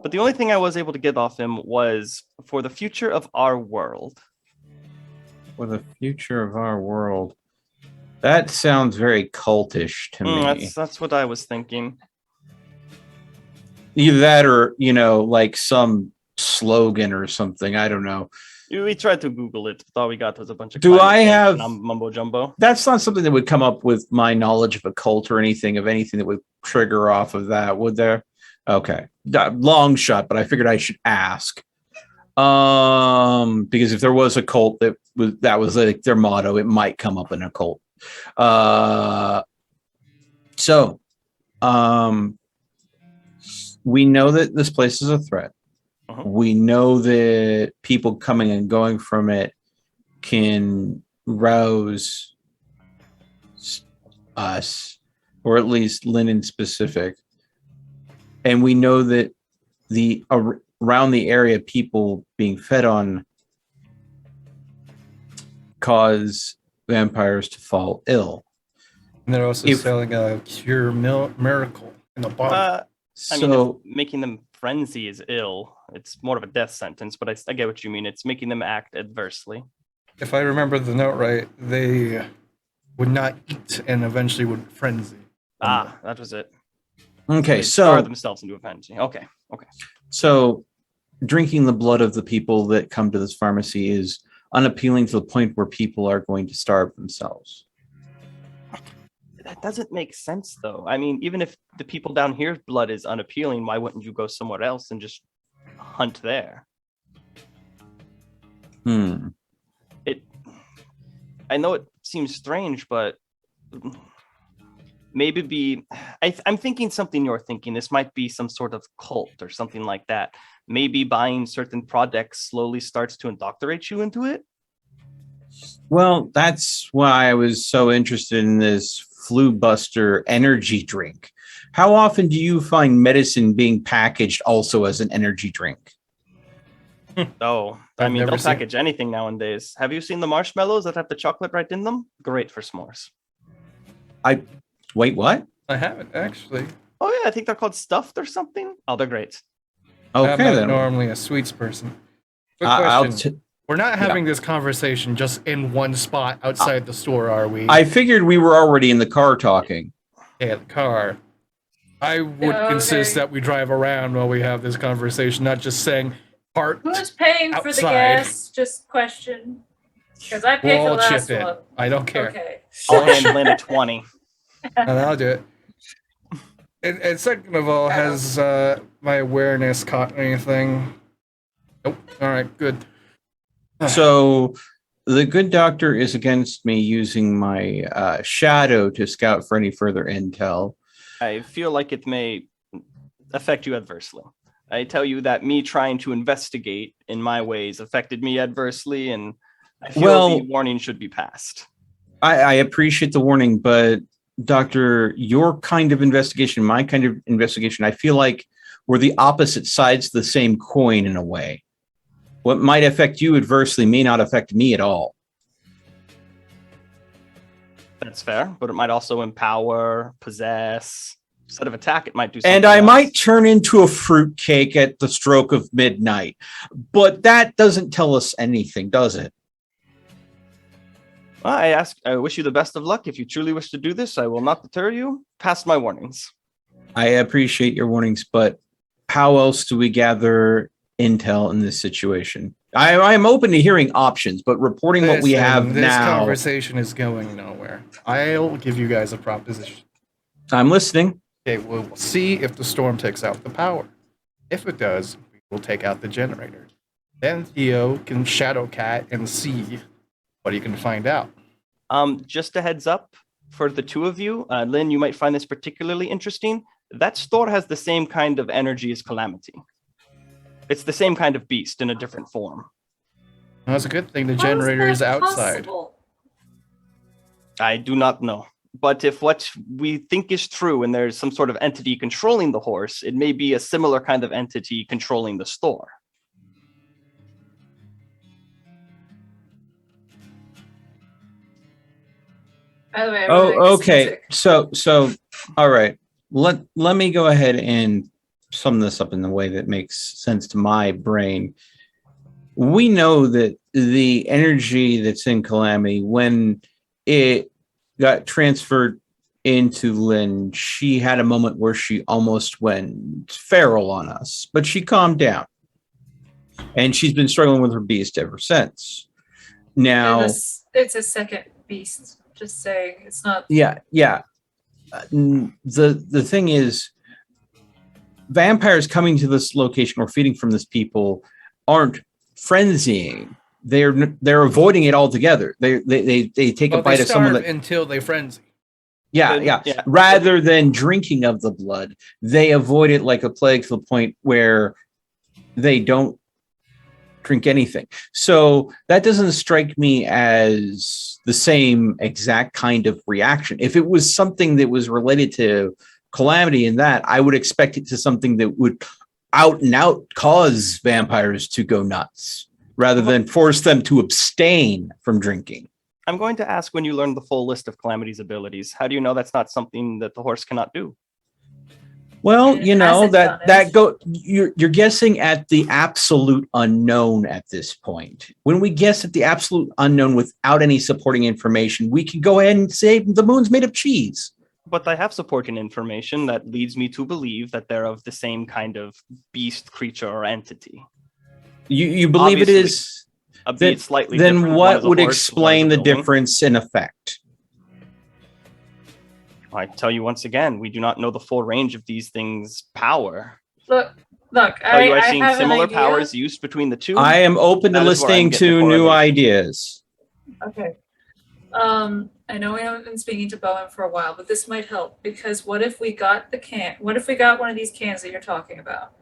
But the only thing I was able to get off him was for the future of our world. For the future of our world. That sounds very cultish to me. That's what I was thinking. Either that or, like some slogan or something. I don't know. We tried to Google it. All we got was a bunch of mumbo jumbo. That's not something that would come up with my knowledge of a cult or anything that would trigger off of that, would there? Okay. Long shot, but I figured I should ask. Because if there was a cult that was like their motto, it might come up in a cult. We know that this place is a threat. Uh-huh. We know that people coming and going from it can rouse us, or at least Lynn in specific. And we know that around the area, people being fed on cause vampires to fall ill. And they're also selling a cure miracle in the bottle. Making them frenzy is ill. It's more of a death sentence, but I get what you mean. It's making them act adversely. If I remember the note right, they would not eat and eventually would frenzy. That was it. Okay, so starve themselves into a frenzy. Okay. So drinking the blood of the people that come to this pharmacy is unappealing to the point where people are going to starve themselves. That doesn't make sense, though. I mean, even if the people down here's blood is unappealing, why wouldn't you go somewhere else and just hunt there? I know it seems strange, but maybe I'm thinking something you're thinking. This might be some sort of cult or something like that. Maybe buying certain products slowly starts to indoctrinate you into it. Well, that's why I was so interested in this Flu Buster energy drink. How often do you find medicine being packaged also as an energy drink? They'll package anything nowadays. Have you seen the marshmallows that have the chocolate right in them? Great for s'mores. Wait, what? I haven't actually. Oh yeah, I think they're called stuffed or something. Oh, they're great. Okay, I'm not normally a sweets person. Good question. We're not having this conversation just in one spot outside the store, are we? I figured we were already in the car talking. Yeah, the car. I would insist that we drive around while we have this conversation, not just saying part. Who's paying outside. For the gas? Just question. Because I paid for the last one. I don't care. Okay. I'll hand Lynn a 20. And I'll do it. And second of all, has my awareness caught anything? Nope. All right, good. So the good doctor is against me using my shadow to scout for any further intel. I feel like it may affect you adversely. I tell you that me trying to investigate in my ways affected me adversely, and I feel the warning should be passed. I appreciate the warning, but Doctor, your kind of investigation, my kind of investigation, I feel like we're the opposite sides of the same coin in a way. What might affect you adversely may not affect me at all. That's fair, but it might also empower, possess. Instead of attack, it might do something And I else. might turn into a fruitcake at the stroke of midnight. But that doesn't tell us anything, does it? Well, I wish you the best of luck. If you truly wish to do this, I will not deter you. Past my warnings. I appreciate your warnings, but how else do we gather intel in this situation? I am open to hearing options, but reporting what we have this now. This conversation is going nowhere. I'll give you guys a proposition. I'm listening. Okay, we'll see if the storm takes out the power. If it does, we'll take out the generator. Then Theo can shadow cat and see what he can find out. Just a heads up for the two of you. Lynn, you might find this particularly interesting. That store has the same kind of energy as Calamity. It's the same kind of beast in a different form. That's a good thing. The generator is outside. Possible? I do not know. But if what we think is true and there's some sort of entity controlling the horse, it may be a similar kind of entity controlling the store. By the way, okay. So all right. Let me go ahead and sum this up in the way that makes sense to my brain. We know that the energy that's in Calamity, when it got transferred into Lynn, she had a moment where she almost went feral on us, but she calmed down. And she's been struggling with her beast ever since. Now, it's a second beast. Just saying, it's not. Yeah. The thing is, vampires coming to this location or feeding from this people aren't frenzying. They're avoiding it altogether. They take a bite of someone until they frenzy. Yeah. Rather than drinking of the blood, they avoid it like a plague to the point where they don't drink anything. So that doesn't strike me as the same exact kind of reaction. If it was something that was related to Calamity and that, I would expect it to something that would out and out cause vampires to go nuts rather than force them to abstain from drinking. I'm going to ask, when you learn the full list of Calamity's abilities, how do you know that's not something that the horse cannot do? Well, you're guessing at the absolute unknown at this point. When we guess at the absolute unknown without any supporting information, we can go ahead and say the moon's made of cheese. But I have supporting information that leads me to believe that they're of the same kind of beast, creature, or entity. You believe Obviously, it is? Then what would explain the difference in effect? I tell you once again, we do not know the full range of these things' power. Look. Are you seeing similar powers used between the two? I am open to listening to new ideas. Okay. I know we haven't been speaking to Bowen for a while, but this might help, because what if we got one of these cans that you're talking about,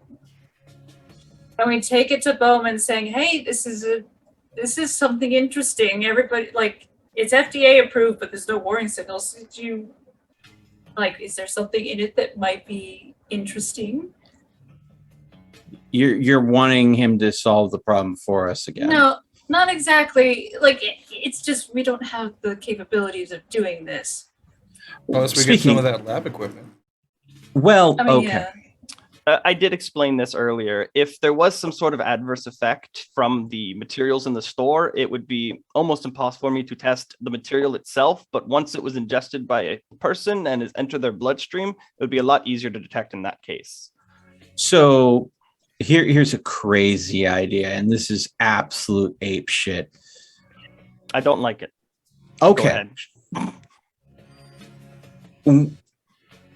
and we take it to Bowman saying, "Hey, this is something interesting. Everybody, like, it's FDA approved, but there's no warning signals. Is there something in it that might be interesting?" You're wanting him to solve the problem for us again. No, not exactly. It's just we don't have the capabilities of doing this. Unless we get some of that lab equipment. Well, okay. Yeah. I did explain this earlier. If there was some sort of adverse effect from the materials in the store, it would be almost impossible for me to test the material itself. But once it was ingested by a person and has entered their bloodstream, it would be a lot easier to detect in that case. So here's a crazy idea, and this is absolute ape shit. I don't like it. Okay.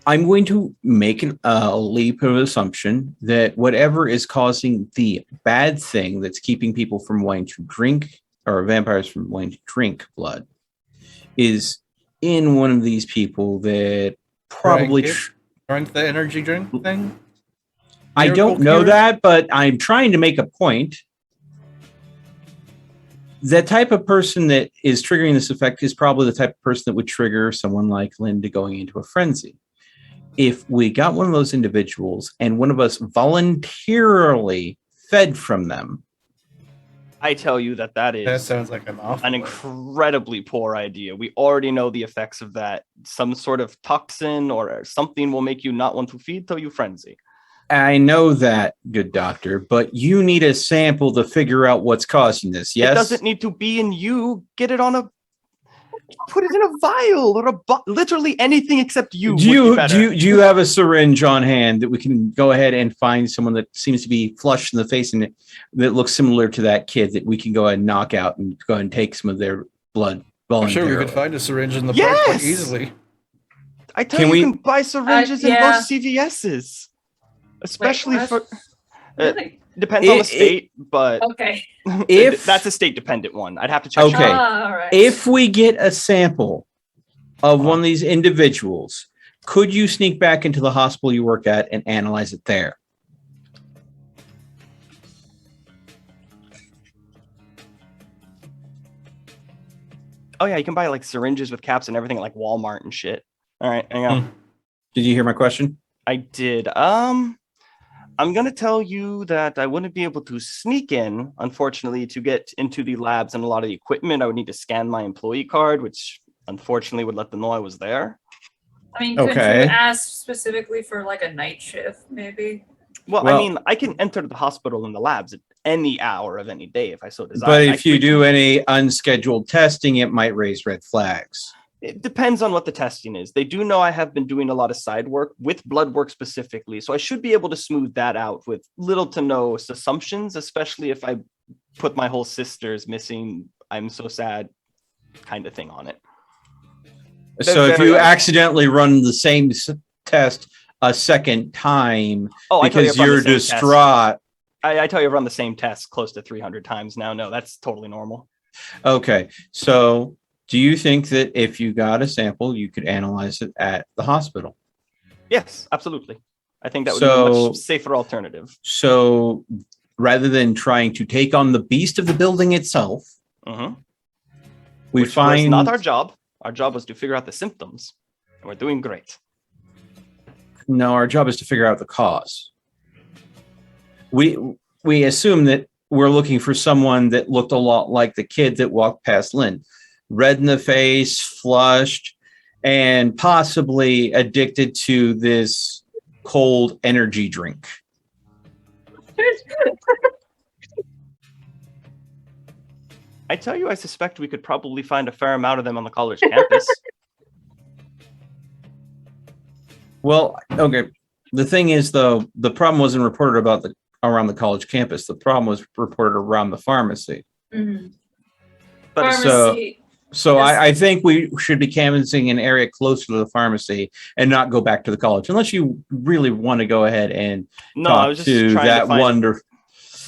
I'm going to make a leap of assumption that whatever is causing the bad thing that's keeping people from wanting to drink, or vampires from wanting to drink blood, is in one of these people that probably drank the energy drink thing. I don't know that, but I'm trying to make a point. The type of person that is triggering this effect is probably the type of person that would trigger someone like Linda going into a frenzy. If we got one of those individuals and one of us voluntarily fed from them, I tell you that sounds like an incredibly poor idea. We already know the effects of that. Some sort of toxin or something will make you not want to feed till you frenzy. I know that, good doctor, but you need a sample to figure out what's causing this, yes? It doesn't need to be in you. Get it on put it in a vial or literally anything except you. Do you have a syringe on hand that we can go ahead and find someone that seems to be flushed in the face and that looks similar to that kid that we can go ahead and knock out and go ahead and take some of their blood voluntarily? I'm sure we could find a syringe in the park quite easily. I tell you, you can buy syringes in most CVS's. Especially for depends on the state, but okay. If that's a state dependent one, I'd have to check. Okay, all right. If we get a sample of one of these individuals, could you sneak back into the hospital you work at and analyze it there? Oh yeah, you can buy like syringes with caps and everything at like Walmart and shit. All right, hang on. Did you hear my question? I did. I'm going to tell you that I wouldn't be able to sneak in, unfortunately, to get into the labs and a lot of the equipment. I would need to scan my employee card, which unfortunately would let them know I was there. I mean, could you ask specifically for like a night shift, maybe? Well, I mean, I can enter the hospital and the labs at any hour of any day if I so desire. But if you do any unscheduled testing, it might raise red flags. It depends on what the testing is. They do know I have been doing a lot of side work with blood work specifically, so I should be able to smooth that out with little to no assumptions, especially if I put my whole sister's missing, I'm so sad kind of thing on it. So if you accidentally run the same test a second time because you're distraught. I tell you, I've run the same test close to 300 times now. No, that's totally normal. Okay. So do you think that if you got a sample, you could analyze it at the hospital? Yes, absolutely. I think that would be a much safer alternative. So rather than trying to take on the beast of the building itself, which was not our job. Our job was to figure out the symptoms, and we're doing great. No, our job is to figure out the cause. We assume that we're looking for someone that looked a lot like the kid that walked past Lynn. Red in the face, flushed, and possibly addicted to this cold energy drink. I tell you, I suspect we could probably find a fair amount of them on the college campus. Well, okay. The thing is, though, the problem wasn't reported around the college campus. The problem was reported around the pharmacy. Mm-hmm. But so I think we should be canvassing an area closer to the pharmacy and not go back to the college, unless you really want to go ahead and talk to that wonderful.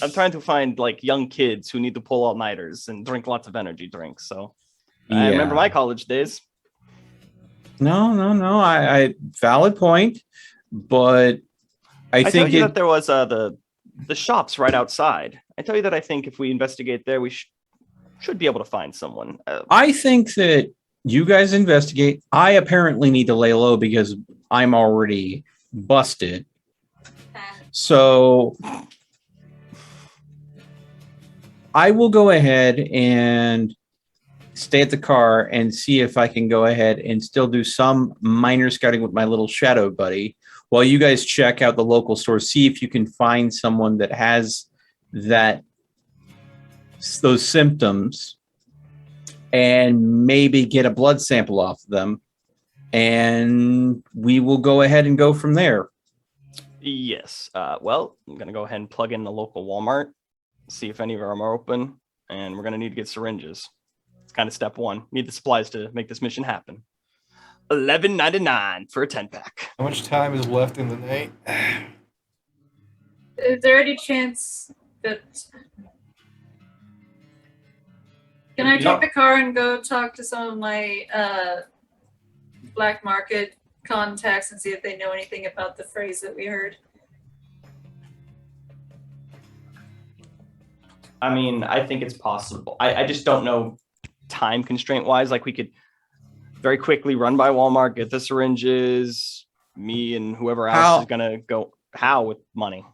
I'm trying to find like young kids who need to pull all-nighters and drink lots of energy drinks. So I remember my college days. No. I valid point, but I think that there was the shops right outside. I tell you that I think if we investigate there, we should be able to find someone. I think that you guys investigate. I apparently need to lay low because I'm already busted. So I will go ahead and stay at the car and see if I can go ahead and still do some minor scouting with my little shadow buddy while you guys check out the local store, see if you can find someone that has those symptoms and maybe get a blood sample off of them. And we will go ahead and go from there. Yes. Well, I'm going to go ahead and plug in the local Walmart, see if any of them are open, and we're going to need to get syringes. It's kind of step one. Need the supplies to make this mission happen. $11.99 for a 10-pack. How much time is left in the night? Is there any chance that... Can I take the car and go talk to some of my black market contacts and see if they know anything about the phrase that we heard? I mean, I think it's possible. I just don't know time constraint wise. Like, we could very quickly run by Walmart, get the syringes, me and whoever else is going to go. How with money?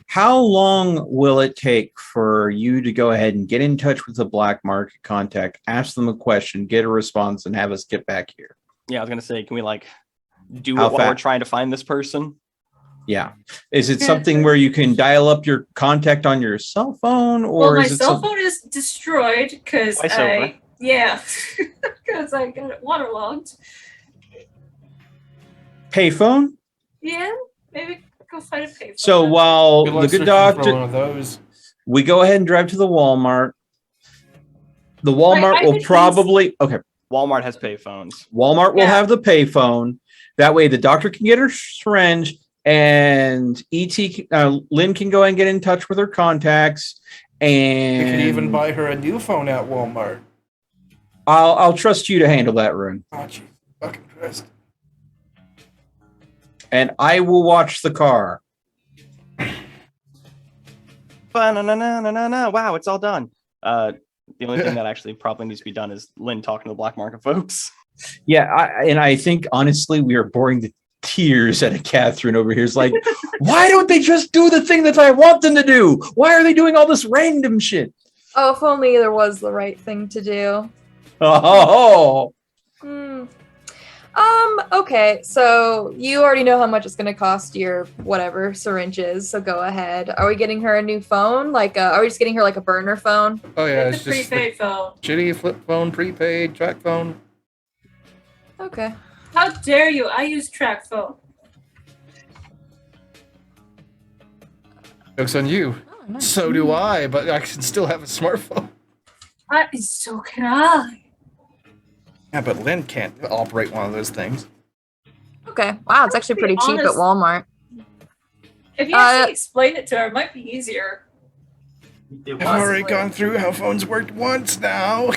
How long will it take for you to go ahead and get in touch with the black market contact, ask them a question, get a response, and have us get back here? Yeah, I was going to say, can we like do it while we're trying to find this person? Yeah. Is it something where you can dial up your contact on your cell phone, or my cell phone is destroyed because because I got it waterlogged. Payphone? Yeah, maybe go find a payphone. So while the good doctor, we go ahead and drive to the Walmart. The Walmart will probably Walmart has payphones. Walmart will have the payphone. That way, the doctor can get her syringe. And Lynn can go and get in touch with her contacts, and you could even buy her a new phone at Walmart. I'll trust you to handle that, Rune. Oh, gee, fucking Christ! And I will watch the car. Wow, it's all done. The only thing that actually probably needs to be done is Lynn talking to the black market folks. Yeah, I think honestly we are boring the tears at a Catherine over here. Is like, why don't they just do the thing that I want them to do? Why are they doing all this random shit? Oh, if only there was the right thing to do. Oh. Okay, so you already know how much it's gonna cost your whatever syringes. So go ahead. Are we getting her a new phone? Like, are we just getting her like a burner phone? Oh yeah, It's it's a just the prepaid phone. shitty flip phone, prepaid, track phone. Okay. How dare you? I use track phone. Joke's on you. Oh, nice. So do I, but I can still have a smartphone. So can I. Yeah, but Lynn can't operate one of those things. Okay. Wow, it's actually To be pretty cheap at honest- Walmart. If you actually explain it to her, it might be easier. It I've already Possibly. gone through how phones worked once now.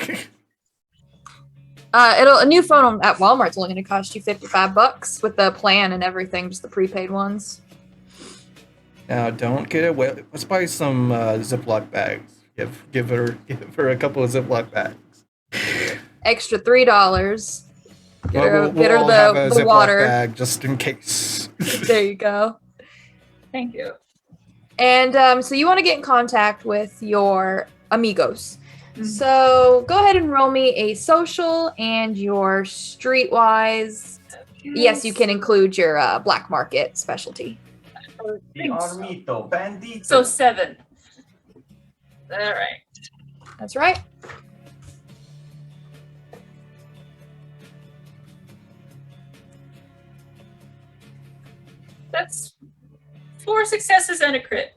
A new phone at Walmart's only going to cost you $55 with the plan and everything, just the prepaid ones. Now, don't get away. Let's buy some Ziploc bags. Give her a couple of Ziploc bags. Extra $3. Get her, We'll get her all have a the Ziploc water. bag just in case. There you go. Thank you. And so you want to get in contact with your amigos. Mhm. So go ahead and roll me a social and your streetwise. Yes, you can include your black market specialty. Armito, bandito. So 7. All right. That's right. That's 4 successes and a crit.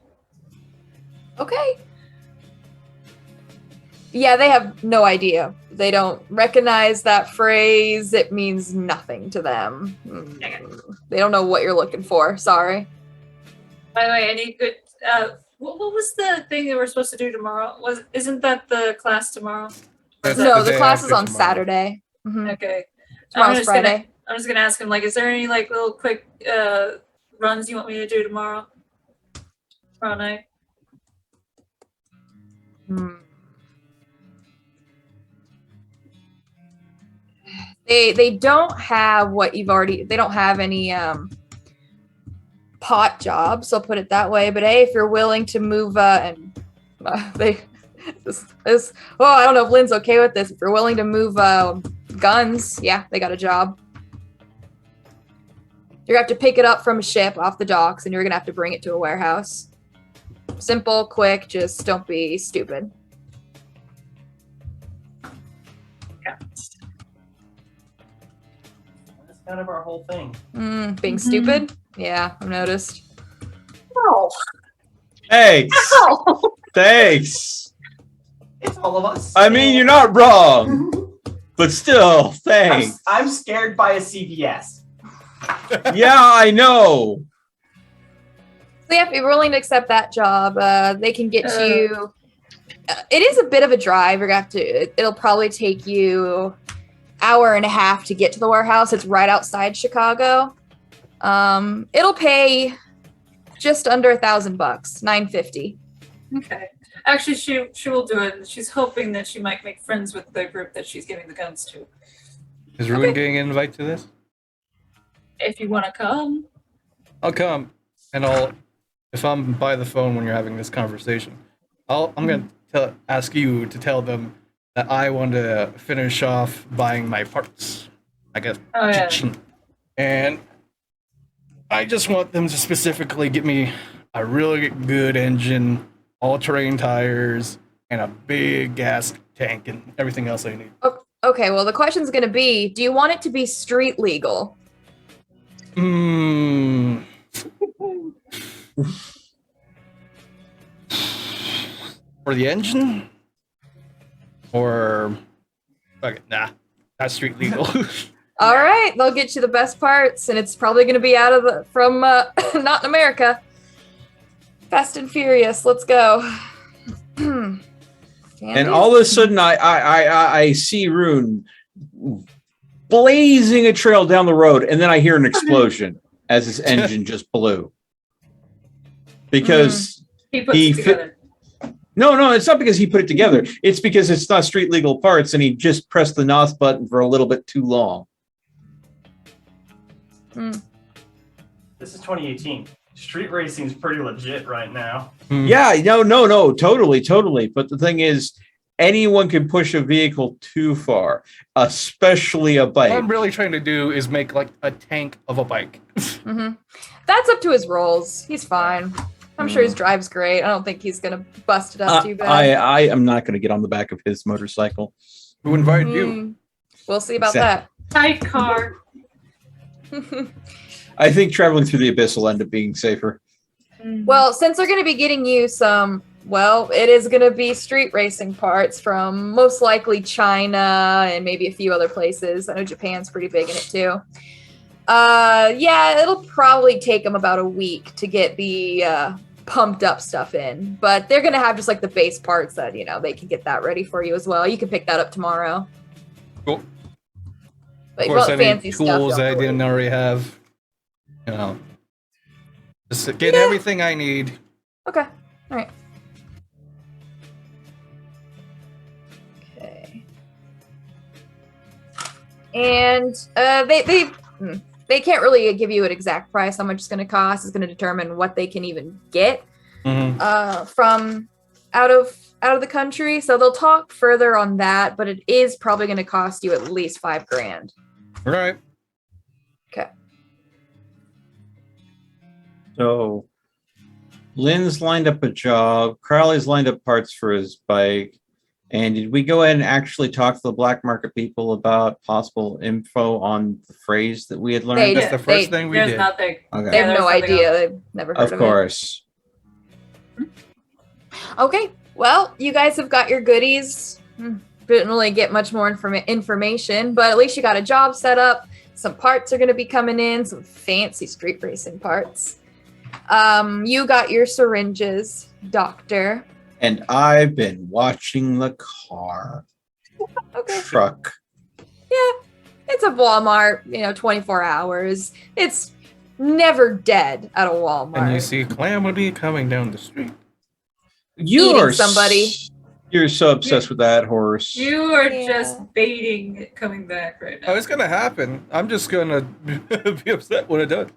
Okay. Yeah, they have no idea. They don't recognize that phrase. It means nothing to them. They don't know what you're looking for. Sorry. By the way, I need good. What was the thing that we're supposed to do tomorrow? Isn't that the class tomorrow? That's No, the day class is after on tomorrow. Saturday. Mhm. Okay. Tomorrow's Friday. I'm just gonna ask him, like, is there any like little quick runs you want me to do tomorrow night? Hmm. They don't have what you've already. They don't have any pot jobs. I'll put it that way. But hey, if you're willing to move they this well, I don't know if Lynn's okay with this. If you're willing to move guns, yeah, they got a job. You're gonna have to pick it up from a ship off the docks, and you're gonna have to bring it to a warehouse. Simple, quick. Just don't be stupid. That's kind of our whole thing. Being stupid. Yeah, I've noticed. No. Thanks. Thanks. It's all of us. I mean, you're not wrong, but still, thanks. I'm scared by a CVS. Yeah, I know. So yeah, if you're willing to accept that job, they can get you. It is a bit of a drive. You're gonna have to. It'll probably take you hour and a half to get to the warehouse. It's right outside Chicago. It'll pay just under $1,000, $950. Okay. Actually, she will do it. She's hoping that she might make friends with the group that she's giving the guns to. Is Ruin getting an invite to this? If you want to come. I'll come, and if I'm by the phone when you're having this conversation, I'm gonna ask you to tell them that I want to finish off buying my parts. I guess. Oh, yeah. And I just want them to specifically get me a really good engine, all-terrain tires, and a big gas tank and everything else I need. Okay, well the question's gonna be: do you want it to be street legal? For the engine? Or okay, nah, not street legal. All right, they'll get you the best parts, and it's probably gonna be out of from not in America. Fast and Furious, let's go. And all of a sudden, I see Rune blazing a trail down the road, and then I hear an explosion as his engine just blew. Because He puts it together. No, it's not because he put it together. It's because it's not street legal parts, and he just pressed the NOS button for a little bit too long. This is 2018. Street racing is pretty legit right now. Yeah, no, totally. But the thing is, anyone can push a vehicle too far, especially a bike. What I'm really trying to do is make like a tank of a bike. Mm-hmm. That's up to his rolls. He's fine. I'm sure his drive's great. I don't think he's gonna bust it up too bad. I am not going to get on the back of his motorcycle. Who invited you? We'll see about Tight car. that. I think traveling through the abyss will end up being safer. Well, since they're going to be getting you some, well, it is going to be street racing parts from most likely China and maybe a few other places. I know Japan's pretty big in it too. Yeah, it'll probably take them about a week to get the pumped up stuff in, but they're going to have just like the base parts that, you know, they can get that ready for you as well. You can pick that up tomorrow. Cool. But Of course, well, any fancy tools stuff, I don't worry. didn't already have. You know, just get everything I need. Okay. All right. Okay. And they can't really give you an exact price how much it's going to cost. It's going to determine what they can even get from out of the country. So they'll talk further on that, but it is probably going to cost you at least $5,000. All right. Okay. So Lynn's lined up a job. Crowley's lined up parts for his bike. And did we go ahead and actually talk to the black market people about possible info on the phrase that we had learned? They- That's the first thing we There's did. nothing. Okay. They have there's no nothing idea. else. They've never heard Of of it. course. Okay, well, you guys have got your goodies. Didn't really get much more information, but at least you got a job set up. Some parts are going to be coming in, some fancy street racing parts. You got your syringes, doctor. And I've been watching the car. Okay. Truck. Yeah, it's a Walmart, 24 hours. It's never dead at a Walmart. And you see Calamity coming down the street. You Eating are somebody. You're so obsessed with that horse. You are Yeah. just baiting it coming back right now. Oh, it's gonna happen. I'm just gonna be upset when it does.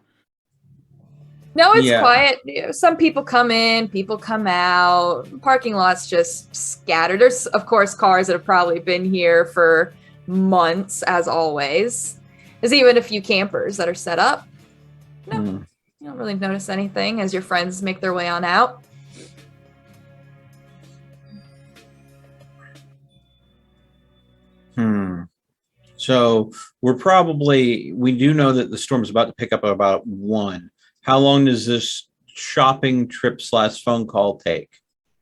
No, it's Yeah. quiet. Some people come in, people come out. Parking lot's just scattered. There's, of course, cars that have probably been here for months, as always. There's even a few campers that are set up. No, Hmm. you don't really notice anything as your friends make their way on out. So we do know that the storm is about to pick up at about 1. How long does this shopping trip / phone call take?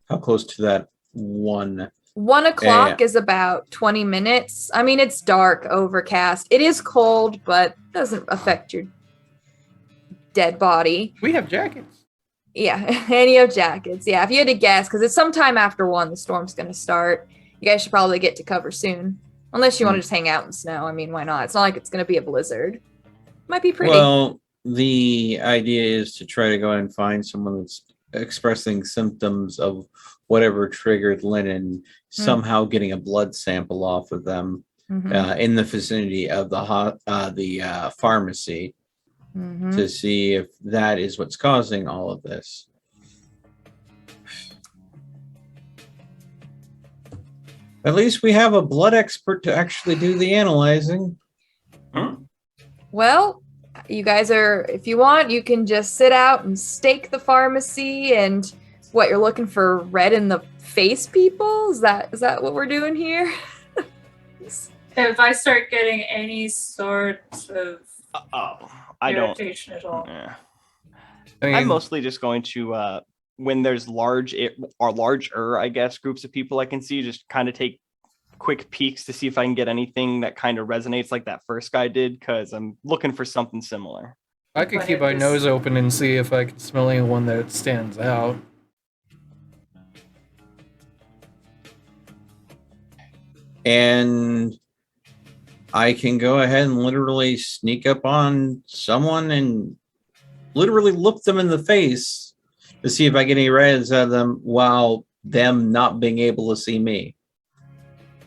How close to that 1? 1 o'clock is about 20 minutes. I mean, it's dark, overcast. It is cold, but doesn't affect your dead body. We have jackets. Yeah, and you have jackets. Yeah, if you had to guess, because it's sometime after 1, the storm's going to start. You guys should probably get to cover soon. Unless you want to just hang out in snow. I mean, why not? It's not like it's going to be a blizzard. Might be pretty. Well, the idea is to try to go and find someone that's expressing symptoms of whatever triggered Lennon, somehow getting a blood sample off of them Mhm. in the vicinity of the pharmacy Mhm. to see if that is what's causing all of this. At least we have a blood expert to actually do the analyzing. Well, you guys are, if you want, you can just sit out and stake the pharmacy and what you're looking for red in the face people? Is that what we're doing here? If I start getting any sort of I don't. irritation at all. Yeah. I mean, I'm mostly just going to when there's larger, I guess, groups of people I can see, just kind of take quick peeks to see if I can get anything that kind of resonates like that first guy did, because I'm looking for something similar. I could But keep it my was- nose open and see if I can smell anyone that stands out. And I can go ahead and literally sneak up on someone and literally look them in the face to see if I get any reds out of them while them not being able to see me.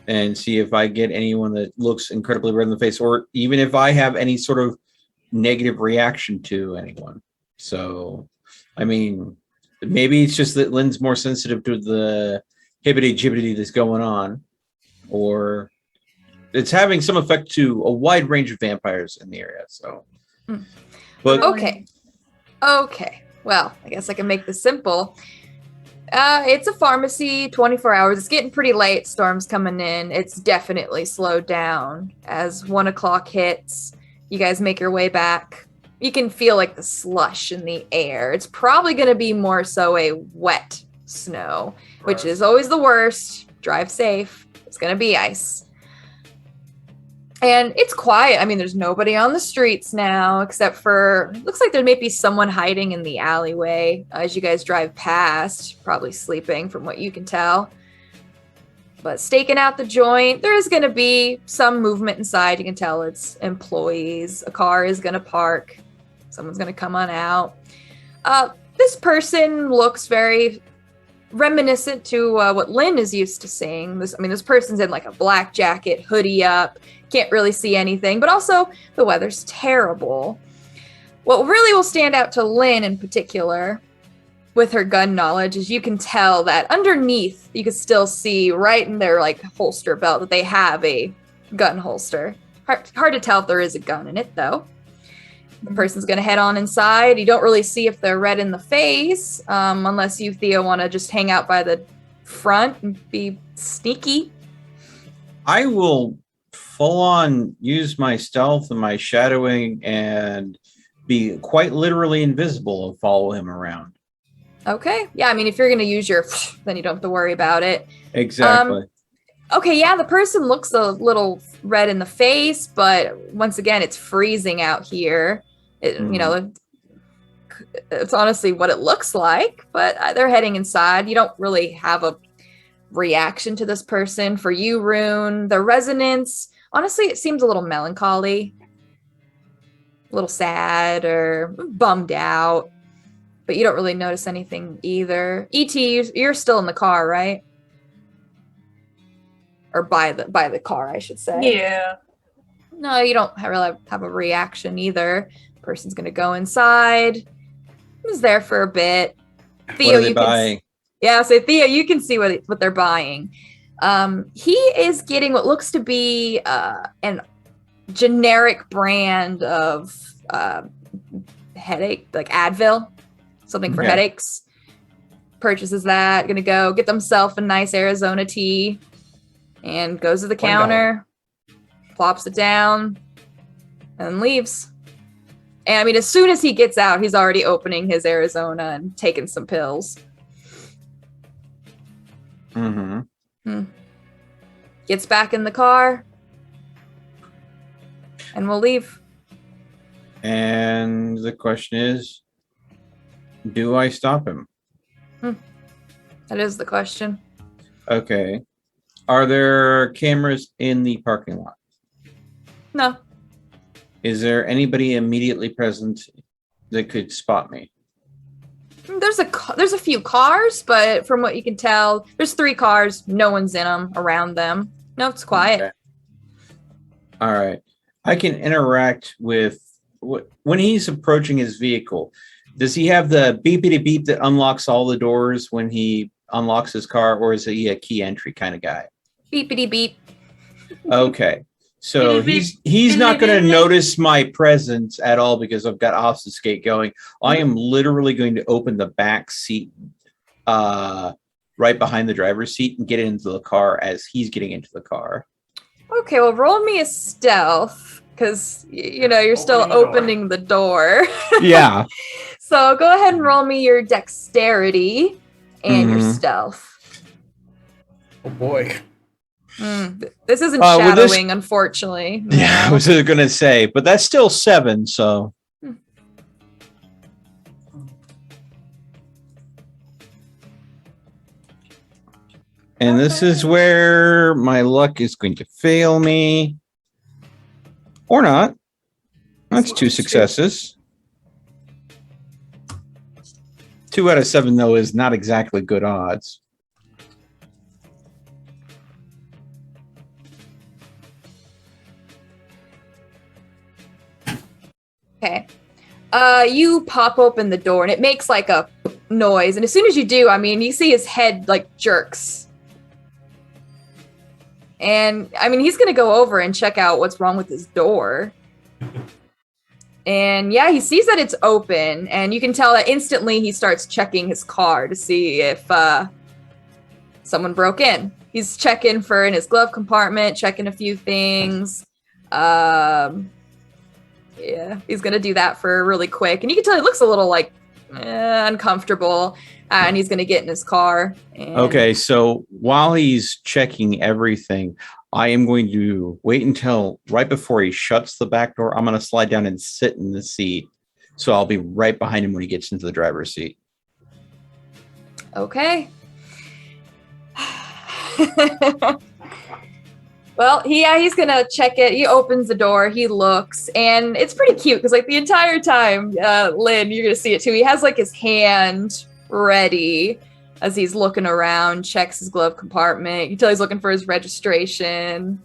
And see if I get anyone that looks incredibly red in the face, or even if I have any sort of negative reaction to anyone. So, I mean, maybe it's just that Lynn's more sensitive to the hibbity-jibbity that's going on, or it's having some effect to a wide range of vampires in the area. So, but Okay. Well, I guess I can make this simple. It's a pharmacy, 24 hours. It's getting pretty late. Storm's coming in. It's definitely slowed down. As 1 o'clock hits, you guys make your way back. You can feel like the slush in the air. It's probably going to be more so a wet snow, which is always the worst. Drive safe. It's going to be ice. And it's quiet. I mean, there's nobody on the streets now, except for, looks like there may be someone hiding in the alleyway as you guys drive past, probably sleeping from what you can tell. But staking out the joint, there is going to be some movement inside. You can tell it's employees. A car is going to park. Someone's going to come on out. This person looks very reminiscent to what Lynn is used to seeing. This person's in like a black jacket, hoodie up, can't really see anything, but also the weather's terrible. What really will stand out to Lynn in particular with her gun knowledge is you can tell that underneath you can still see right in their like holster belt that they have a gun holster. Hard to tell if there is a gun in it though. The person's going to head on inside. You don't really see if they're red in the face, unless you, Theo, want to just hang out by the front and be sneaky. I will full on use my stealth and my shadowing and be quite literally invisible and follow him around. Okay. Yeah, I mean, if you're going to use your, then you don't have to worry about it. Exactly. Okay, yeah, the person looks a little red in the face, but once again, it's freezing out here. You know, it's honestly what it looks like, but they're heading inside. You don't really have a reaction to this person. For you, Rune, the resonance, honestly, it seems a little melancholy, a little sad or bummed out, but you don't really notice anything either. E.T., you're still in the car, right? Or by the car, I should say. Yeah. No, you don't really have a reaction either. Person's gonna go inside. He's there for a bit. Theo, what are they buying? So Theo, you can see what they're buying. He is getting what looks to be an generic brand of headache, like Advil, something for headaches. Purchases that. Gonna go get themselves a nice Arizona tea. And goes to the counter, plops it down, and leaves. And I mean, as soon as he gets out, he's already opening his Arizona and taking some pills. Gets back in the car, and we'll leave. And the question is, do I stop him? That is the question. Okay. Are there cameras in the parking lot? No. Is there anybody immediately present that could spot me? There's a few cars, but from what you can tell, there's 3 cars. No one's in them, around them. No, it's quiet. Okay. All right. I can interact with when he's approaching his vehicle. Does he have the beepity beep that unlocks all the doors when he unlocks his car, or is he a key entry kind of guy? Beepity beep. Okay. So he's not going to notice my presence at all because I've got obfuscate going. I am literally going to open the back seat right behind the driver's seat and get into the car as he's getting into the car. Okay, well, roll me a stealth because, you know, you're still opening the door. Yeah. So go ahead and roll me your dexterity and your stealth. Oh, boy. This isn't shadowing, unfortunately. No. Yeah, I was going to say, but that's still 7, so. And this is where my luck is going to fail me. Or not. That's 2 successes. 2 out of 7, though, is not exactly good odds. Okay. You pop open the door and it makes like a noise. And as soon as you do, I mean, you see his head like jerks And I mean, he's going to go over and check out what's wrong with his door. And yeah, he sees that it's open, and you can tell that instantly he starts checking his car to see if someone broke in. He's checking in his glove compartment, checking a few things. Yeah, he's gonna do that for really quick, and you can tell he looks a little like uncomfortable. And he's gonna get in his car. And... Okay, so while he's checking everything, I am going to wait until right before he shuts the back door. I'm going to slide down and sit in the seat. So I'll be right behind him when he gets into the driver's seat. Okay. Well, he's going to check it. He opens the door. He looks. And it's pretty cute because like the entire time, Lynn, you're going to see it too. He has like his hand ready as he's looking around, checks his glove compartment. You can tell he's looking for his registration.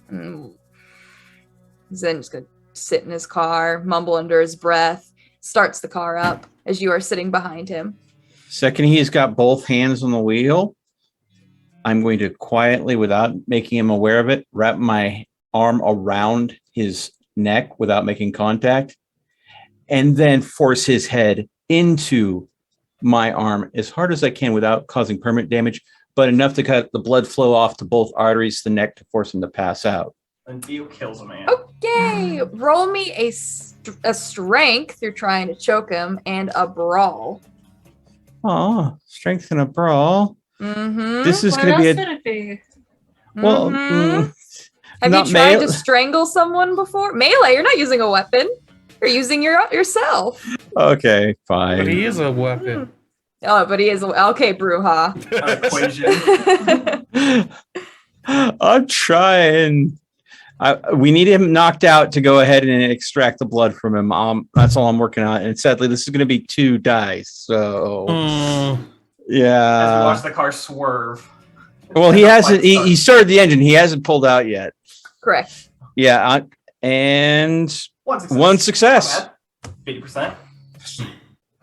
He's then just going to sit in his car, mumble under his breath, starts the car up as you are sitting behind him. Second, he's got both hands on the wheel. I'm going to quietly, without making him aware of it, wrap my arm around his neck without making contact, and then force his head into my arm as hard as I can without causing permanent damage, but enough to cut the blood flow off to both arteries, the neck, to force him to pass out. And Theo kills a man. Okay, roll me a strength. You're trying to choke him, and a brawl. Oh, strength and a brawl. Mm-hmm. This is What going to be else a would it be? well. Have not you tried melee. to strangle someone before? Melee. You're not using a weapon. You're using yourself. Okay, But fine. he is a weapon. Oh, but he is okay, Bruja. Equation. I'm trying. We need him knocked out to go ahead and extract the blood from him. That's all I'm working on. And sadly, this is going to be 2 dice. So, As we yeah. watch the car swerve. Well, he And the hasn't. fight He starts. started the engine. He hasn't pulled out yet. Correct. Yeah. And One success. one success. Not bad. 50%.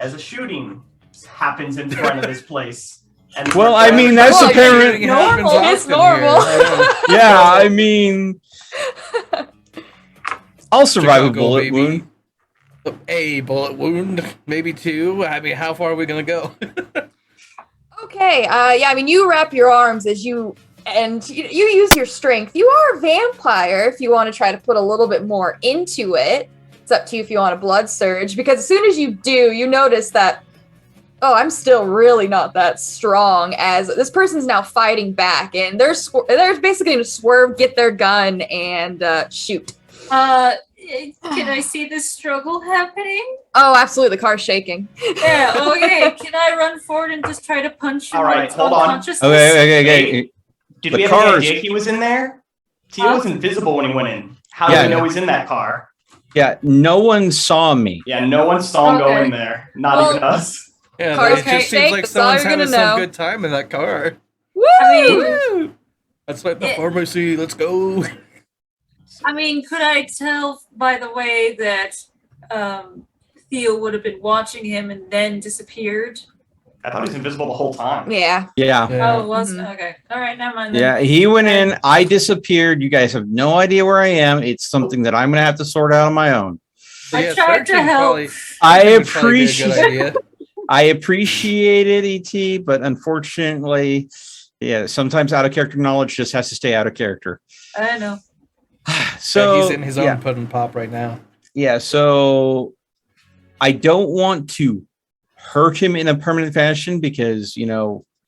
As a shooting happens in front of this place. And Well, I mean, that's Well, apparent. Shooting normal. happens It's often normal. here. Yeah, I mean, I'll survive a Chicago, bullet baby. wound. A bullet wound, maybe 2. I mean, how far are we gonna go? Okay. Yeah. I mean, you wrap your arms as you use your strength. You are a vampire. If you want to try to put a little bit more into it, it's up to you if you want a blood surge. Because as soon as you do, you notice that. Oh, I'm still really not that strong. As this person's now fighting back, and they're basically going to swerve, get their gun, and shoot. Can I see this struggle happening? Oh, absolutely. The car's shaking. Yeah, okay. Can I run forward and just try to punch him? All right, while it's hold on. unconsciousness? Okay. Did The we have any cars- idea he was in there? Theo was invisible when he went in. How Yeah. do we know he's in that car? Yeah, no one saw me. Yeah, no one saw him go Okay. in there. Not Well- even us. Yeah, Cars it can't just seems think, like that's all someone's you're having gonna some know. good time in that car. Woo! I mean, Woo! That's like the pharmacy. Let's go. could I tell by the way that Theo would have been watching him and then disappeared? I thought he was invisible the whole time. Yeah. Yeah. Yeah. Oh, it was? Mhm. Okay. All right, never mind. then. Yeah, he went in. I disappeared. You guys have no idea where I am. It's something that I'm going to have to sort out on my own. So, I yeah, tried to searching help. probably- I searching would probably be a good appreciate. idea. I appreciate it, ET, but unfortunately, yeah, sometimes out of character knowledge just has to stay out of character. I know. So Yeah, he's in his own yeah, pudding pop right now. yeah. So I don't want to hurt him in a permanent fashion because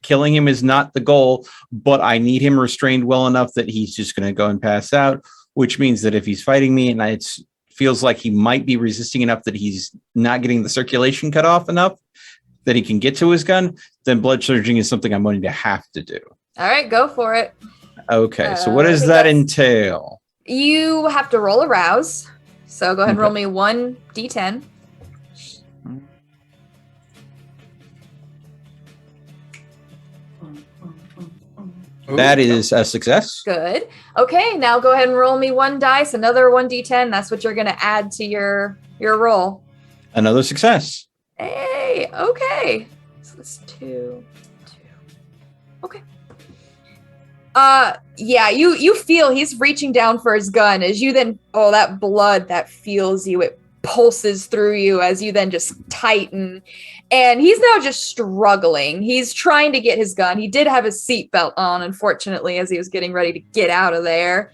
killing him is not the goal. But I need him restrained well enough that he's just going to go and pass out. Which means that if he's fighting me and it feels like he might be resisting enough that he's not getting the circulation cut off enough that he can get to his gun, then blood surging is something I'm going to have to do. All right, go for it. Okay, so what I does think that that's- entail? You have to roll a rouse. So go ahead and roll Okay. me 1d10. That is a success. Good. Okay, now go ahead and roll me 1 dice, another 1d10. That's what you're going to add to your roll. Another success. Hey, okay. So that's 2. Okay. Yeah, you feel he's reaching down for his gun as you then, that blood that feels you, it pulses through you as you then just tighten. And he's now just struggling. He's trying to get his gun. He did have his seatbelt on, unfortunately, as he was getting ready to get out of there.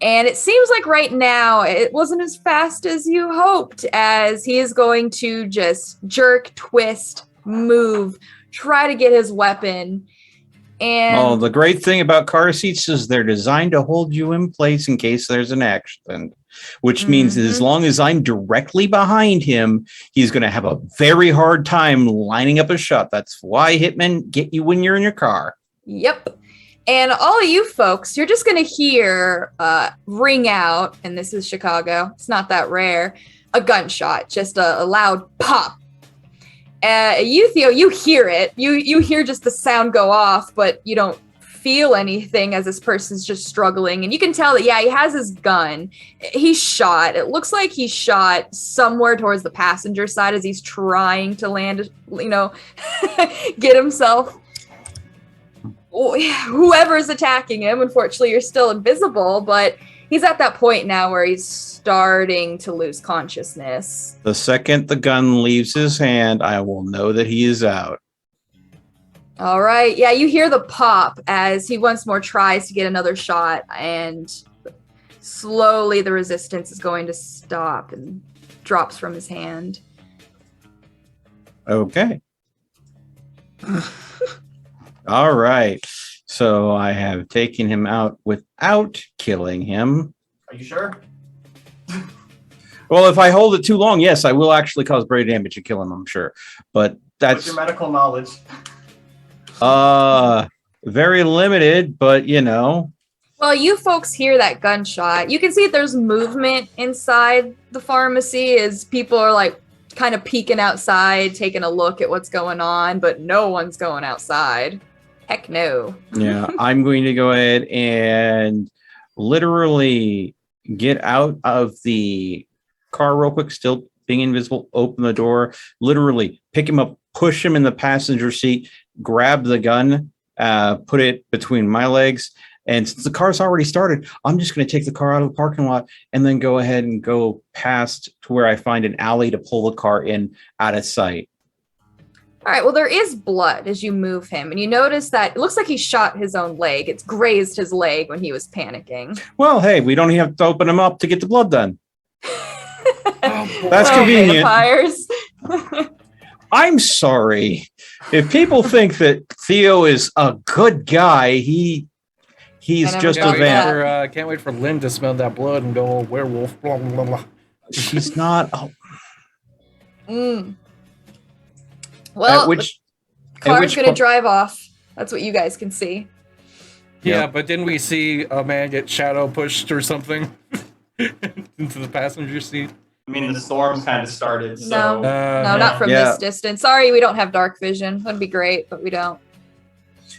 And it seems like right now it wasn't as fast as you hoped, as he is going to just jerk, twist, move, try to get his weapon. And the great thing about car seats is they're designed to hold you in place in case there's an accident, which means that as long as I'm directly behind him, he's going to have a very hard time lining up a shot. That's why hitmen get you when you're in your car. Yep. And all of you folks, you're just going to hear ring out, and this is Chicago. It's not that rare. A gunshot, just a loud pop. You, Theo, you hear it. You hear just the sound go off, but you don't feel anything as this person's just struggling. And you can tell that, yeah, he has his gun. He's shot. It looks like he's shot somewhere towards the passenger side as he's trying to land, get himself. Whoever's attacking him, unfortunately, you're still invisible, but he's at that point now where he's starting to lose consciousness. The second the gun leaves his hand, I will know that he is out. All right. Yeah, you hear the pop as he once more tries to get another shot, and slowly the resistance is going to stop and drops from his hand. Okay. All right. So I have taken him out without killing him. Are you sure? Well, if I hold it too long, yes, I will actually cause brain damage and kill him, I'm sure. But that's What's your medical knowledge? very limited, but Well, you folks hear that gunshot. You can see there's movement inside the pharmacy as people are like kind of peeking outside, taking a look at what's going on, but no one's going outside. Heck no. Yeah, I'm going to go ahead and literally get out of the car real quick, still being invisible, open the door, literally pick him up, push him in the passenger seat, grab the gun, put it between my legs. And since the car's already started, I'm just going to take the car out of the parking lot and then go ahead and go past to where I find an alley to pull the car in out of sight. All right, well, there is blood as you move him, and you notice that it looks like he shot his own leg. It's grazed his leg when he was panicking. Well, hey, we don't have to open him up to get the blood done. That's convenient. Vampires. I'm sorry. If people think that Theo is a good guy, he's just a vamp. Can't wait for Lynn to smell that blood and go, werewolf, blah, blah, blah. She's not. Well, the car's going to drive off. That's what you guys can see. Yeah, Yep. but didn't we see a man get shadow pushed or something into the passenger seat? I mean, the storm kind of started, so... No, not from this distance. Sorry, we don't have dark vision. That'd be great, but we don't.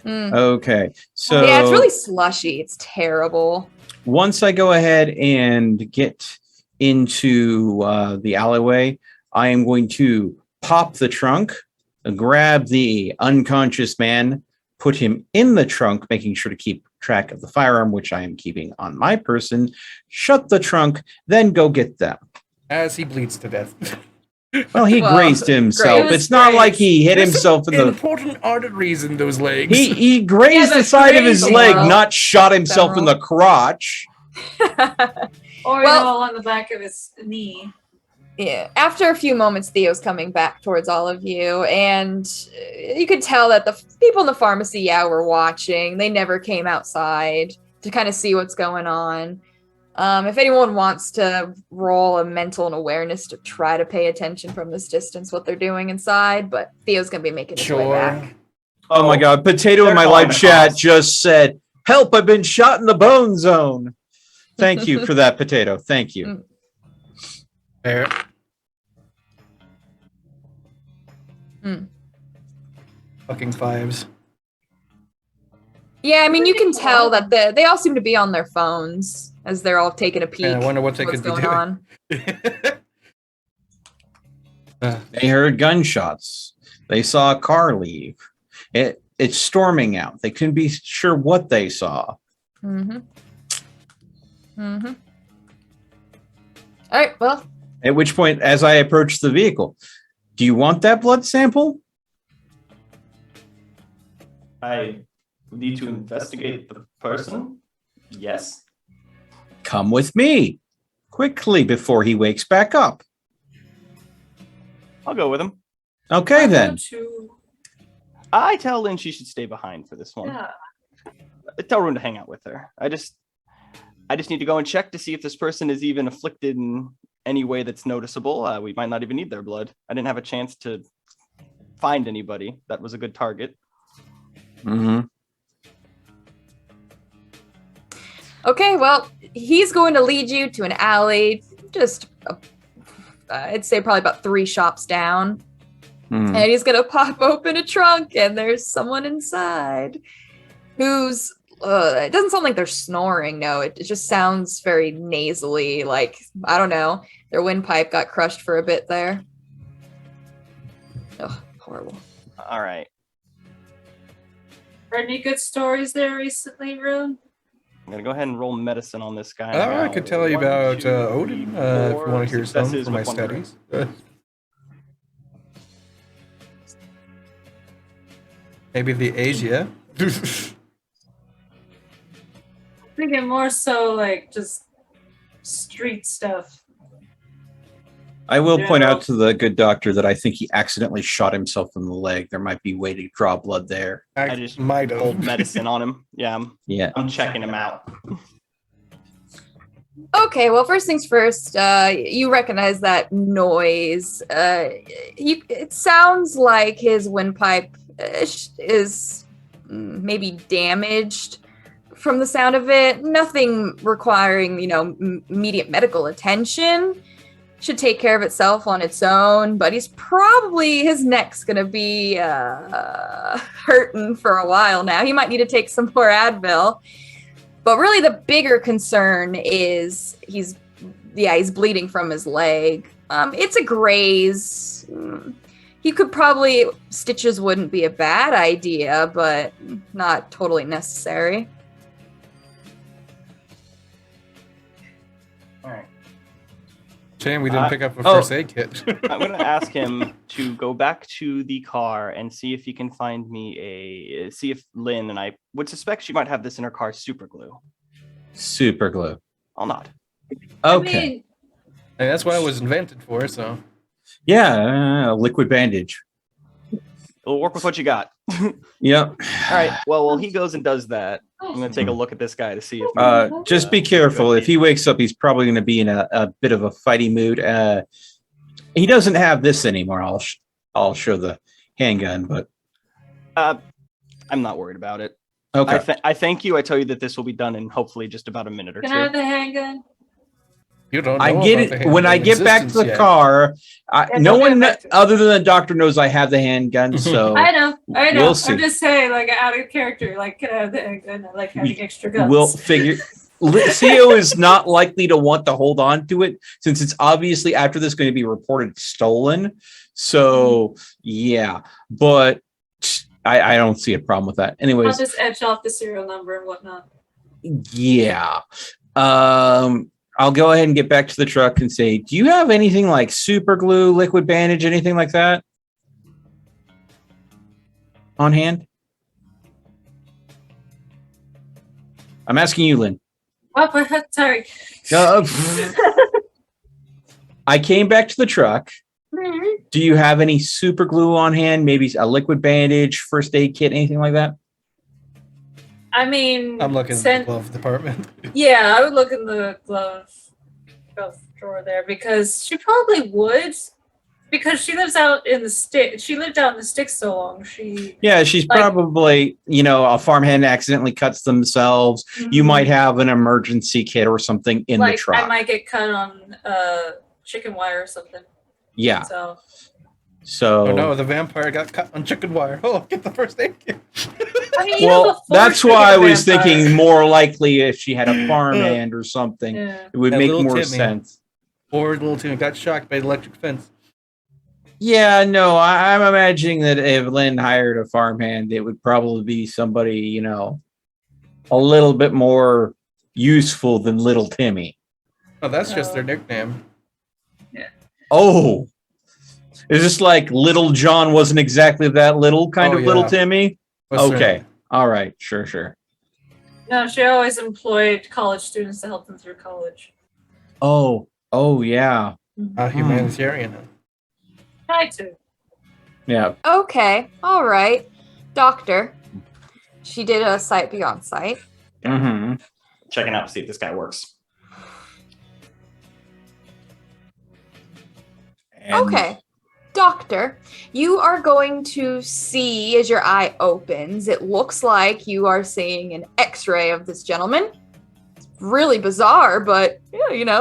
Okay, so yeah, it's really slushy. It's terrible. Once I go ahead and get into the alleyway, I am going to pop the trunk, grab the unconscious man, put him in the trunk, making sure to keep track of the firearm, which I am keeping on my person, shut the trunk, then go get them. As he bleeds to death. Well, he grazed himself. It's not like he hit himself in the important arteries in those legs. He grazed the side of his leg, not shot himself in the crotch. Or on the back of his knee. Yeah. After a few moments, Theo's coming back towards all of you, and you could tell that the people in the pharmacy, were watching. They never came outside to kind of see what's going on. If anyone wants to roll a mental and awareness to try to pay attention from this distance what they're doing inside, but Theo's going to be making his way back. Oh my God. Potato in my live chat just said, "Help, I've been shot in the bone zone." Thank you for that, Potato. Thank you. Fair. Fucking fives. Yeah, I mean, you can tell that they all seem to be on their phones as they're all taking a peek. Yeah, I wonder what they could be doing. On. They heard gunshots. They saw a car leave. it's storming out. They couldn't be sure what they saw. Mm-hmm. Mm-hmm. All right, well. At which point, as I approach the vehicle, do you want that blood sample? I need to investigate the person. Yes. Come with me quickly before he wakes back up. I'll go with him. Okay, then. I tell Lynn she should stay behind for this one. Yeah. Tell Rune to hang out with her. I just need to go and check to see if this person is even afflicted in any way that's noticeable. We might not even need their blood. I didn't have a chance to find anybody that was a good target. Mm-hmm. Okay, well, he's going to lead you to an alley, just, I'd say probably about 3 shops down. Mm-hmm. And he's going to pop open a trunk, and there's someone inside who's, it doesn't sound like they're snoring, no. It just sounds very nasally, like, I don't know, their windpipe got crushed for a bit there. Oh, horrible. All right. Heard any good stories there recently, Rune? I'm going to go ahead and roll medicine on this guy. I could tell you 1, about 2, Odin if 4 you want to hear some successes from my with 1 crit. studies. Maybe the Asia. Thinking more so like just street stuff. I will Yeah. point out to the good doctor that I think he accidentally shot himself in the leg. There might be a way to draw blood there. I just might rolled have. medicine on him. Yeah, Yeah. I'm checking him out. Okay, well, first things first, you recognize that noise. It sounds like his windpipe is maybe damaged from the sound of it. Nothing requiring, immediate medical attention. Should take care of itself on its own, but his neck's gonna be hurting for a while now. He might need to take some more Advil. But really the bigger concern is he's bleeding from his leg. It's a graze. He could probably, stitches wouldn't be a bad idea, but not totally necessary. All right. Shame we didn't pick up a first aid kit. I'm going to ask him to go back to the car and see if he can find me see if Lynn, and I would suspect she might have this in her car, super glue. Super glue. I'll not. Okay. I mean, And that's what it was invented for, so. Yeah, liquid bandage. It'll work with what you got. Yep. All right. Well, while he goes and does that, I'm going to take a look at this guy to see if. Just be careful. If he wakes up, he's probably going to be in a bit of a fighty mood. He doesn't have this anymore. I'll show the handgun, but I'm not worried about it. okay. I thank you. I tell you that this will be done in hopefully just about a minute or can I have two. the handgun? You don't know I get about it the when I handgun get back to existence the yet. car. Yeah, No don't one get back to- other than the doctor knows I have the handgun. So I know. We'll see. I'm just saying, like, out of character, like, can I have the handgun? I like having extra guns. we'll figure. Theo is not likely to want to hold on to it since it's obviously after this going to be reported stolen. So yeah, but I don't see a problem with that. I'll Anyways, just etch off the serial number and whatnot. yeah. I'll go ahead and get back to the truck and say, do you have anything like super glue, liquid bandage, anything like that on hand? I'm asking you, Lynn. Oh, but sorry. I came back to the truck. Mhm. Do you have any super glue on hand? Maybe a liquid bandage, first aid kit, anything like that? I mean, I'm looking at the glove department. Yeah, I would look in the glove drawer there because she probably would, because she lives out in the stick. She lived out in the sticks so long. Yeah, she's Like- probably, a farmhand accidentally cuts themselves. You Mhm. might have an emergency kit or something in the like truck. I might get cut on chicken wire or something. Yeah. So So, Oh no, the vampire got cut on chicken wire. Oh, get the first aid kit. I mean, well, before that's she why I became a was vampire. thinking more likely if she had a farmhand or something, Yeah. it would That make little more Timmy. sense. Or little Timmy got shocked by the electric fence. Yeah, no, I'm imagining that if Lynn hired a farmhand, it would probably be somebody, a little bit more useful than Little Timmy. Oh, that's just their nickname. Oh, is this like Little John wasn't exactly that little kind Oh, of Little yeah. Timmy? What's their Okay. name? All right. Sure. No, she always employed college students to help them through college. Oh, yeah. Humanitarian. Try to. Yeah. Okay, all right. Doctor. She did a sight beyond sight. Mm-hmm. Checking out to see if this guy works. Okay. Doctor, you are going to see as your eye opens, it looks like you are seeing an x-ray of this gentleman. It's really bizarre, but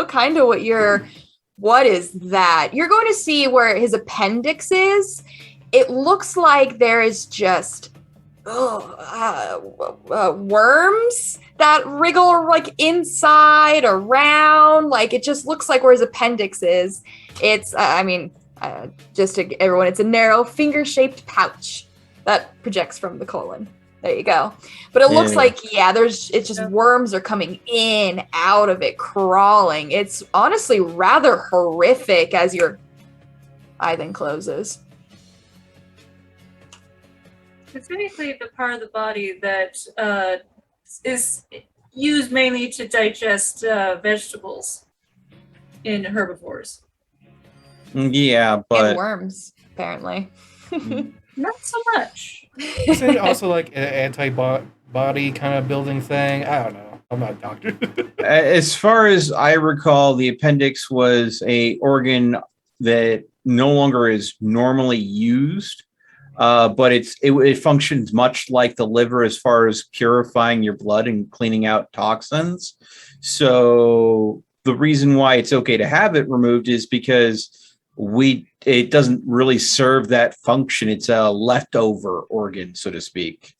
kind of what is that? You're going to see where his appendix is. It looks like there is just worms that wriggle like inside, around. Like it just looks like where his appendix is. It's, just to everyone, it's a narrow finger-shaped pouch that projects from the colon. There you go. But it looks like, it's just worms are coming in, out of it, crawling. It's honestly rather horrific as your eye then closes. Specifically, the part of the body that is used mainly to digest vegetables in herbivores. Yeah, And but worms, apparently. Not so much. Isn't it also like an antibody kind of building thing? I don't know. I'm not a doctor. as far as I recall, the appendix was a organ that no longer is normally used. But it functions much like the liver as far as purifying your blood and cleaning out toxins. So the reason why it's okay to have it removed is because it doesn't really serve that function. It's a leftover organ, so to speak,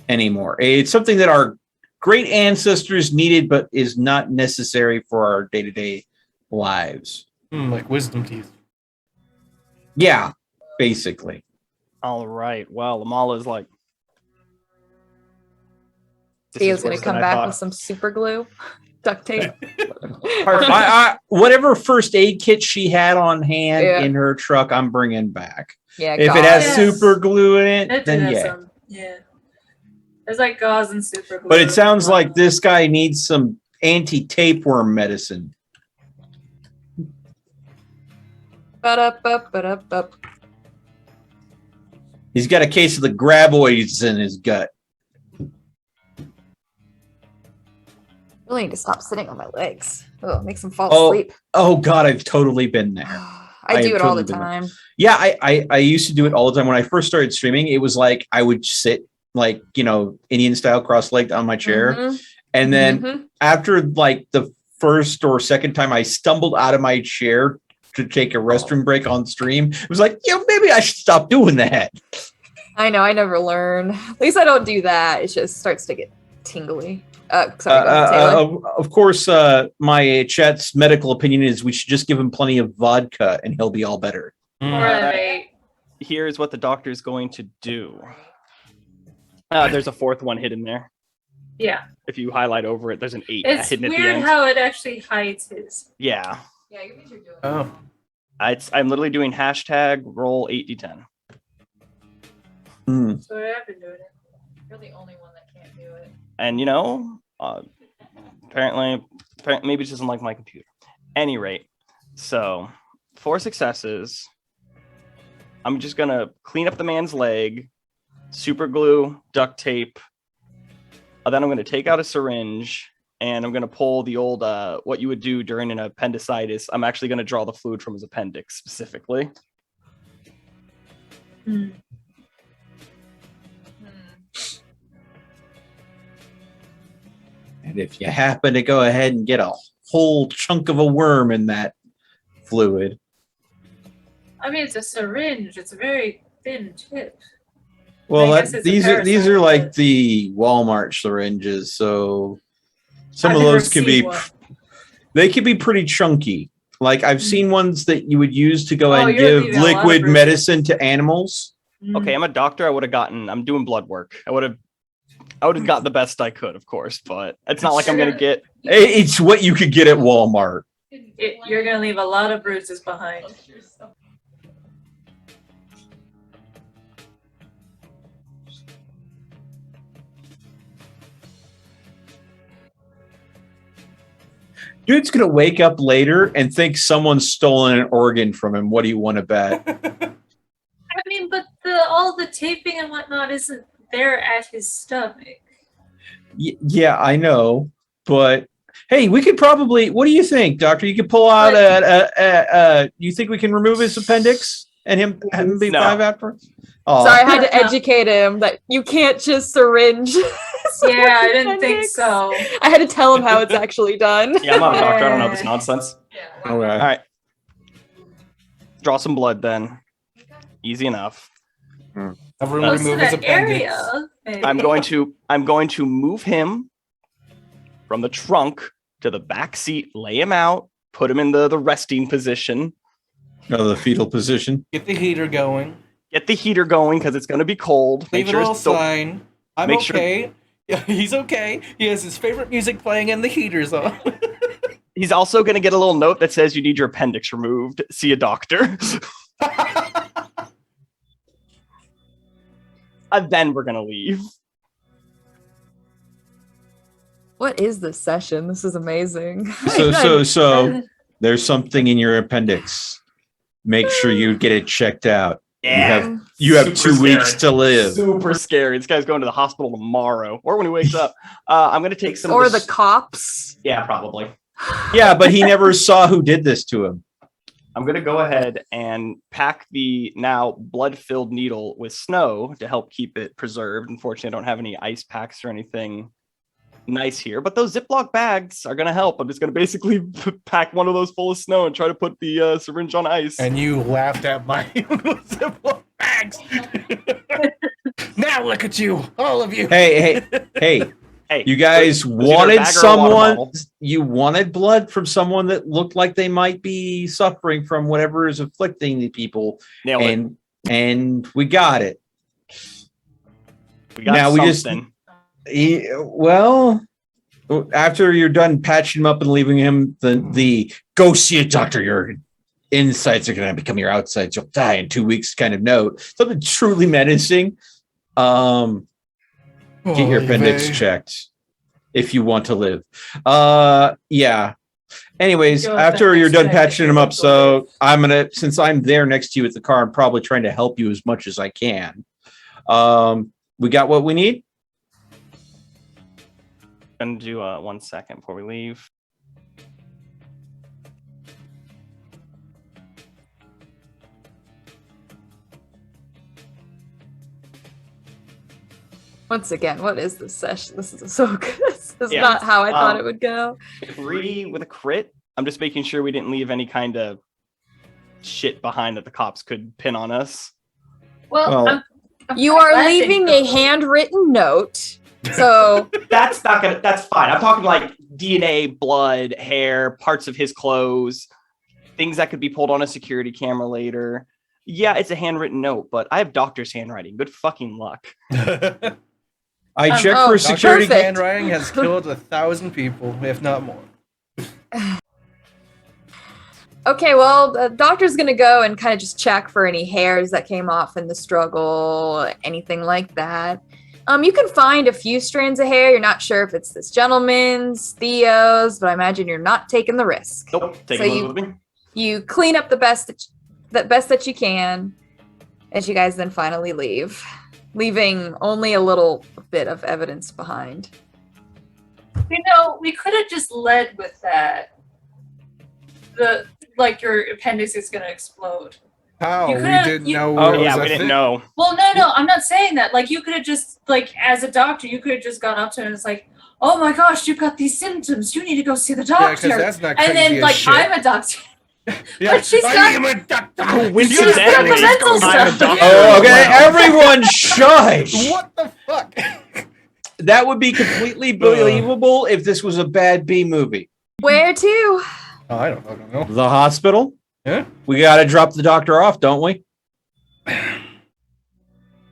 anymore. It's something that our great ancestors needed, but is not necessary for our day-to-day lives. Like wisdom teeth. Yeah, basically. All right. Well, Amala's like, He was going worse to than come I back thought. with some super glue, duct tape. Whatever first aid kit she had on hand Yeah. in her truck, I'm bringing back. Yeah, If it has Yes. super glue in it, It then did have yeah. some. Yeah. There's like gauze and super glue. But it sounds like this guy needs some anti-tapeworm medicine. Ba-da-ba-ba-da-ba. He's got a case of the graboids in his gut. Really need to stop sitting on my legs. Oh, it makes them fall asleep. Oh God, I've totally been there. I do have it all totally the been there. time. Yeah, I used to do it all the time. When I first started streaming, it was like I would sit like, Indian style cross-legged on my chair. Mhm. And then Mhm. after like the first or second time I stumbled out of my chair to take a restroom break on stream, it was like, maybe I should stop doing that. I know, I never learn. At least I don't do that. It just starts to get tingly. Sorry, go ahead, Taylor. Of course, my chat's medical opinion is we should just give him plenty of vodka and he'll be all better. Right. Here's what the doctor's going to do. There's a fourth one hidden there. Yeah. If you highlight over it, there's an 8 It's hidden at the weird end. how it actually hides his. Yeah. Yeah, you mean you're doing Oh. I'm literally doing hashtag roll 8d10. That's what I've been doing it. You're the only one that can't do it. And apparently maybe it doesn't like my computer. Any rate, so 4 successes. I'm just gonna clean up the man's leg, super glue, duct tape. Then I'm gonna take out a syringe and I'm gonna pull the old what you would do during an appendicitis. I'm actually gonna draw the fluid from his appendix specifically. And if you happen to go ahead and get a whole chunk of a worm in that fluid. I mean, it's a syringe. It's a very thin tip. Well, I guess it's a these parasite, are like but- the Walmart syringes, so some I've of never those can seen be one. they can be pretty chunky. Like I've seen ones that you would use to go and you're give leaving a lot of liquid bruises. medicine to animals. Okay, I'm a doctor. I'm doing blood work. I would have got the best I could, of course, but it's not like I'm gonna get. It's what you could get at Walmart. You're gonna leave a lot of bruises behind. Dude's gonna wake up later and think someone's stolen an organ from him. What do you want to bet? I mean, but all the taping and whatnot isn't there at his stomach. Yeah, I know, but hey, we could probably. What do you think, Doctor? You could pull out you think we can remove his appendix and him be No. 5 after? Oh, Sorry, I had to educate him that you can't just syringe. Yeah, I didn't think so. I had to tell him how it's actually done. Yeah, I'm not a doctor. I don't know this nonsense. okay. All right, draw some blood then. Easy enough. Everyone Close to remove his that appendix. area, maybe. I'm going to move him from the trunk to the back seat, lay him out, put him in the resting position. No, the fetal position. Get the heater going. Get the heater going because it's going to be cold. Leave a little sign. I'm make sure- okay. Yeah, he's okay. He has his favorite music playing and the heater's on. He's also going to get a little note that says you need your appendix removed. See a doctor. And then we're going to leave. What is this session? This is amazing. So there's something in your appendix. Make sure you get it checked out. Yeah. You have Super 2 weeks scary. to live. Super scary. This guy's going to the hospital tomorrow or when he wakes up. I'm going to take some Or of the this- cops. Yeah, probably. Yeah, but he never saw who did this to him. I'm going to go ahead and pack the now blood-filled needle with snow to help keep it preserved. Unfortunately, I don't have any ice packs or anything nice here, but those Ziploc bags are going to help. I'm just going to basically pack one of those full of snow and try to put the syringe on ice. And you laughed at my Ziploc bags. Now look at you, all of you. Hey, Hey, you guys was it a wanted bag or a water someone, bottle? you wanted blood from someone that looked like they might be suffering from whatever is afflicting the people. Nailed it. And we got it. We got now we just- something. Well, after you're done patching him up and leaving him, the go see a doctor. Your insides are going to become your outsides. You'll die in 2 weeks kind of note. Something truly menacing. Get your appendix checked if you want to live. Yeah. Anyways, Your after you're done appendix checked patching if him you up, want to so since I'm there next to you at the car, I'm probably trying to help you as much as I can. We got what we need? Gonna do 1 second before we leave. Once again, what is this session? This is so good. This is Yeah. not how I thought it would go. 3 with a crit. I'm just making sure we didn't leave any kind of shit behind that the cops could pin on us. Well, Well, I'm You kinda are glad they leaving go. a handwritten note. So That's not gonna. That's fine. I'm talking like DNA, blood, hair, parts of his clothes, things that could be pulled on a security camera later. Yeah, it's a handwritten note, but I have doctor's handwriting. Good fucking luck. I checked oh, for Dr. security. Perfect. handwriting has killed 1,000 people, if not more. okay, well, the doctor's gonna go and kind of just check for any hairs that came off in the struggle, anything like that. You can find a few strands of hair. You're not sure if it's this gentleman's, Theo's, but I imagine you're not taking the risk. Nope. Take So a you- look with me. You clean up the best that you can, as you guys then finally leave, leaving only a little bit of evidence behind. You know, we could have just led with that. Your appendix is gonna explode. How? You We could've- didn't you- know. Oh it yeah, was we a didn't thing. know. Well, no, I'm not saying that. Like, you could have just, like, as a doctor, you could have just gone up to him and it's like, oh my gosh, you've got these symptoms. You need to go see the Yeah, doctor. because that's not crazy and then, as like, shit. I'm a doctor. Yeah, but she's I got- am a doctor. Coincidentally, She's got the mental I'm a stuff. doctor. Oh, okay, everyone shush. What the fuck? That would be completely believable if this was a bad B movie. Where to? Oh, I don't fucking know. The hospital? Yeah. We got to drop the doctor off, don't we?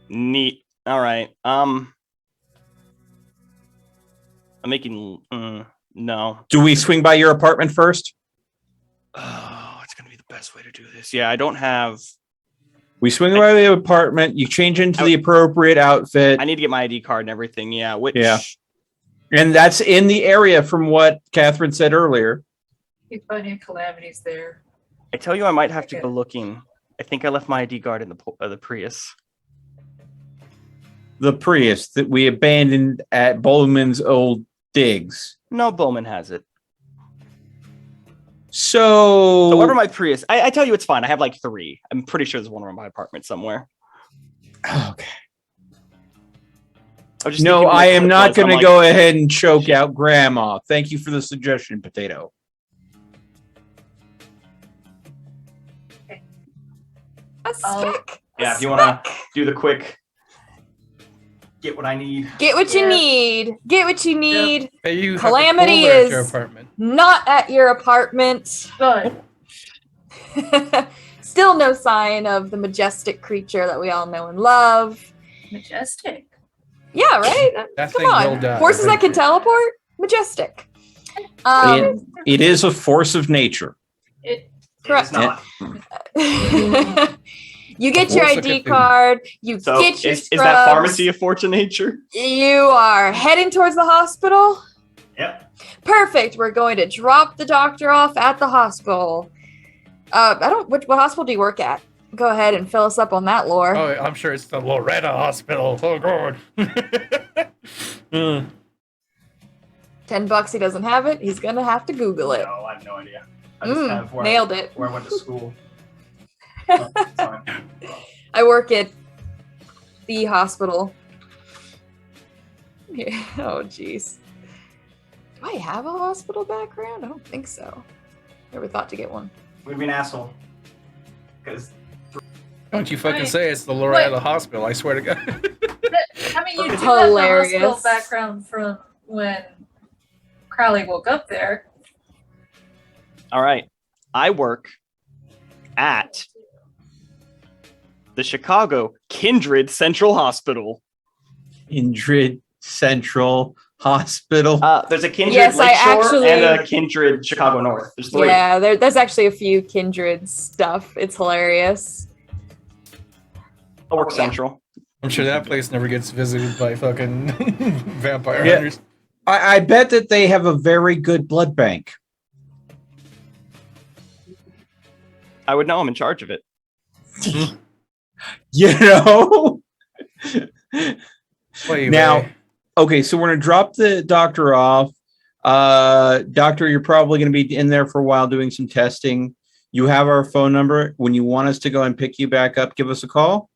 Neat. All right. I'm making no. Do we swing by your apartment first? Oh, it's gonna be the best way to do this. Yeah, I don't have. We swing by the apartment. You change into the appropriate outfit. I need to get my ID card and everything. Yeah. Which. Yeah. And that's in the area from what Catherine said earlier. You find any calamities there. I tell you, I might have to go looking. I think I left my ID card in the Prius. The Prius that we abandoned at Bowman's old digs. No, Bowman has it. So Whatever my Prius. I tell you, it's fine. I have like 3. I'm pretty sure there's one around my apartment somewhere. okay. No, I am not going to go ahead and choke out Grandma. Thank you for the suggestion, Potato. Yeah, if you want to do the quick, get what I need. Get what you need. Get what you need. Hey, you have a Calamity cooler at is your apartment. not at your apartment. Good. Still no sign of the majestic creature that we all know and love. Majestic. Yeah, right? That Come thing on. will die. Forces that can teleport? Majestic. It is a force of nature. Correct. It's not. You get your Force of ID Cthulhu. card. You So get your is that pharmacy a force of nature? You are heading towards the hospital. Yep. Perfect. We're going to drop the doctor off at the hospital. What hospital do you work at? Go ahead and fill us up on that lore. Oh, I'm sure it's the Loretta Hospital. Oh, God. $10 he doesn't have it. He's gonna have to Google it. No, I have no idea. I just have Nailed it. where I went to school. I work at the hospital. Yeah. Oh, jeez. Do I have a hospital background? I don't think so. Never thought to get one. Would be an asshole. Because Don't you fucking Wait. say it's the Loretta Hospital. I swear to God. I mean, you do Hilarious. have the hospital background from when Crowley woke up there. all right, I work at the Chicago Kindred Central Hospital. Kindred Central Hospital. There's a Kindred Yes, I Lakeshore actually- and a Kindred Chicago North. There's 3. Yeah, there's actually a few kindred stuff. It's hilarious. I work Central. I'm sure that place never gets visited by fucking vampire Yeah. hunters. I bet that they have a very good blood bank. I would know. I'm in charge of it. You know? Wait, Now- wait. Okay, so we're going to drop the doctor off. Doctor, you're probably going to be in there for a while doing some testing. You have our phone number. When you want us to go and pick you back up, give us a call.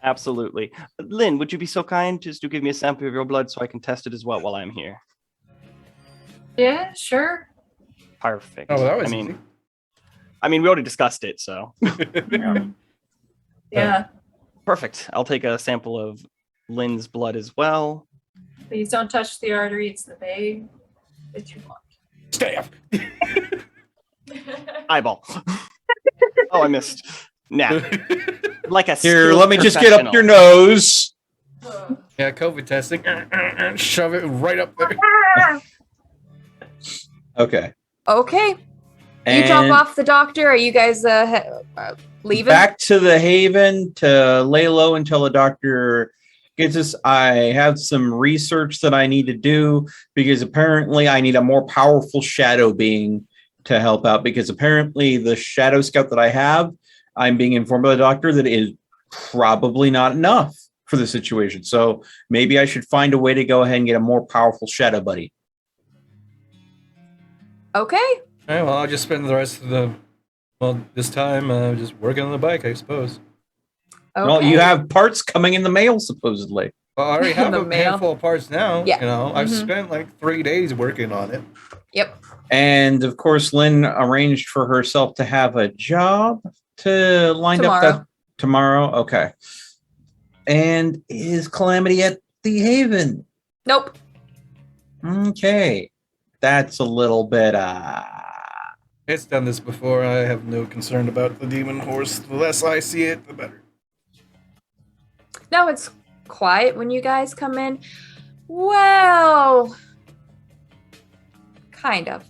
Absolutely. Lynn, would you be so kind just to give me a sample of your blood so I can test it as well while I'm here? Yeah, sure. Perfect. Oh, that was I mean, we already discussed it, so easy. Yeah. perfect. I'll take a sample of Lynn's blood as well. Please don't touch the artery. It's the vein that you want. Staff. Eyeball. Oh, I missed. Nah. Like a Here, skilled let me just get up your professional. nose. Yeah, COVID testing. Shove it right up there. Okay. Okay. You And drop off the doctor. Are you guys leaving? back to the Haven to lay low until the doctor gets us. I have some research that I need to do because apparently I need a more powerful shadow being to help out because apparently the shadow scout that I have, I'm being informed by the doctor that it is probably not enough for the situation. So maybe I should find a way to go ahead and get a more powerful shadow buddy. Okay. All right, well, I'll just spend the rest of this time just working on the bike, I suppose. Well, Okay. you have parts coming in the mail, supposedly. Well, I already have The a mail. handful of parts now. Yeah. You know, I've Mhm. spent like 3 days working on it. Yep. And of course, Lynn arranged for herself to have a job to line up that tomorrow. Okay. And is Calamity at the Haven? Nope. Okay. That's a little bit It's done this before. I have no concern about the demon horse. The less I see it, the better. No, it's quiet when you guys come in. Well, kind of.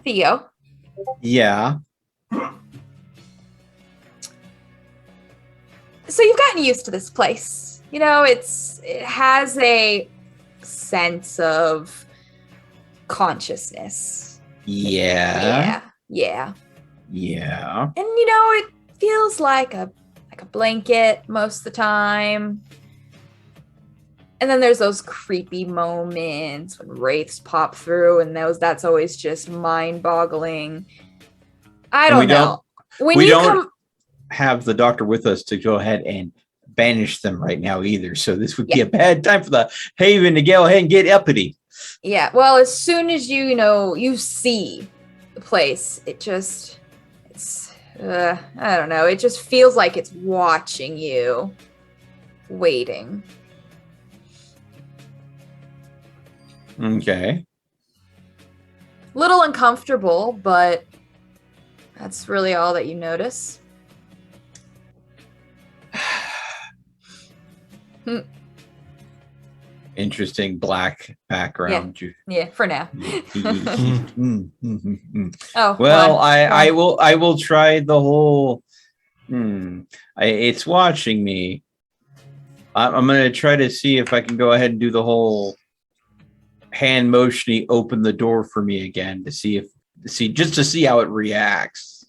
Theo, Yeah. so you've gotten used to this place. You know, it has a sense of consciousness. Yeah. Yeah. Yeah. And you know, it feels like a blanket most of the time. And then there's those creepy moments when wraiths pop through, and that's always just mind-boggling. I don't know. When we you don't have the doctor with us to go ahead and banish them right now either. So this would be a bad time for the Haven to go ahead and get uppity. Yeah. Well, as soon as you see the place, it's I don't know. It just feels like it's watching you, waiting. Okay. Little uncomfortable, but that's really all that you notice. Interesting black background. Yeah, for now. Oh well, I will try the whole. It's watching me. I'm gonna try to see if I can go ahead and do the whole hand motiony, open the door for me again to see how it reacts.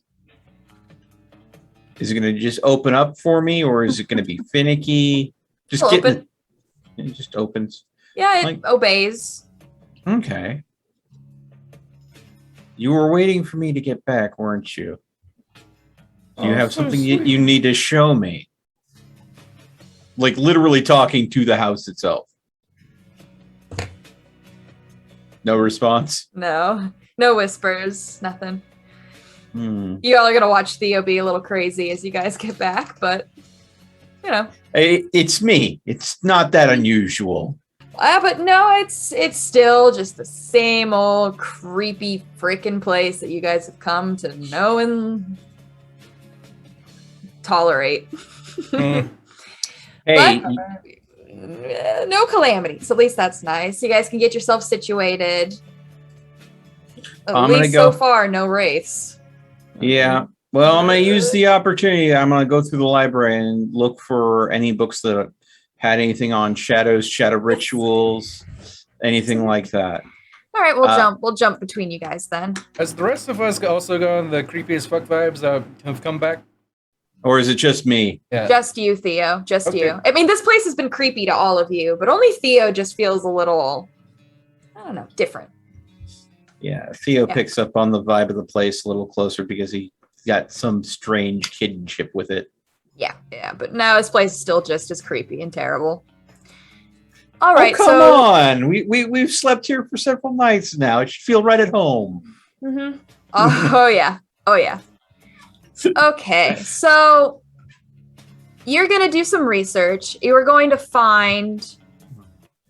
Is it gonna just open up for me, or is it gonna be finicky? Just open. It just opens. Yeah, it obeys. Okay. You were waiting for me to get back, weren't you? Do you have something you need to show me? Like literally talking to the house itself. No response? No whispers, nothing. You all are going to watch Theo be a little crazy as you guys get back, but, you know. It's me. It's not that unusual. But no, it's still just the same old creepy freaking place that you guys have come to know and tolerate. Hey. But, no calamities. At least that's nice. You guys can get yourself situated. At least so far, no wraiths. Yeah. Well, I'm going to use the opportunity. I'm going to go through the library and look for any books that had anything on shadows, shadow rituals, anything like that. All right, we'll jump between you guys then. Has the rest of us also gotten the creepy as fuck vibes that have come back? Or is it just me? Yeah. Just you, Theo. Just you. I mean, this place has been creepy to all of you, but only Theo just feels a little, I don't know, different. Yeah, Theo picks up on the vibe of the place a little closer because he got some strange kinship with it. Yeah, but now this place is still just as creepy and terrible. All right, come on. We've slept here for several nights now. It should feel right at home. Mm-hmm. Oh yeah. Okay, so you're going to do some research. You are going to find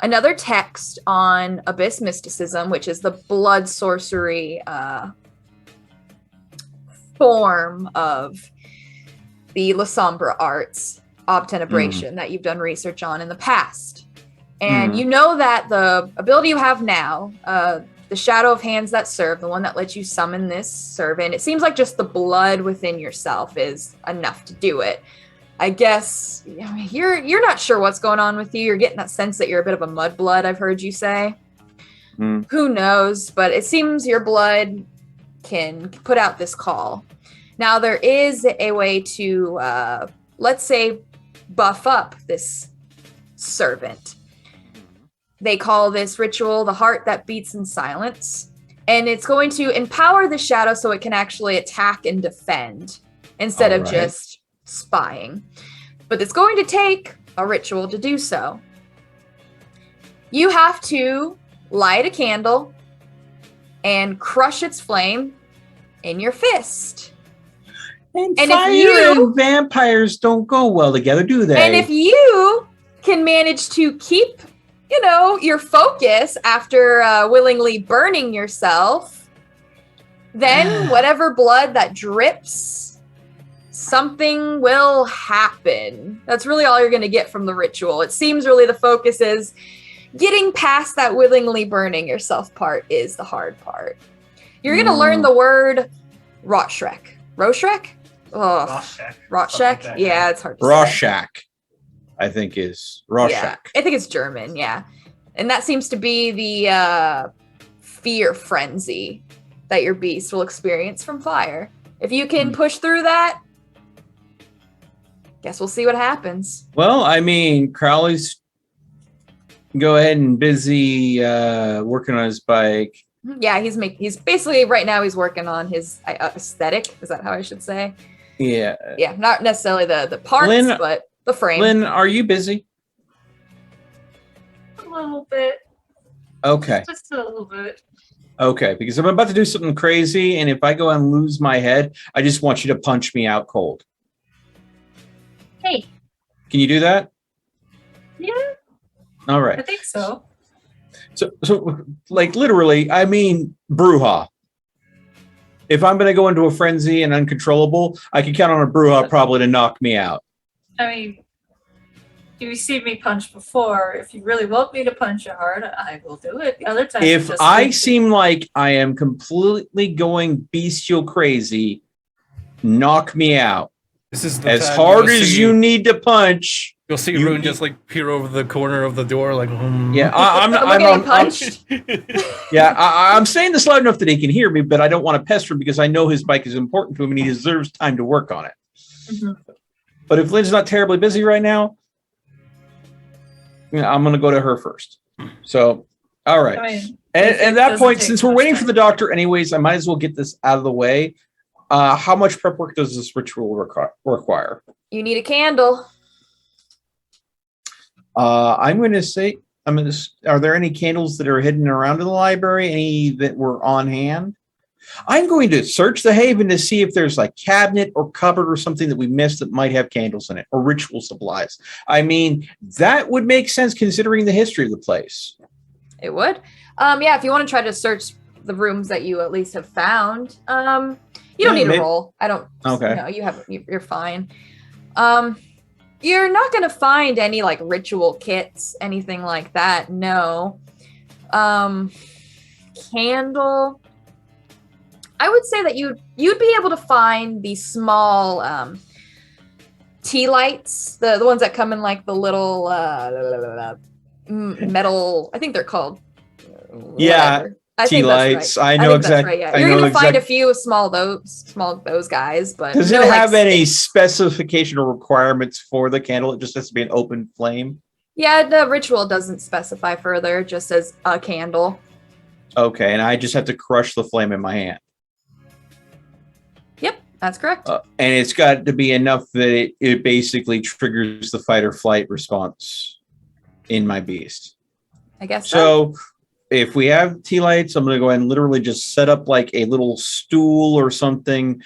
another text on Abyss Mysticism, which is the blood sorcery form of the La Sombra arts, obtenebration, that you've done research on in the past. And you know that the ability you have now, the Shadow of Hands That Serve, the one that lets you summon this servant, it seems like just the blood within yourself is enough to do it. I guess you're not sure what's going on with you. You're getting that sense that you're a bit of a mudblood, I've heard you say. Who knows? But it seems your blood can put out this call. Now, there is a way to, let's say, buff up this servant. They call this ritual the heart that beats in silence. And it's going to empower the shadow so it can actually attack and defend instead of just spying. But it's going to take a ritual to do so. You have to light a candle and crush its flame in your fist. And fire and vampires don't go well together, do they? And if you can manage to keep, your focus after willingly burning yourself, then whatever blood that drips, something will happen. That's really all you're going to get from the ritual. It seems really the focus is getting past that willingly burning yourself part is the hard part. You're going to learn the word Rotschreck. Roshrek? Oh, Rotschek? Yeah, it's hard to say. Rorschach, I think is Rorschach. Yeah, I think it's German, yeah. And that seems to be the fear frenzy that your beast will experience from fire. If you can push through that, guess we'll see what happens. Well, I mean, Crowley's go ahead and busy working on his bike. Yeah, he's basically right now he's working on his aesthetic. Is that how I should say? Yeah. Yeah, not necessarily the parts, Lynn, but the frame. Lynn, are you busy? A little bit. Okay. Just a little bit. Okay, because I'm about to do something crazy, and if I go and lose my head, I just want you to punch me out cold. Hey. Can you do that? Yeah. All right. I think so. So like literally, I mean, Bruja. If I'm going to go into a frenzy and uncontrollable, I can count on a Bruja probably to knock me out. I mean, you've seen me punch before. If you really want me to punch you hard, I will do it. The other time, If I seem like I am completely going bestial crazy, knock me out. This is the As time hard as you need to punch. You'll see Rune just like peer over the corner of the door, like. Yeah, I'm getting punched. I'm saying this loud enough that he can hear me, but I don't want to pester him because I know his bike is important to him and he deserves time to work on it. Mm-hmm. But if Lynn's not terribly busy right now, I'm going to go to her first. So, all right. I mean, And at that doesn't point, take since we're much waiting time. for the doctor anyways, I might as well get this out of the way. How much prep work does this ritual require? You need a candle. I'm going to say, are there any candles that are hidden around in the library? Any that were on hand? I'm going to search the Haven to see if there's like cabinet or cupboard or something that we missed that might have candles in it or ritual supplies. I mean, that would make sense considering the history of the place. It would. Yeah, if you want to try to search the rooms that you at least have found, you don't need a roll. I don't. Okay. No, you're fine. You're not going to find any like ritual kits, anything like that. No. Candle. I would say that you'd be able to find the small tea lights, the ones that come in like the little metal. I think they're called. Yeah, tea lights. Right. I know exactly. Right, yeah. You're gonna find a few small those guys, but does it have any specification or requirements for the candle? It just has to be an open flame. Yeah, the ritual doesn't specify further. It just says a candle. Okay, and I just have to crush the flame in my hand. Yep, that's correct. And it's got to be enough that it basically triggers the fight or flight response in my beast. I guess so. If we have tea lights, I'm going to go ahead and literally just set up like a little stool or something,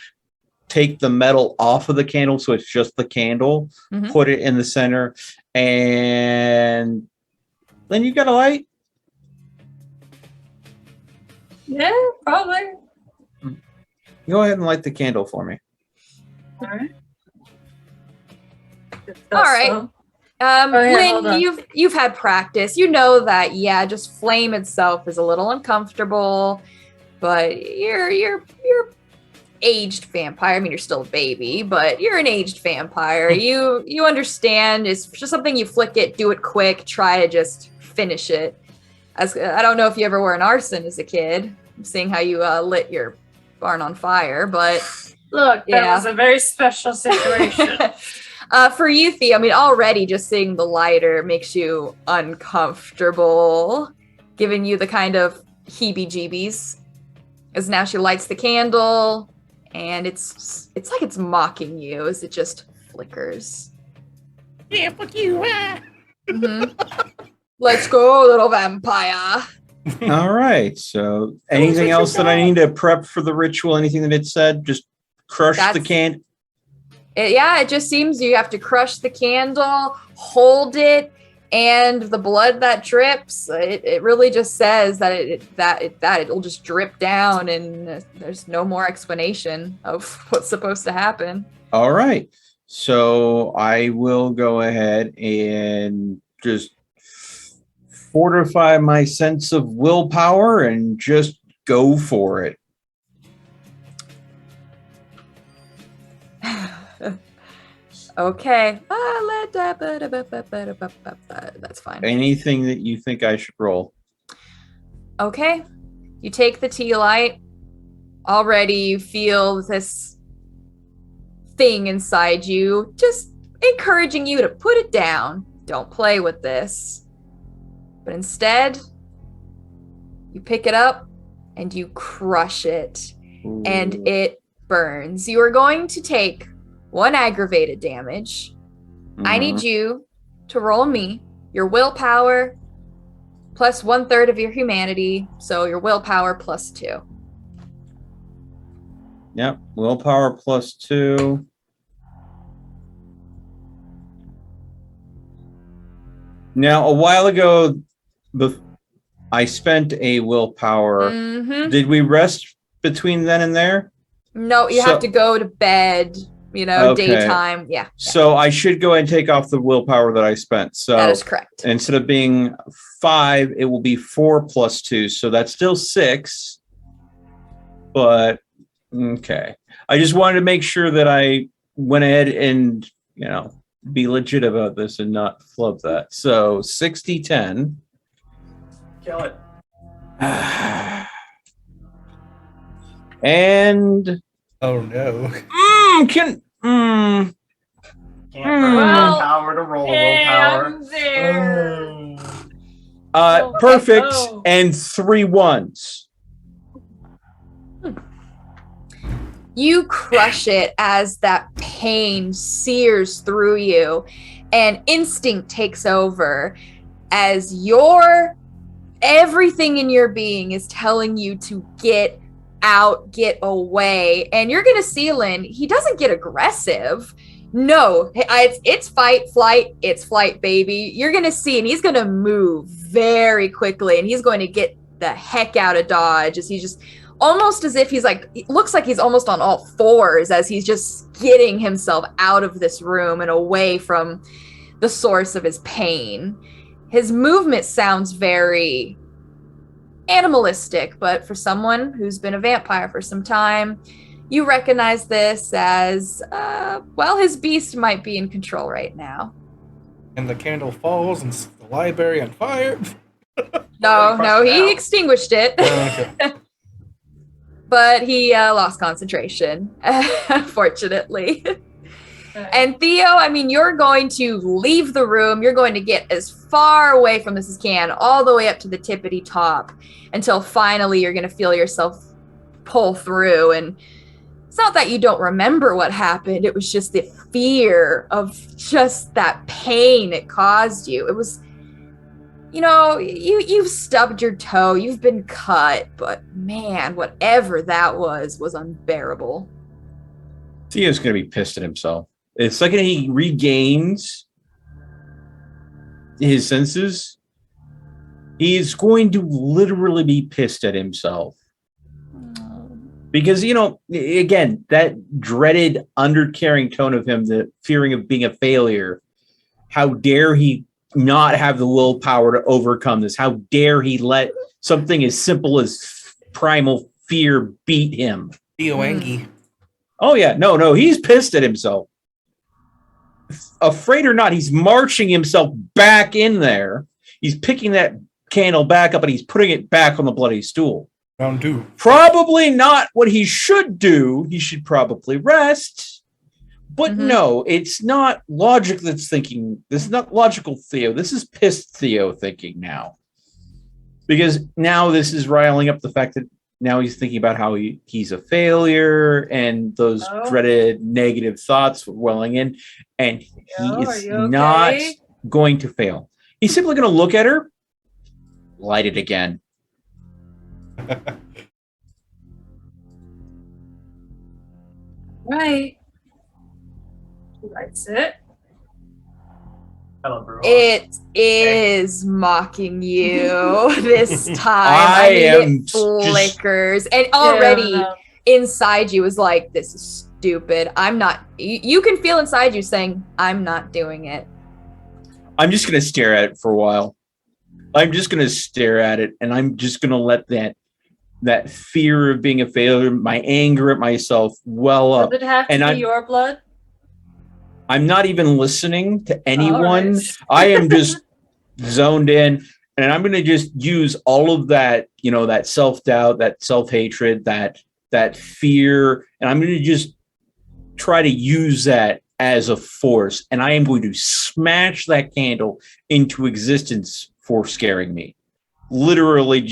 take the metal off of the candle so it's just the candle, put it in the center, and then you got a light? Yeah, probably. Go ahead and light the candle for me. All right. All right. Lynn, you've had practice. You know that, yeah, just flame itself is a little uncomfortable, but you're aged vampire. I mean, you're still a baby, but you're an aged vampire. You understand. It's just something you flick it, do it quick, try to just finish it. I don't know if you ever were an arson as a kid, seeing how you lit your barn on fire, but look, that was a very special situation. For you, Thea, I mean, already just seeing the lighter makes you uncomfortable, giving you the kind of heebie-jeebies. As now she lights the candle, and it's like it's mocking you as it just flickers. Yeah, fuck you. Let's go, little vampire. All right. So, anything else that I need to prep for the ritual? Anything that it said? Just crush the candle. It just seems you have to crush the candle, hold it, And the blood that drips, it really just says that it'll just drip down, and there's no more explanation of what's supposed to happen. All right. So I will go ahead and just fortify my sense of willpower and just go for it. Okay. That's fine. Anything that you think I should roll. Okay. You take the tea light. Already you feel this thing inside you just encouraging you to put it down. Don't play with this. But instead, you pick it up and you crush it. Ooh. And it burns. You are going to take 1 aggravated damage. I need you to roll me your willpower plus 1/3 of your humanity. So your willpower plus 2. Yep. Willpower plus 2. Now, a while ago, I spent a willpower. Mm-hmm. Did we rest between then and there? No, you have to go to bed, daytime. Yeah. So I should go and take off the willpower that I spent. So that is correct. Instead of being 5, it will be 4 plus 2. So that's still 6. But okay. I just wanted to make sure that I went ahead and, be legit about this and not flub that. So 60-10. Kill it. And Oh no. Can't burn willpower to roll willpower. Perfect. And 3 1s. You crush it as that pain sears through you, and instinct takes over as everything in your being is telling you to get out, get away. And you're going to see Lynn, he doesn't get aggressive. No, it's fight, flight, it's flight, baby. You're going to see, and he's going to move very quickly, and he's going to get the heck out of Dodge as he's just almost as if he's it looks like he's almost on all 4s as he's just getting himself out of this room and away from the source of his pain. His movement sounds very animalistic, but for someone who's been a vampire for some time, you recognize this as, his beast might be in control right now. And the candle falls and the library on fire. No, he extinguished it. Okay. But he lost concentration, unfortunately. And Theo, you're going to leave the room. You're going to get as far away from this as can, all the way up to the tippity top, until finally you're going to feel yourself pull through. And it's not that you don't remember what happened. It was just the fear of just that pain it caused you. It was, you've stubbed your toe, you've been cut, but man, whatever that was unbearable. Theo's going to be pissed at himself. The second he regains his senses, he's going to literally be pissed at himself. Because, again, that dreaded undercarrying tone of him, the fearing of being a failure, how dare he not have the willpower to overcome this? How dare he let something as simple as primal fear beat him? Theo Angie. Oh, yeah. No, he's pissed at himself. Afraid or not, he's marching himself back in there. He's picking that candle back up and he's putting it back on the bloody stool. Round 2. Probably not what he should do. He should probably rest. But no, it's not logic that's thinking. This is not logical Theo. This is pissed Theo thinking now. Because now this is riling up the fact that now he's thinking about how he's a failure and those dreaded negative thoughts welling in. And he is not going to fail. He's simply going to look at her, light it again. Right. He lights it. Hello, Brewer. It is mocking you this time. I am it just- flickers. And already no. inside you is like, this is stupid. I'm not. You can feel inside you saying, I'm not doing it. I'm just going to stare at it for a while. I'm just going to stare at it, and I'm just going to let that fear of being a failure, my anger at myself well up. Does it have to and be I'm- your blood? I'm not even listening to anyone. Alright. I am just zoned in, and I'm going to just use all of that, that self-doubt, that self-hatred, that fear, and I'm going to just try to use that as a force, and I am going to smash that candle into existence for scaring me. Literally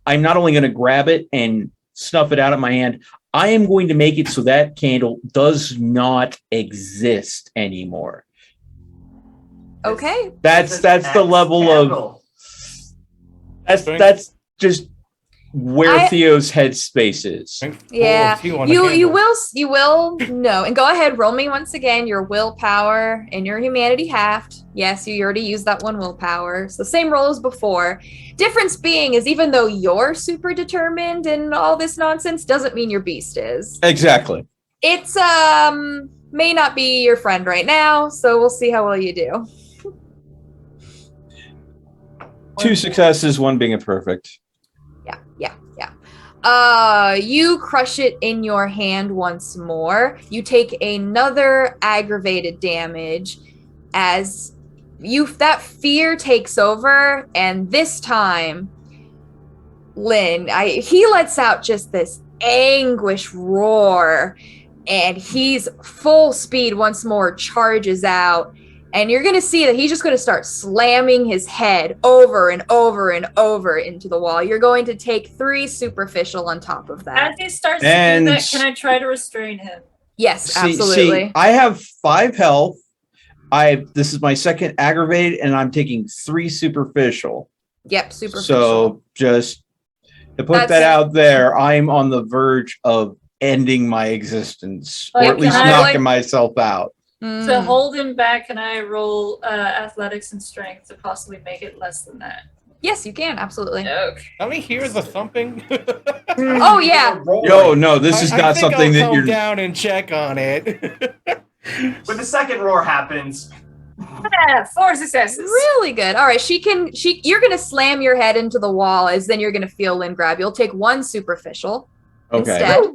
I'm not only going to grab it and snuff it out of my hand, I am going to make it so that candle does not exist anymore. Okay. That's the level of that's just where Theo's headspace is. Yeah. You will know. And go ahead, roll me once again your willpower and your humanity halved. Yes, you already used that one willpower. So same roll as before. Difference being is even though you're super determined and all this nonsense doesn't mean your beast is. Exactly. It's may not be your friend right now, so we'll see how well you do. 2 successes, 1 being a perfect. You crush it in your hand once more. You take another aggravated damage as that fear takes over, and this time, Lynn, he lets out just this anguish roar, and he's full speed once more, charges out. And you're going to see that he's just going to start slamming his head over and over and over into the wall. You're going to take 3 superficial on top of that. As he starts to do that, can I try to restrain him? Yes, absolutely. See, I have 5 health. This is my second aggravated, and I'm taking 3 superficial. Yep, superficial. So just to put that out there, I'm on the verge of ending my existence, or at least knocking myself out. To hold him back, can I roll athletics and strength to possibly make it less than that? Yes, you can, absolutely. Okay. Let me hear the thumping. Oh, yeah. Yo, no, this is not something that you're down and check on it. When the second roar happens, 4 successes. Really good. All right, you're going to slam your head into the wall as then you're going to feel Lynn grab. You'll take 1 superficial instead.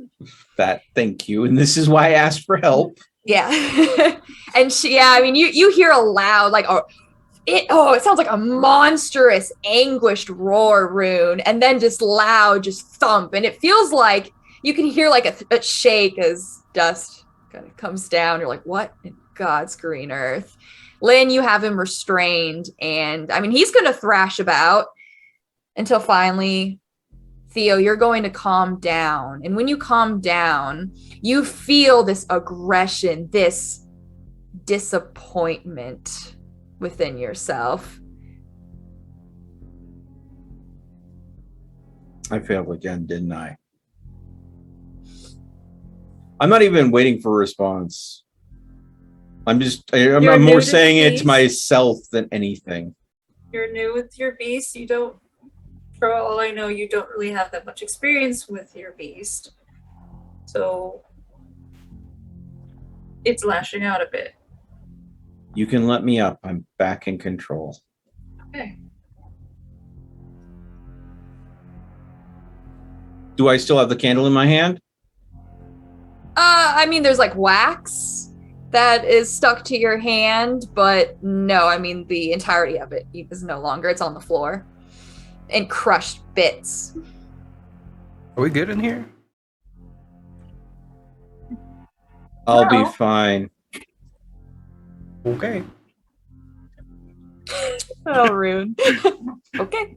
Thank you. And this is why I asked for help. Yeah. And you hear a loud, like, it sounds like a monstrous, anguished roar, Rune, and then just loud, just thump. And it feels like you can hear like a shake as dust kind of comes down. You're like, what in God's green earth? Lynn, you have him restrained, and he's going to thrash about until finally, Theo, you're going to calm down. And when you calm down, you feel this aggression, this disappointment within yourself. I failed again, didn't I? I'm not even waiting for a response. I'm more saying it to myself than anything. You're new with your beast. You don't, for all I know, you don't really have that much experience with your beast. So it's lashing out a bit. You can let me up. I'm back in control. Okay. Do I still have the candle in my hand? There's like wax that is stuck to your hand, but no, the entirety of it is no longer. It's on the floor in crushed bits. Are we good in here? I'll be fine. Okay. Oh, rude. Okay.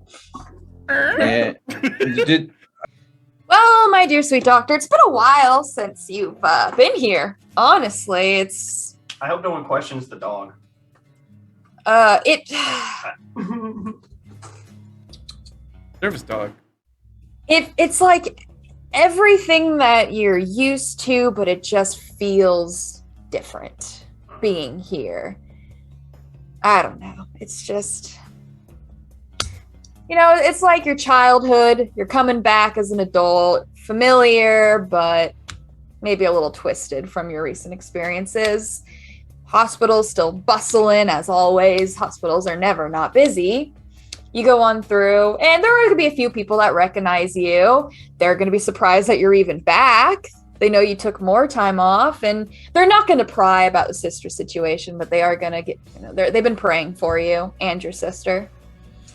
Well, my dear sweet doctor, it's been a while since you've been here. Honestly, it's... I hope no one questions the dog. Service dog. It's like everything that you're used to, but it just feels different being here. I don't know. It's just, it's like your childhood. You're coming back as an adult, familiar, but maybe a little twisted from your recent experiences. Hospitals still bustling as always. Hospitals are never not busy. You go on through, and there are going to be a few people that recognize you. They're going to be surprised that you're even back. They know you took more time off, and they're not going to pry about the sister situation, but they are going to get, they've been praying for you and your sister.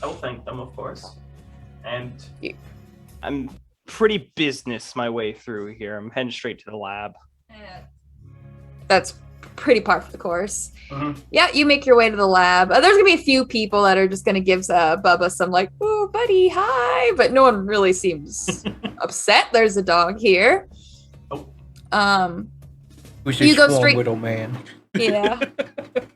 I'll thank them, of course. And I'm pretty business my way through here. I'm heading straight to the lab. That's pretty par for the course. Mhm. Yeah, you make your way to the lab. There's going to be a few people that are just going to give Bubba some like, oh, buddy, hi. But no one really seems upset. There's a dog here. We should You go swarm straight- Widow Man. Yeah.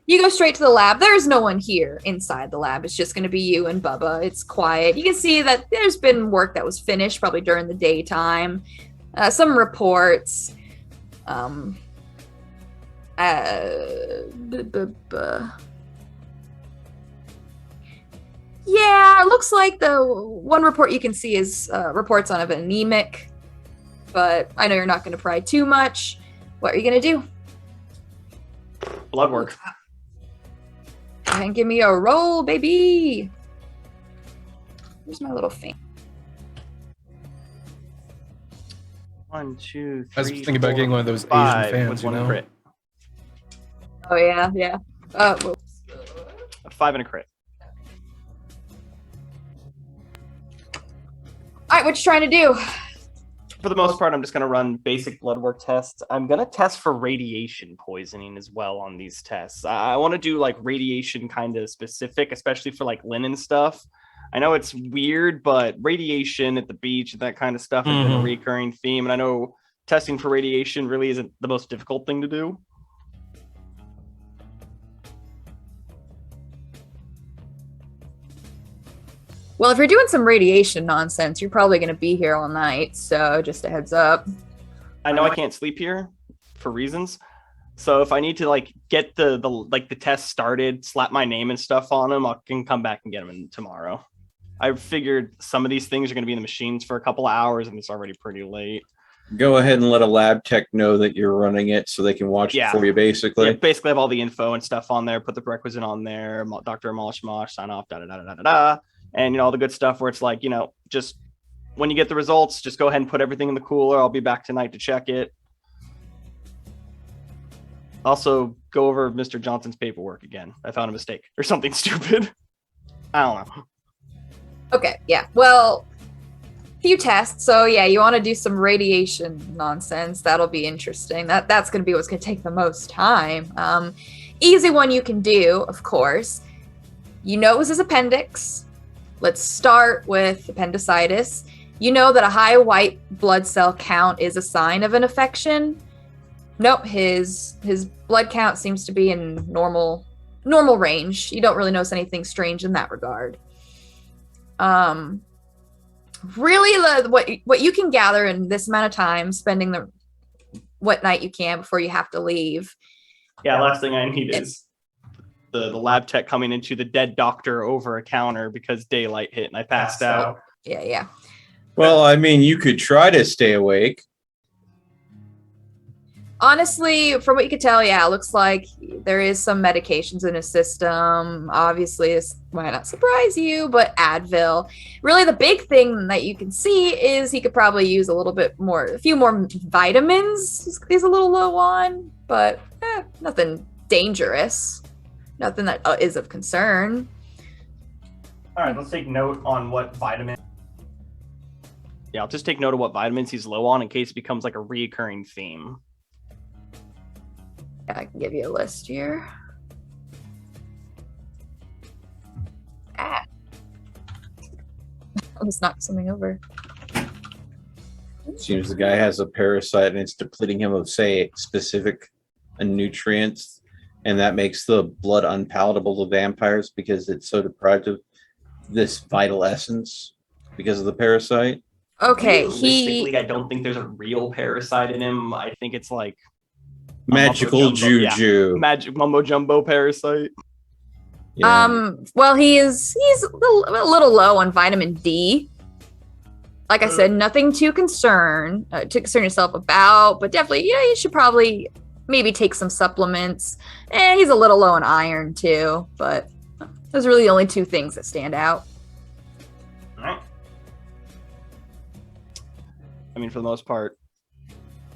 You go straight to the lab. There's no one here inside the lab. It's just going to be you and Bubba. It's quiet. You can see that there's been work that was finished probably during the daytime. Some reports. Yeah, it looks like the one report you can see is reports on an anemic, but I know you're not going to pry too much. What are you going to do? Blood work. And give me a roll, baby. Here's my little thing. 1, 2, 3. I was thinking about getting one of those Asian 5 fans, with you one know? crit. Oh yeah. Whoops. A 5 and a crit. All right, what you trying to do? For the most part, I'm just going to run basic blood work tests. I'm going to test for radiation poisoning as well on these tests. I want to do like radiation kind of specific, especially for like linen stuff. I know it's weird, but radiation at the beach and that kind of stuff has been a recurring theme. And I know testing for radiation really isn't the most difficult thing to do. Well, if you're doing some radiation nonsense, you're probably going to be here all night. So just a heads up. I know I can't sleep here for reasons. So if I need to like get the test started, slap my name and stuff on them, I can come back and get them tomorrow. I figured some of these things are going to be in the machines for a couple of hours, and it's already pretty late. Go ahead and let a lab tech know that you're running it so they can watch it for you, basically. Yeah, basically have all the info and stuff on there, put the requisite on there, Dr. Mosh, sign off, da-da-da-da-da-da. And, all the good stuff where it's like, just when you get the results, just go ahead and put everything in the cooler. I'll be back tonight to check it. Also, go over Mr. Johnson's paperwork again. I found a mistake or something stupid. I don't know. Okay, yeah. Well, few tests. So yeah, you want to do some radiation nonsense. That'll be interesting. That's going to be what's going to take the most time. Easy one you can do, of course. You know it was his appendix. Let's start with appendicitis. You know that a high white blood cell count is a sign of an infection. Nope, his blood count seems to be in normal range. You don't really notice anything strange in that regard. Really, what you can gather in this amount of time, spending what night you can before you have to leave. Yeah, last thing I need is the lab tech coming into the dead doctor over a counter because daylight hit and I passed out. Yeah. Well, I mean, you could try to stay awake. Honestly, from what you could tell, yeah, it looks like there is some medications in his system. Obviously, this might not surprise you, but Advil. Really, the big thing that you can see is he could probably use a few more vitamins. He's a little low on, but nothing dangerous. Nothing that is of concern. All right, let's take note on what vitamin. Yeah, I'll just take note of what vitamins he's low on in case it becomes like a reoccurring theme. Yeah, I can give you a list here. I'll just knock something over. Seems the guy has a parasite and it's depleting him of, say, specific nutrients, and that makes the blood unpalatable to vampires because it's so deprived of this vital essence because of the parasite. Okay, Realistically, I don't think there's a real parasite in him. I think it's like magical juju. Magic mumbo jumbo parasite. Yeah. Well, he's a little low on vitamin D. Like I said, nothing to concern yourself about, but definitely, you should probably maybe take some supplements. And he's a little low on iron too, but those are really the only 2 things that stand out. All right. I mean, for the most part,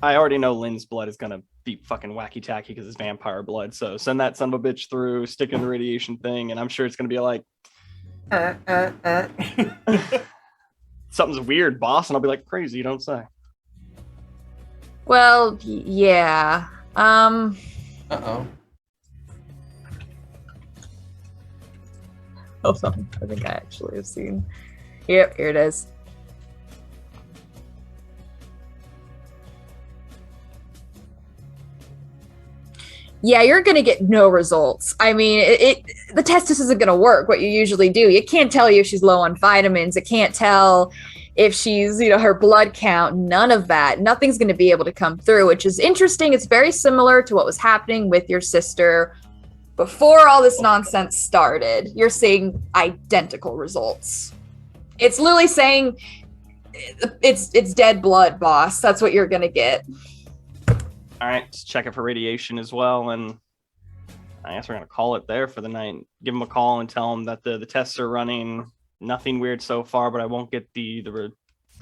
I already know Lynn's blood is gonna be fucking wacky tacky because it's vampire blood. So send that son of a bitch through, stick in the radiation thing, and I'm sure it's gonna be like, something's weird, boss, and I'll be like, crazy, you don't say. Well, yeah. Uh-oh. Hold on. I think I actually have seen. Yep, here it is. Yeah, you're gonna get no results. I mean, the test just isn't gonna work. What you usually do, it can't tell you if she's low on vitamins. It can't tell if she's, her blood count. None of that. Nothing's gonna be able to come through, which is interesting. It's very similar to what was happening with your sister before all this nonsense started. You're seeing identical results. It's literally saying it's dead blood, boss. That's what you're gonna get. All right, let's check it for radiation as well, and I guess we're gonna call it there for the night. Give them a call and tell them that the tests are running. Nothing weird so far, but I won't get the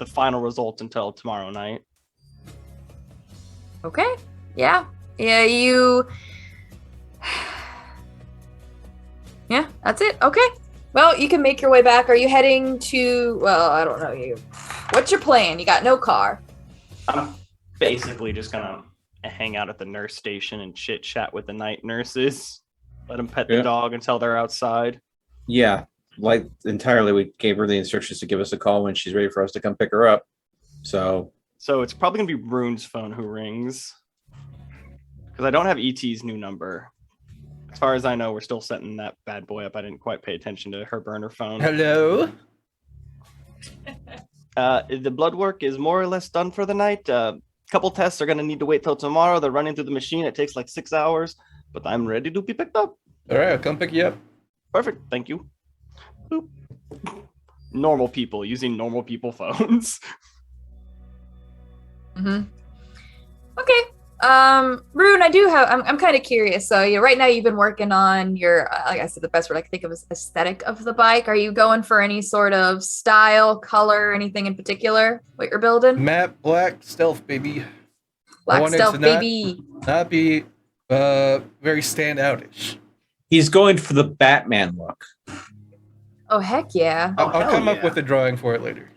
final results until tomorrow night. Okay. Yeah. Yeah. Yeah, that's it. Okay. Well, you can make your way back. Are you heading to? Well, I don't know. What's your plan? You got no car. I'm basically just gonna hang out at the nurse station and chit chat with the night nurses. Let them pet the dog until they're outside. Yeah, like entirely. We gave her the instructions to give us a call when she's ready for us to come pick her up. So it's probably gonna be Rune's phone who rings, because I don't have ET's new number. As far as I know, we're still setting that bad boy up. I didn't quite pay attention to her burner phone. Hello? The blood work is more or less done for the night. Couple tests are going to need to wait till tomorrow. They're running through the machine. It takes like 6 hours, but I'm ready to be picked up. All right, I'll come pick you up. Perfect. Thank you. Boop. Normal people using normal people phones. Mm-hmm. Okay. Rune, I'm kind of curious. So, right now you've been working on your, like I said, the best word I can think of is aesthetic of the bike. Are you going for any sort of style, color, anything in particular? What you're building? Matte black stealth, baby. Black stealth, baby. Not be very standoutish. he's going for the Batman look. Oh, heck yeah. I'll come up with a drawing for it later.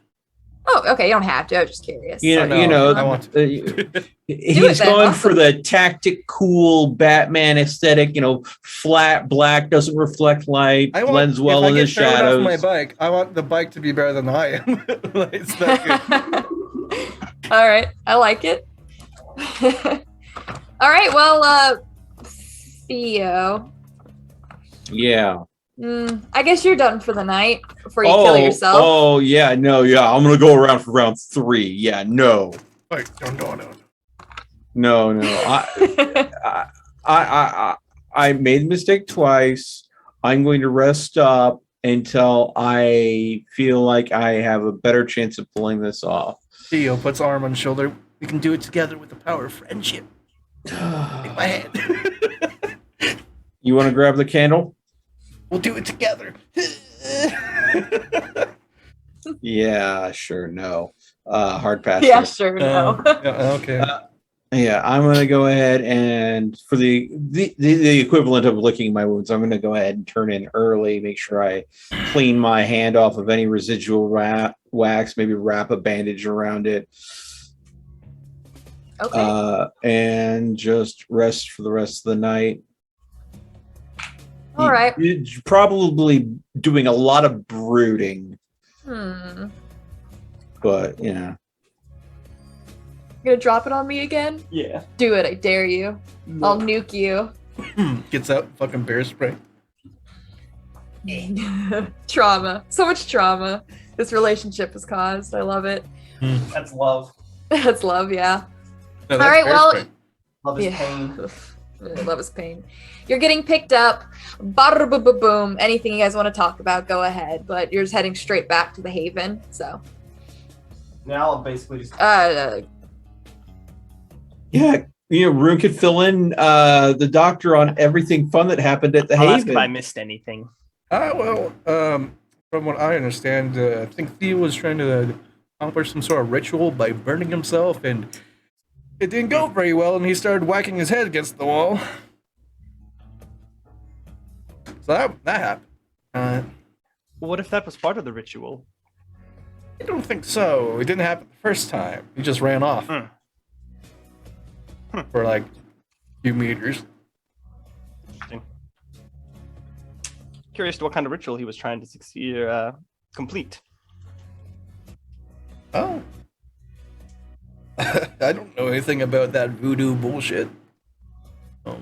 Oh, okay. You don't have to. I was just curious. You no, know, I want to. He's going for the tactic, cool Batman aesthetic. You know, flat black, doesn't reflect light, blends well in the shadows. Off my bike, I want the bike to be better than I am. It's not good. All right, I like it. All right, well, Theo. Yeah. I guess you're done for the night before you kill yourself. Oh yeah, no, yeah. I'm gonna go around for round 3. Yeah, no. Wait, No. I made the mistake twice. I'm going to rest up until I feel like I have a better chance of pulling this off. Theo puts arm on shoulder. We can do it together with the power of friendship. Take my hand. You want to grab the candle? We'll do it together. Yeah, sure. No. Hard pass. Yeah, sure. No. Okay. Yeah, I'm going to go ahead and for the equivalent of licking my wounds, I'm going to go ahead and turn in early, make sure I clean my hand off of any residual wax, maybe wrap a bandage around it. Okay. And just rest for the rest of the night. All right. You're probably doing a lot of brooding. But, you know. You're gonna drop it on me again? Yeah. Do it, I dare you. No. I'll nuke you. Gets out fucking bear spray. Trauma. So much trauma this relationship has caused. I love it. That's love. That's love, yeah. No, all right, well. Love is pain. I love his pain. You're getting picked up. Boom. Anything you guys want to talk about, go ahead. But you're just heading straight back to the Haven. So. Now I'll basically just. Yeah, Rune could fill in the doctor on everything fun that happened at the I'll ask Haven. if I missed anything. From what I understand, I think Theo was trying to accomplish some sort of ritual by burning himself, and it didn't go very well, and he started whacking his head against the wall. So that happened. What if that was part of the ritual? I don't think so. It didn't happen the first time. He just ran off for like a few meters. Interesting. Curious to what kind of ritual he was trying to succeed complete. Oh. I don't know anything about that voodoo bullshit. I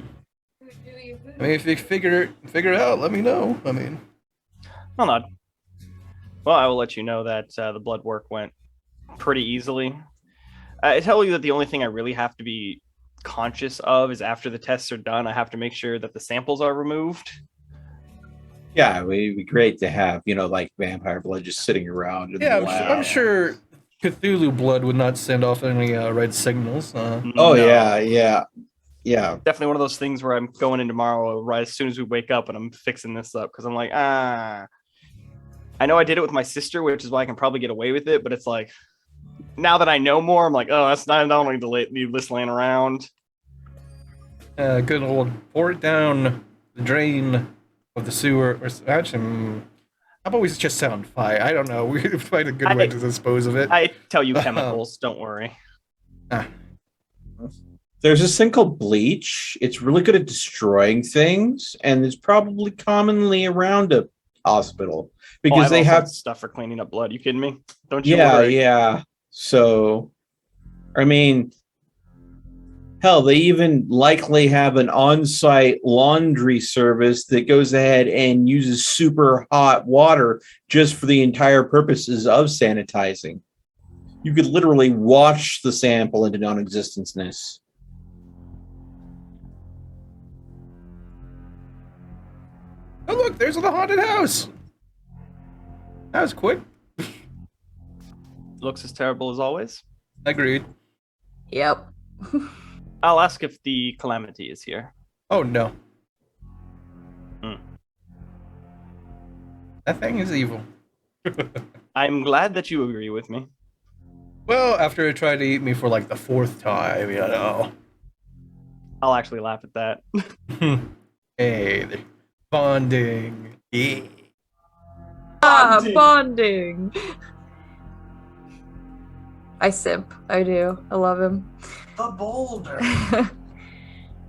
mean, if you figure it out, let me know. I mean, I'll nod. Well, I will let you know that the blood work went pretty easily. I tell you that the only thing I really have to be conscious of is after the tests are done, I have to make sure that the samples are removed. Yeah, it would be great to have, like vampire blood just sitting around. In the lab. I'm sure Cthulhu blood would not send off any red signals. Oh, No. yeah. Definitely one of those things where I'm going in tomorrow right as soon as we wake up and I'm fixing this up because I'm like, I know I did it with my sister, which is why I can probably get away with it, but it's like, now that I know more, I'm like, oh, that's not, I don't need to leave this laying around. Good old pour it down the drain of the sewer. Or actually, how about we just set on fire? I don't know. We find a good way to dispose of it. I tell you chemicals, don't worry. There's this thing called bleach. It's really good at destroying things, and it's probably commonly around a hospital because they have stuff for cleaning up blood. You kidding me? Don't you? Yeah. So, I mean, hell, they even likely have an on-site laundry service that goes ahead and uses super hot water just for the entire purposes of sanitizing. You could literally wash the sample into non-existence. Oh, look, there's the haunted house. That was quick. Looks as terrible as always. Agreed. Yep. I'll ask if the Calamity is here. Oh, no. That thing is evil. I'm glad that you agree with me. Well, after it tried to eat me for like the 4th time, you know. I'll actually laugh at that. Hey, they're bonding. Yeah. Bonding. I simp. I do. I love him. The boulder.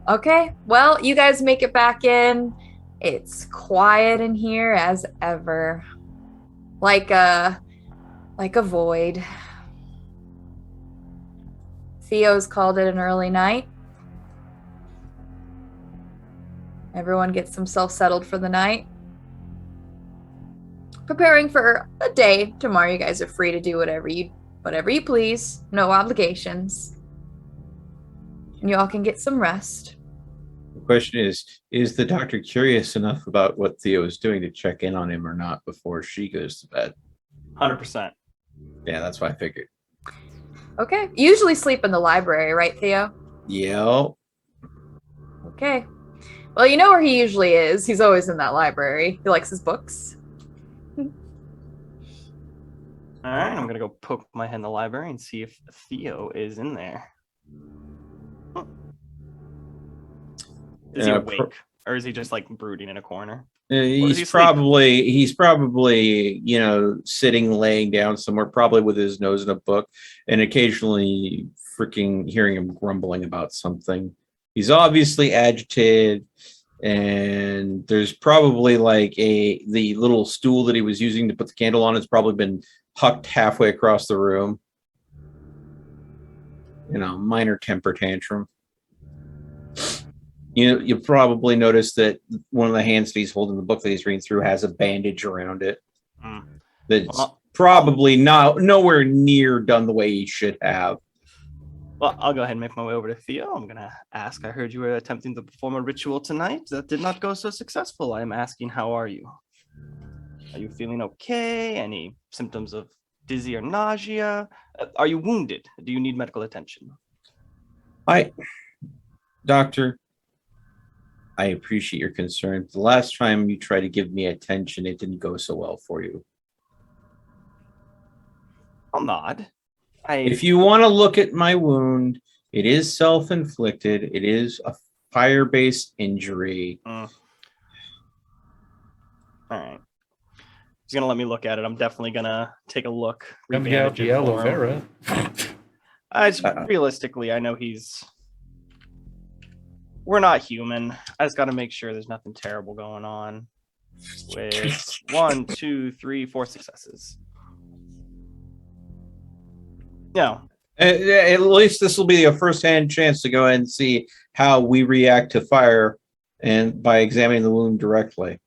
Okay. Well, you guys make it back in. It's quiet in here as ever. Like a void. Theo's called it an early night. Everyone gets themselves settled for the night. Preparing for a day. Tomorrow you guys are free to do whatever you please. No obligations. And you all can get some rest. The question is the doctor curious enough about what Theo is doing to check in on him or not before she goes to bed? 100%. Yeah, that's what I figured. Okay. You usually sleep in the library, right, Theo? Yep. Okay. Well, you know where he usually is. He's always in that library. He likes his books. All right, I'm going to go poke my head in the library and see if Theo is in there. Is he awake? Or is he just like brooding in a corner? He's probably, sitting, laying down somewhere, probably with his nose in a book, and occasionally freaking hearing him grumbling about something. He's obviously agitated, and there's probably like the little stool that he was using to put the candle on has probably been hucked halfway across the room. Minor temper tantrum. You probably noticed that one of the hands that he's holding the book that he's reading through has a bandage around it. That's probably nowhere near done the way he should have. Well, I'll go ahead and make my way over to Theo. I'm going to ask, I heard you were attempting to perform a ritual tonight. That did not go so successful. I'm asking, how are you? Are you feeling okay? Any symptoms of dizzy or nausea? Are you wounded? Do you need medical attention? Doctor, I appreciate your concern. The last time you tried to give me attention, it didn't go so well for you. I'll nod. If you want to look at my wound, it is self-inflicted. It is a fire-based injury. All right. He's going to let me look at it. I'm definitely going to take a look. Empty out the aloe vera. Realistically, I know we're not human. I just got to make sure there's nothing terrible going on. With 1, 2, 3, 4 successes. Yeah. At least this will be a first-hand chance to go ahead and see how we react to fire, and by examining the wound directly.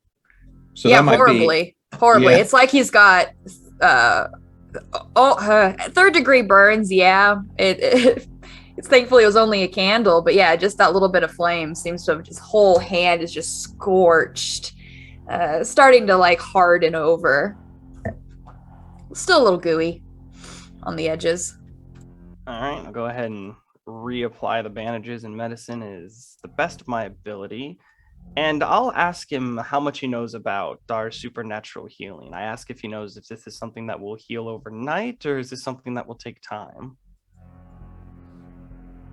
So yeah, that might horribly. Yeah. It's like he's got third-degree burns. Yeah, it's thankfully it was only a candle, but yeah, just that little bit of flame seems to have his whole hand is just scorched, starting to like harden over. Still a little gooey on the edges. All right, I'll go ahead and reapply the bandages and medicine is the best of my ability. And I'll ask him how much he knows about our supernatural healing. I ask if he knows if this is something that will heal overnight or is this something that will take time?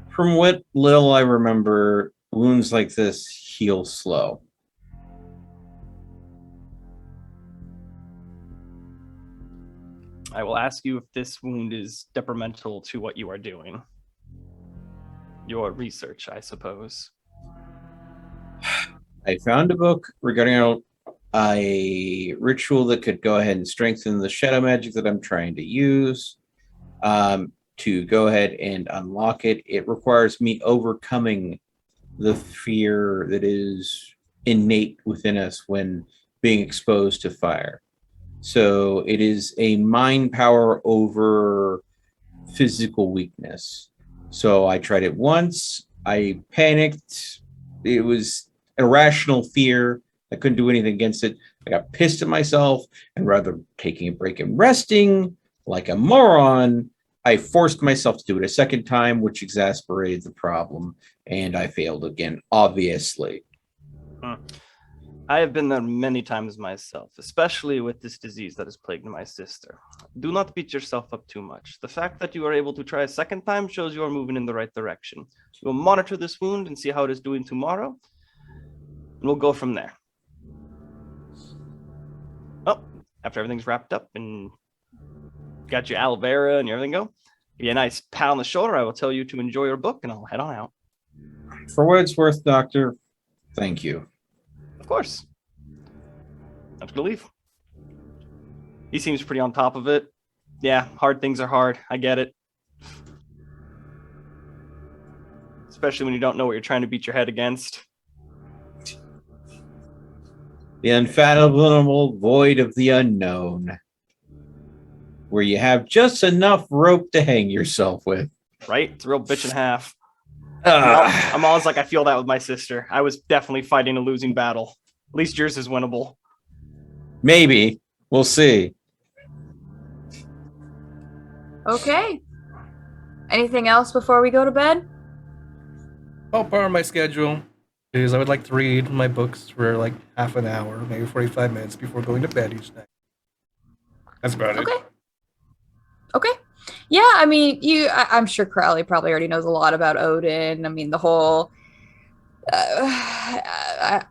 From what little I remember, wounds like this heal slow. I will ask you if this wound is detrimental to what you are doing. Your research, I suppose. I found a book regarding a ritual that could go ahead and strengthen the shadow magic that I'm trying to use. To go ahead and unlock it, it requires me overcoming the fear that is innate within us when being exposed to fire. So it is a mind power over physical weakness. So I tried it once. I panicked. It was irrational fear. I couldn't do anything against it. I got pissed at myself, and rather than taking a break and resting like a moron, I forced myself to do it a second time, which exasperated the problem, and I failed again, obviously. I have been there many times myself, especially with this disease that has plagued my sister. Do not beat yourself up too much. The fact that you are able to try a second time shows you are moving in the right direction. We'll monitor this wound and see how it is doing tomorrow, and we'll go from there. Oh, after everything's wrapped up and got your aloe vera and everything go, give you a nice pat on the shoulder. I will tell you to enjoy your book, and I'll head on out. For what it's worth, Doctor, thank you. Of course. I'm just gonna leave. He seems pretty on top of it. Yeah, hard things are hard. I get it. Especially when you don't know what you're trying to beat your head against. The unfathomable void of the unknown, where you have just enough rope to hang yourself with. Right? It's a real bitch and a half. I'm always like, I feel that with my sister. I was definitely fighting a losing battle. At least yours is winnable. Maybe. We'll see. Okay. Anything else before we go to bed? Well, part of my schedule is I would like to read my books for like half an hour, maybe 45 minutes before going to bed each night. That's about it. Okay. Yeah, I mean, I'm sure Crowley probably already knows a lot about Odin. I mean, the whole...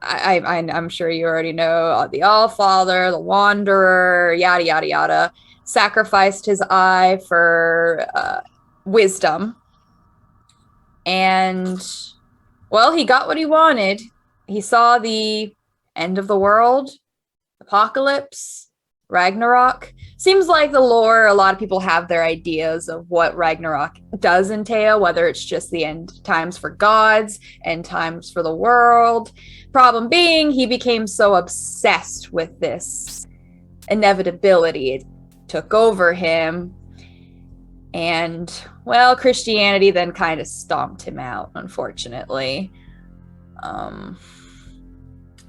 I'm sure you already know the Allfather, the Wanderer, yada, yada, yada. Sacrificed his eye for wisdom. And, well, he got what he wanted. He saw the end of the world, apocalypse, Ragnarok. Seems like the lore, a lot of people have their ideas of what Ragnarok does entail, whether it's just the end times for gods, end times for the world. Problem being, he became so obsessed with this inevitability. It took over him. And, well, Christianity then kind of stomped him out, unfortunately.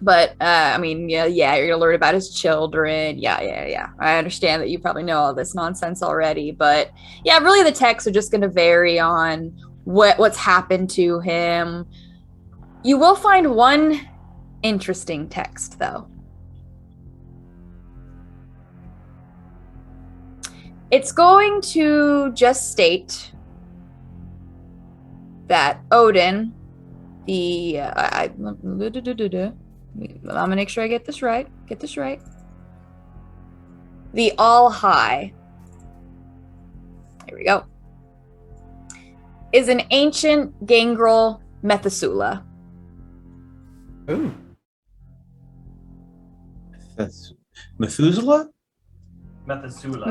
But I mean, yeah, you're gonna learn about his children. Yeah. I understand that you probably know all this nonsense already, but yeah, really, the texts are just gonna vary on what's happened to him. You will find one interesting text, though. It's going to just state that Odin, I'm gonna make sure I get this right. The All High. Here we go. Is an ancient gangrel Methuselah. Ooh. That's Methuselah? Methuselah.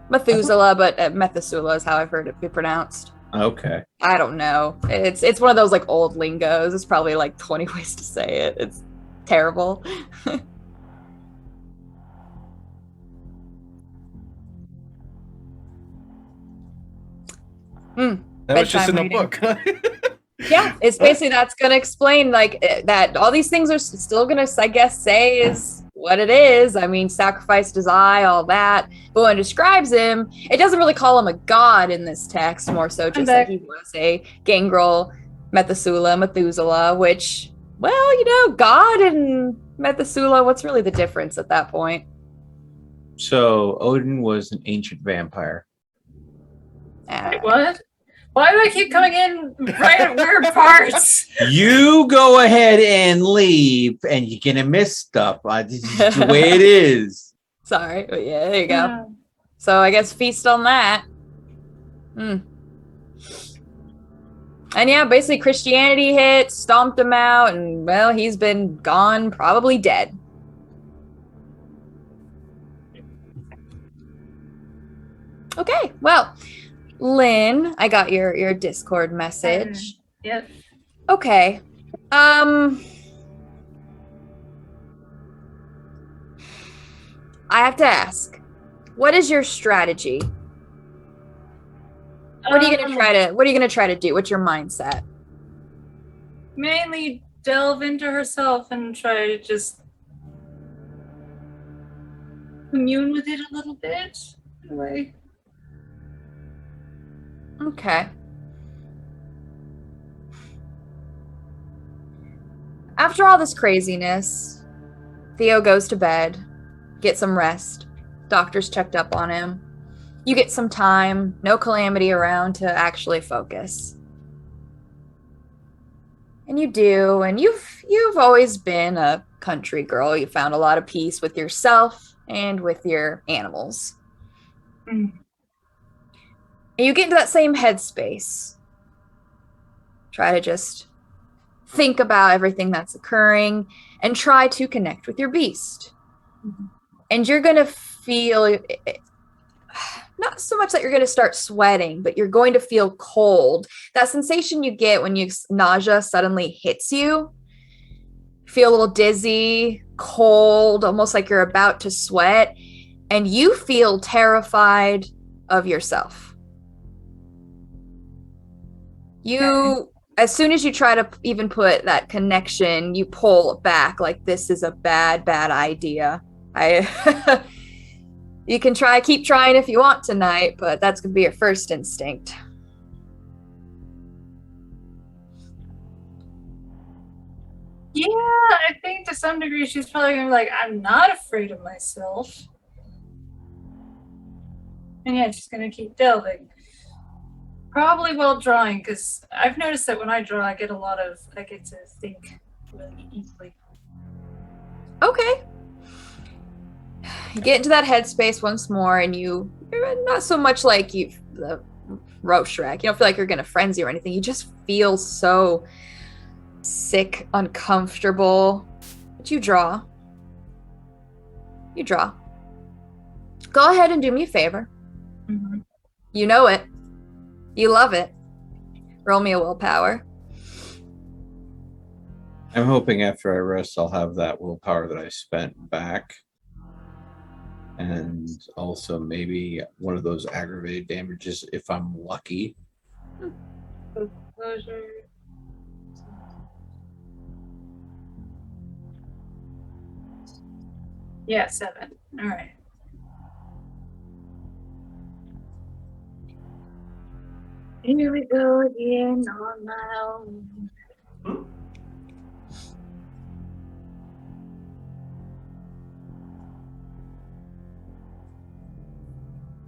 Methuselah, but Methuselah is how I've heard it be pronounced. Okay. I don't know. It's one of those like old lingos. There's probably like 20 ways to say it. It's terrible. That was just in Bedtime a book. Yeah, it's basically that's gonna explain like that all these things are still gonna, I guess, say is what it is. I mean, sacrificed his eye, all that. But when it describes him, it doesn't really call him a god in this text, more so just that he was a gangrel Methuselah, which, well, you know, God and Methuselah, what's really the difference at that point? So Odin was an ancient vampire. Wait, what? Why do I keep coming in right at weird parts? You go ahead and leave, and you're gonna miss stuff. This is the way it is. Sorry, but yeah, there you go. So I guess feast on that. And yeah, basically Christianity hit, stomped him out, and well, he's been gone, probably dead. Okay, well, Lynn, I got your Discord message. Yep. Okay. I have to ask, what is your strategy? What are you gonna try to do? What's your mindset? Mainly delve into herself and try to just commune with it a little bit. Anyway. Okay. After all this craziness, Theo goes to bed, get some rest. Doctors checked up on him. You get some time, no calamity around to actually focus. And you do, and you've always been a country girl. You found a lot of peace with yourself and with your animals. And you get into that same headspace. Try to just think about everything that's occurring and try to connect with your beast. And you're going to feel, not so much that you're going to start sweating, but you're going to feel cold. That sensation you get when nausea suddenly hits you. Feel a little dizzy, cold, almost like you're about to sweat. And you feel terrified of yourself. As soon as you try to even put that connection, you pull back like this is a bad idea. You can keep trying if you want tonight, but that's gonna be your first instinct. Yeah, I think to some degree she's probably gonna be like, I'm not afraid of myself. And yeah, she's gonna keep delving. Probably while drawing, because I've noticed that when I draw, I get to think really easily. Okay. You get into that headspace once more, and you're not so much like the Roshrek. You don't feel like you're gonna frenzy or anything. You just feel so sick, uncomfortable. But you draw. Go ahead and do me a favor. Mm-hmm. You know it. You love it. Roll me a willpower. I'm hoping after I rest, I'll have that willpower that I spent back. And also maybe one of those aggravated damages if I'm lucky. Closure. Yeah, 7. All right. Here we go again on my own.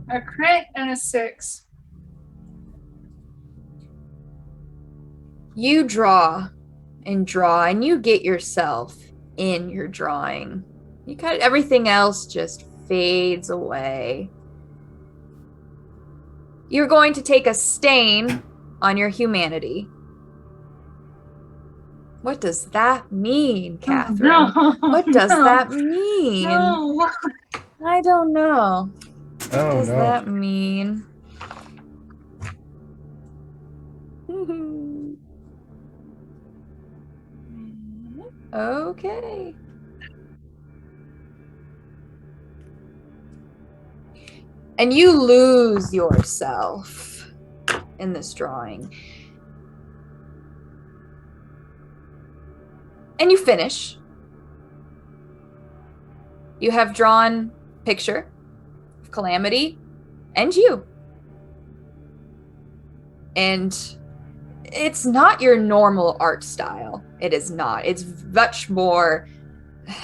A crit and a 6. You draw and you get yourself in your drawing. You kind of, everything else just fades away. You're going to take a stain on your humanity. What does that mean, Catherine? Oh, no. What does No. that mean? No. I don't know. What Oh, does no. that mean? Okay. And you lose yourself in this drawing. And you finish. You have drawn picture of Calamity and you. And it's not your normal art style. It is not. It's much more,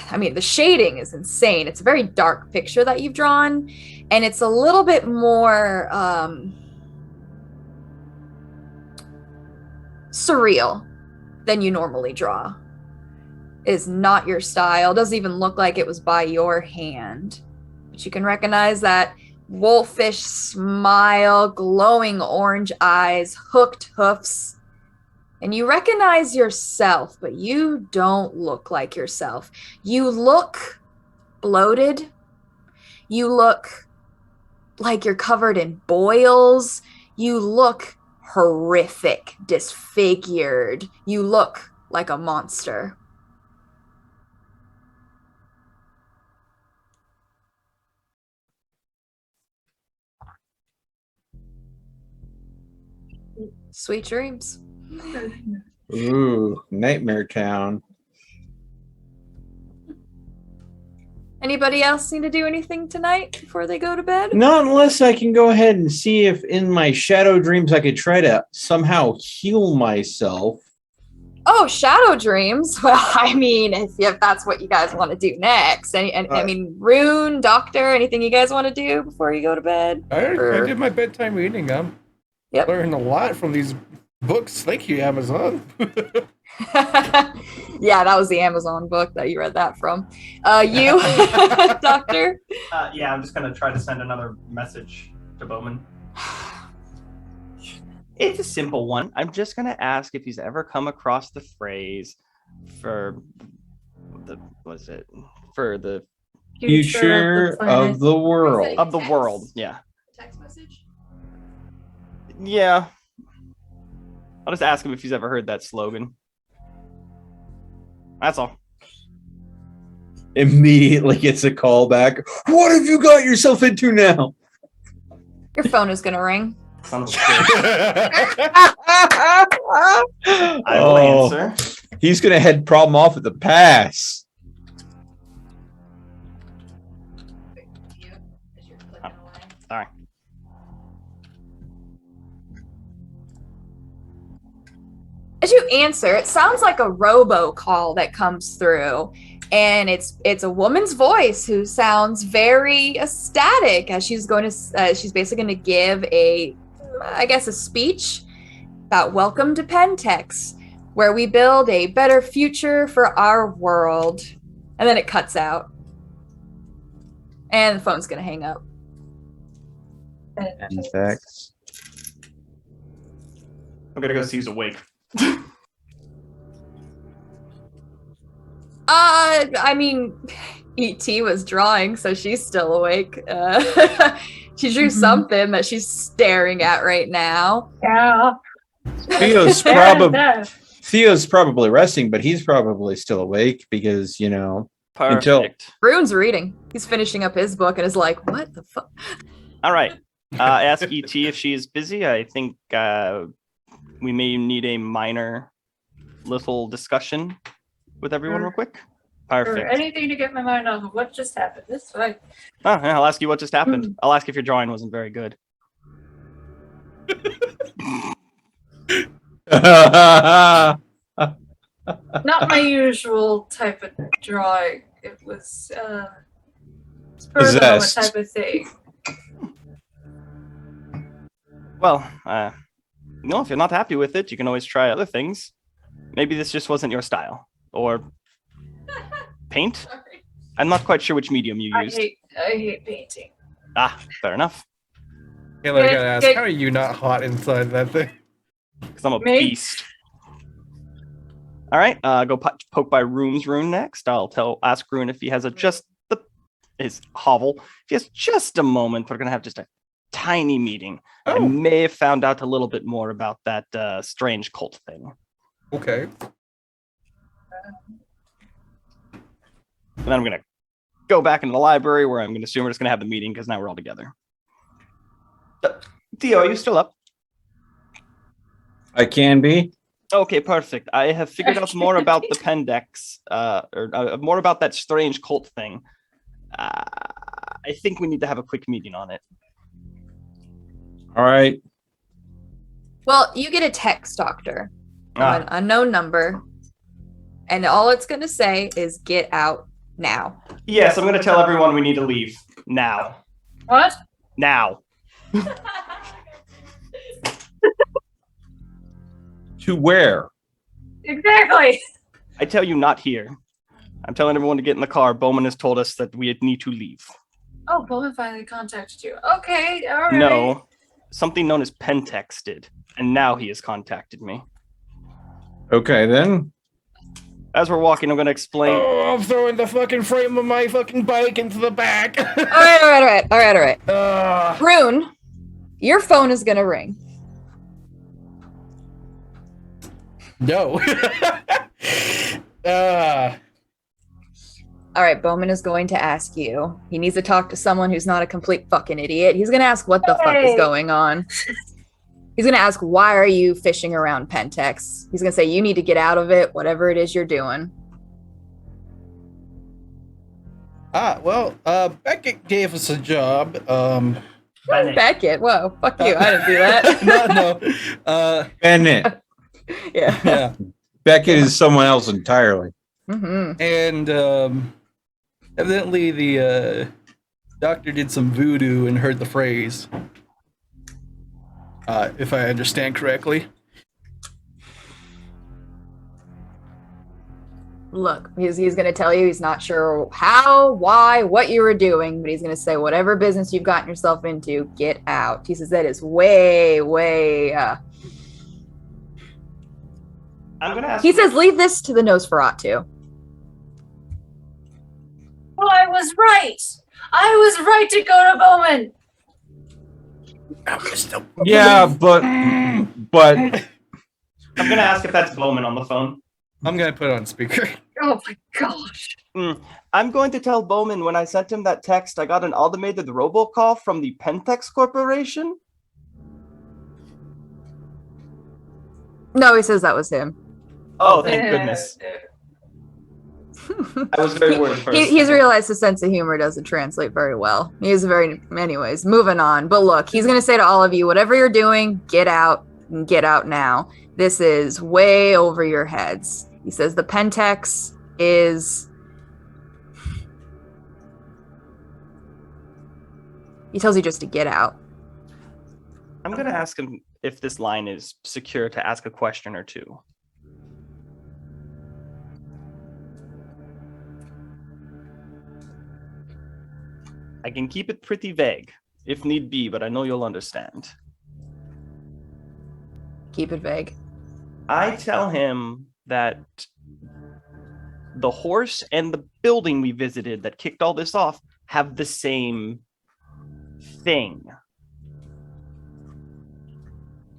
I mean, the shading is insane. It's a very dark picture that you've drawn, and it's a little bit more surreal than you normally draw. It is not your style. It doesn't even look like it was by your hand. But you can recognize that wolfish smile, glowing orange eyes, hooked hoofs. And you recognize yourself, but you don't look like yourself. You look bloated. You look like you're covered in boils. You look horrific, disfigured. You look like a monster. Sweet dreams. Ooh, Nightmare Town. Anybody else need to do anything tonight before they go to bed? Not unless I can go ahead and see if in my shadow dreams I could try to somehow heal myself. Oh, shadow dreams. Well, I mean, if that's what you guys want to do next. I mean, Rune, Doctor, anything you guys want to do before you go to bed? I did my bedtime reading. Yep. Learned a lot from these books. Thank you, Amazon. Yeah, that was the Amazon book that you read that from. You, Doctor? Yeah, I'm just gonna try to send another message to Bowman. It's a simple one. I'm just going to ask if he's ever come across the phrase for the Future of the world. of the world. Yeah. Text message? Yeah. I'll just ask him if he's ever heard that slogan. That's all. Immediately gets a call back. What have you got yourself into now? Your phone is going to ring. Son of a bitch. I will answer. He's going to head problem off at the pass. Sorry. As you answer, it sounds like a robo call that comes through, and it's a woman's voice who sounds very ecstatic as she's basically going to give a speech about welcome to Pentex, where we build a better future for our world. And then it cuts out, and the phone's going to hang up. Pentex. I'm gonna go see who's awake. I mean, E.T. was drawing, so she's still awake. She drew something that she's staring at right now. Yeah. Theo's probably resting, but he's probably still awake because, Perfect. Rune's reading. He's finishing up his book and is like, what the fuck? All right. Ask ET if she is busy. I think we may need a minor little discussion with everyone real quick. Or Perfect. anything to get my mind off of what just happened. This fine. Oh, yeah, I'll ask you what just happened. I'll ask if your drawing wasn't very good. Not my usual type of drawing. It was spur of the moment Possessed. type of thing. Well, if you're not happy with it, you can always try other things. Maybe this just wasn't your style. Or paint? Sorry. I'm not quite sure which medium you I used. hate painting. Fair enough. Taylor, I gotta ask, how are you not hot inside that thing? Because I'm a Me? beast. All right, go poke by Rune's rune next. I'll ask Rune if he has his hovel. If he has just a moment, we're gonna have just a tiny meeting. I Oh. may have found out a little bit more about that strange cult thing. Okay. And then I'm gonna go back into the library where I'm gonna assume we're just gonna have the meeting because now we're all together. Theo, are you still up? I can be. Okay, perfect. I have figured out more about the Pendex, more about that strange cult thing. I think we need to have a quick meeting on it. All right. Well, you get a text, Doctor, from Ah. an unknown number, and all it's going to say is "get out now." Yes, I'm going to tell everyone we need to leave now. What? Now. To where? Exactly. I tell you, not here. I'm telling everyone to get in the car. Bowman has told us that we need to leave. Oh, Bowman finally contacted you. Okay, all right. No, something known as Pentex did, and now he has contacted me. Okay, then. As we're walking, I'm going to explain. Oh, I'm throwing the fucking frame of my fucking bike into the back. All right. Rune, your phone is going to ring. No. All right, Bowman is going to ask you. He needs to talk to someone who's not a complete fucking idiot. He's going to ask what the fuck is Hey. going on. He's going to ask, why are you fishing around Pentex? He's going to say, you need to get out of it, whatever it is you're doing. Beckett gave us a job. Bennett. Beckett, whoa, fuck you, I didn't do that. no. Bennett. Yeah. Yeah. Beckett is someone else entirely. Mm-hmm. And evidently the doctor did some voodoo and heard the phrase. If I understand correctly. Look, he's going to tell you he's not sure how, why, what you were doing, but he's going to say, whatever business you've gotten yourself into, get out. He says that is way. I'm going to ask. He says, leave this to the Nosferatu. Well, I was right. I was right to go to Bowman. Yeah, but I'm going to ask if that's Bowman on the phone. I'm gonna put it on speaker. Oh my gosh. I'm going to tell Bowman when I sent him that text, I got an automated robocall from the Pentex Corporation. No, he says that was him. Oh, thank goodness. I was very worried first. He's realized his sense of humor doesn't translate very well. Anyways, moving on. But look, he's going to say to all of you, whatever you're doing, get out and get out now. This is way over your heads. He says the Pentex is... He tells you just to get out. I'm going to ask him if this line is secure to ask a question or two. I can keep it pretty vague, if need be, but I know you'll understand. Keep it vague. I tell him that the horse and the building we visited that kicked all this off have the same thing.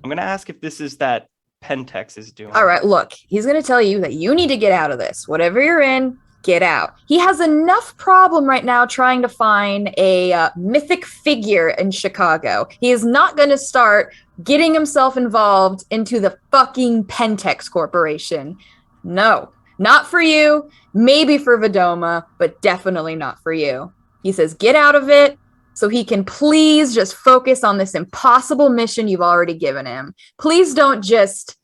I'm going to ask if this is that Pentex is doing. All right, look, he's going to tell you that you need to get out of this. Whatever you're in, get out. He has enough problem right now trying to find a mythic figure in Chicago. He is not going to start getting himself involved into the fucking Pentex Corporation. No, not for you. Maybe for Vidoma, but definitely not for you. He says, get out of it so he can please just focus on this impossible mission you've already given him. Please don't just...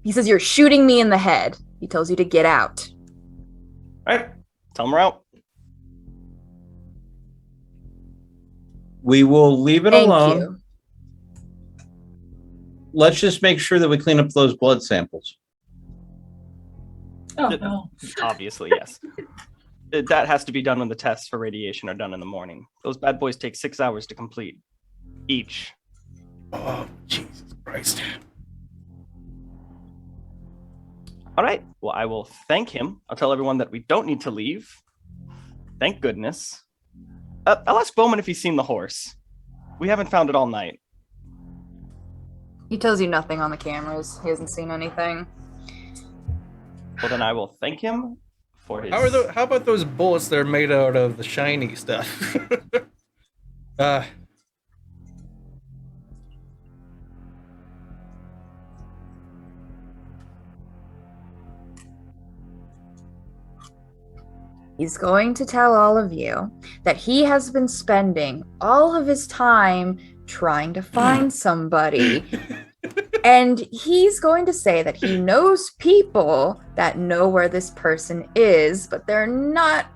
He says, you're shooting me in the head. He tells you to get out. All right, tell him we're out. We will leave it Thank alone. you. Let's just make sure that we clean up those blood samples. Oh no. Obviously, yes. That has to be done when the tests for radiation are done in the morning. Those bad boys take 6 hours to complete each. Oh, Jesus Christ. All right. Well, I will thank him. I'll tell everyone that we don't need to leave. Thank goodness. I'll ask Bowman if he's seen the horse. We haven't found it all night. He tells you nothing on the cameras. He hasn't seen anything. Well, then I will thank him for his... How about those bullets that are made out of the shiny stuff? He's going to tell all of you that he has been spending all of his time trying to find somebody. And he's going to say that he knows people that know where this person is, but they're not.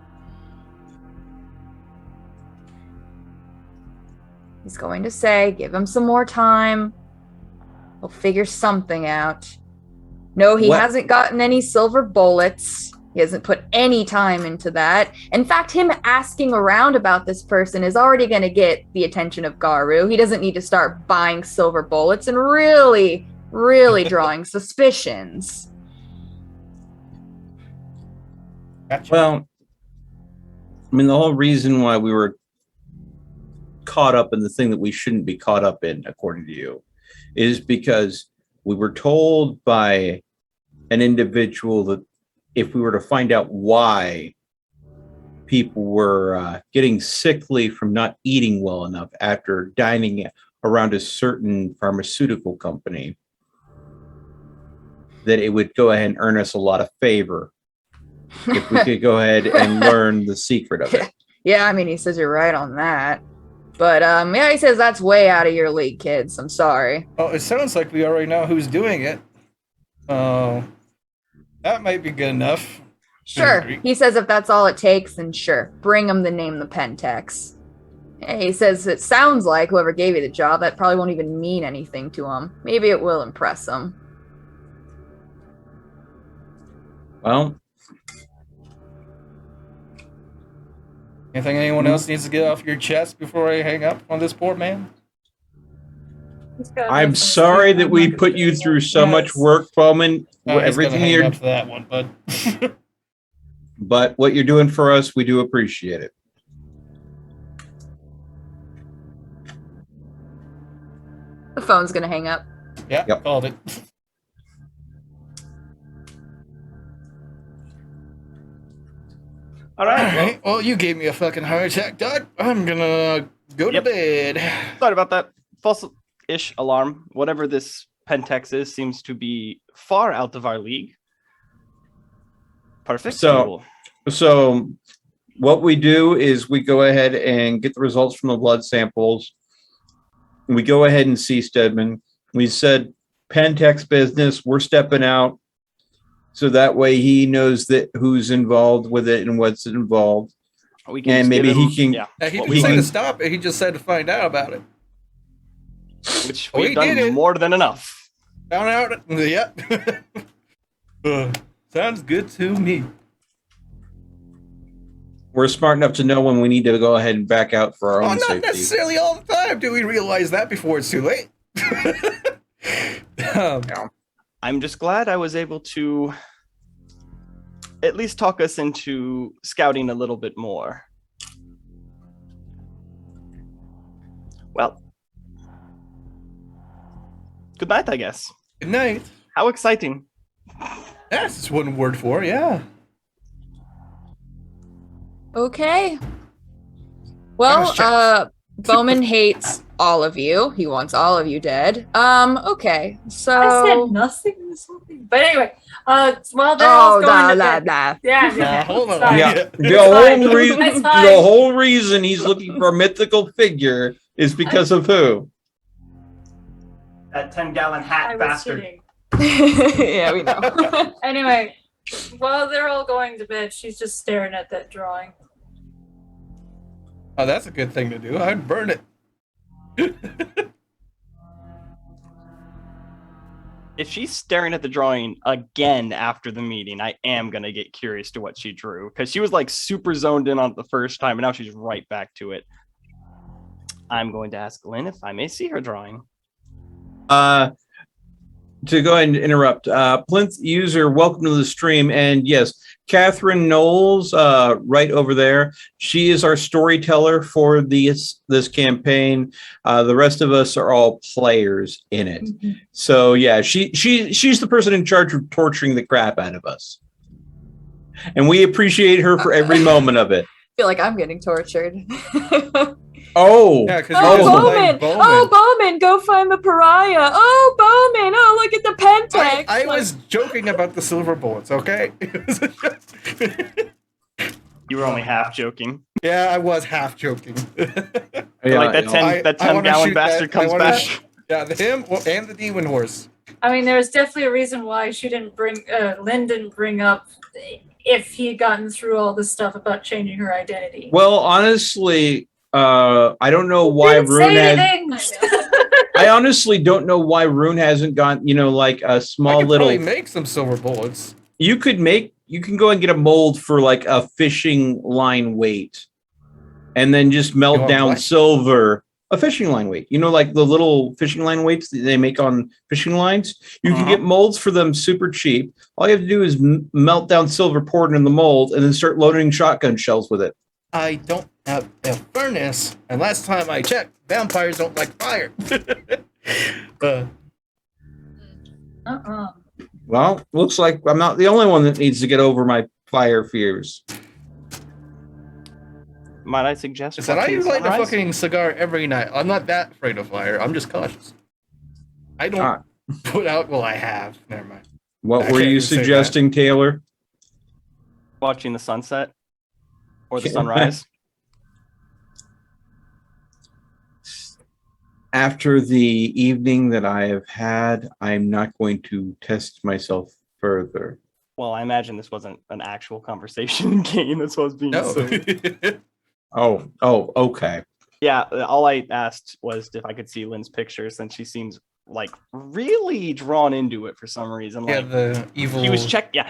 He's going to say, give him some more time. He'll figure something out. No, he hasn't gotten any silver bullets. He hasn't put any time into that. In fact, him asking around about this person is already going to get the attention of Garu. He doesn't need to start buying silver bullets and really, really drawing suspicions. Gotcha. Well, I mean, the whole reason why we were caught up in the thing that we shouldn't be caught up in, according to you, is because we were told by an individual that if we were to find out why people were getting sickly from not eating well enough after dining around a certain pharmaceutical company, that it would go ahead and earn us a lot of favor if we could go ahead and learn the secret of it. Yeah, I mean, he says you're right on that. But yeah, he says that's way out of your league, kids. I'm sorry. Oh, it sounds like we already know who's doing it. Oh, that might be good enough. Sure. He says if that's all it takes, then sure. Bring him the name the Pentex. He says it sounds like whoever gave you the job, that probably won't even mean anything to him. Maybe it will impress him. Well, Anything anyone else needs to get off your chest before I hang up on this poor man? I'm sorry that we put you through so much work, Bowman. Everything hang you're up to that one, but what you're doing for us, we do appreciate it. The phone's gonna hang up. Yeah, Yep. called it. All right. Alright, well, you gave me a fucking heart attack, Doc. I'm gonna go to Yep. bed. Sorry about that. False-ish alarm. Whatever this Pentex is seems to be far out of our league. Perfect. So what we do is we go ahead and get the results from the blood samples. We go ahead and see Stedman. We said, Pentex business, we're stepping out. So that way he knows that who's involved with it and what's involved. We can And just maybe get he him- can- Yeah. He What didn't we say can- to stop it, he just said to find out about it. Which We we've done did it. more than enough. Found out. Yep. Sounds good to me. We're smart enough to know when we need to go ahead and back out for our Oh, own not safety. necessarily all the time. Do we realize that before it's too late? I'm just glad I was able to at least talk us into scouting a little bit more. Well, good night, I guess. Good night. How exciting. That's just one word for it, yeah. Okay. Well, Gosh, Bowman hates all of you. He wants all of you dead. Okay. So I said nothing this whole thing. But anyway, while they're all going to bed. Yeah, hold on. sorry. Yeah, It's the fine. whole reason It's the fine. whole reason he's looking for a mythical figure is because of who? That 10-gallon hat I was bastard. kidding. yeah, we know. Anyway, while they're all going to bed, she's just staring at that drawing. Oh, that's a good thing to do. I'd burn it. If she's staring at the drawing again after the meeting, I am going to get curious to what she drew because she was like super zoned in on it the first time and now she's right back to it. I'm going to ask Lynn if I may see her drawing. To go ahead and interrupt, Plinth user, welcome to the stream. And yes, Catherine Knowles, right over there. She is our storyteller for this campaign. The rest of us are all players in it. Mm-hmm. So yeah, she's the person in charge of torturing the crap out of us, and we appreciate her for every moment of it. I feel like I'm getting tortured. Oh, Yeah, because Bowman! Oh, Bowman, go find the pariah! Oh, Bowman! Oh, look at the Pentax! I was joking about the silver bullets, okay? You were only half joking. Yeah, I was half joking. Like that 10-gallon bastard comes back. Yeah, him and the demon horse. I mean, there's definitely a reason why she didn't Lynn didn't bring up if he had gotten through all this stuff about changing her identity. Well, honestly, I don't know why Didn't Rune say has. anything. I honestly don't know why Rune hasn't got, like a small I could little. probably make some silver bullets. You can go and get a mold for like a fishing line weight, and then just melt down what? silver. A fishing line weight, like the little fishing line weights that they make on fishing lines. You can get molds for them super cheap. All you have to do is melt down silver, pour it in the mold, and then start loading shotgun shells with it. I don't have a furnace, and last time I checked, vampires don't like fire. Well, looks like I'm not the only one that needs to get over my fire fears. Might I suggest? Is that I watching light a Sunrise? fucking cigar every night. I'm not that afraid of fire. I'm just cautious. I don't put out. Well, I have. Never mind. What I were can't you even say that. suggesting, Taylor? Watching the sunset or the sunrise. After the evening that I have had, I'm not going to test myself further. Well, I imagine this wasn't an actual conversation game. This was being No. silly. Oh, okay. Yeah, all I asked was if I could see Lynn's pictures, and she seems like really drawn into it for some reason. Yeah, Like the evil.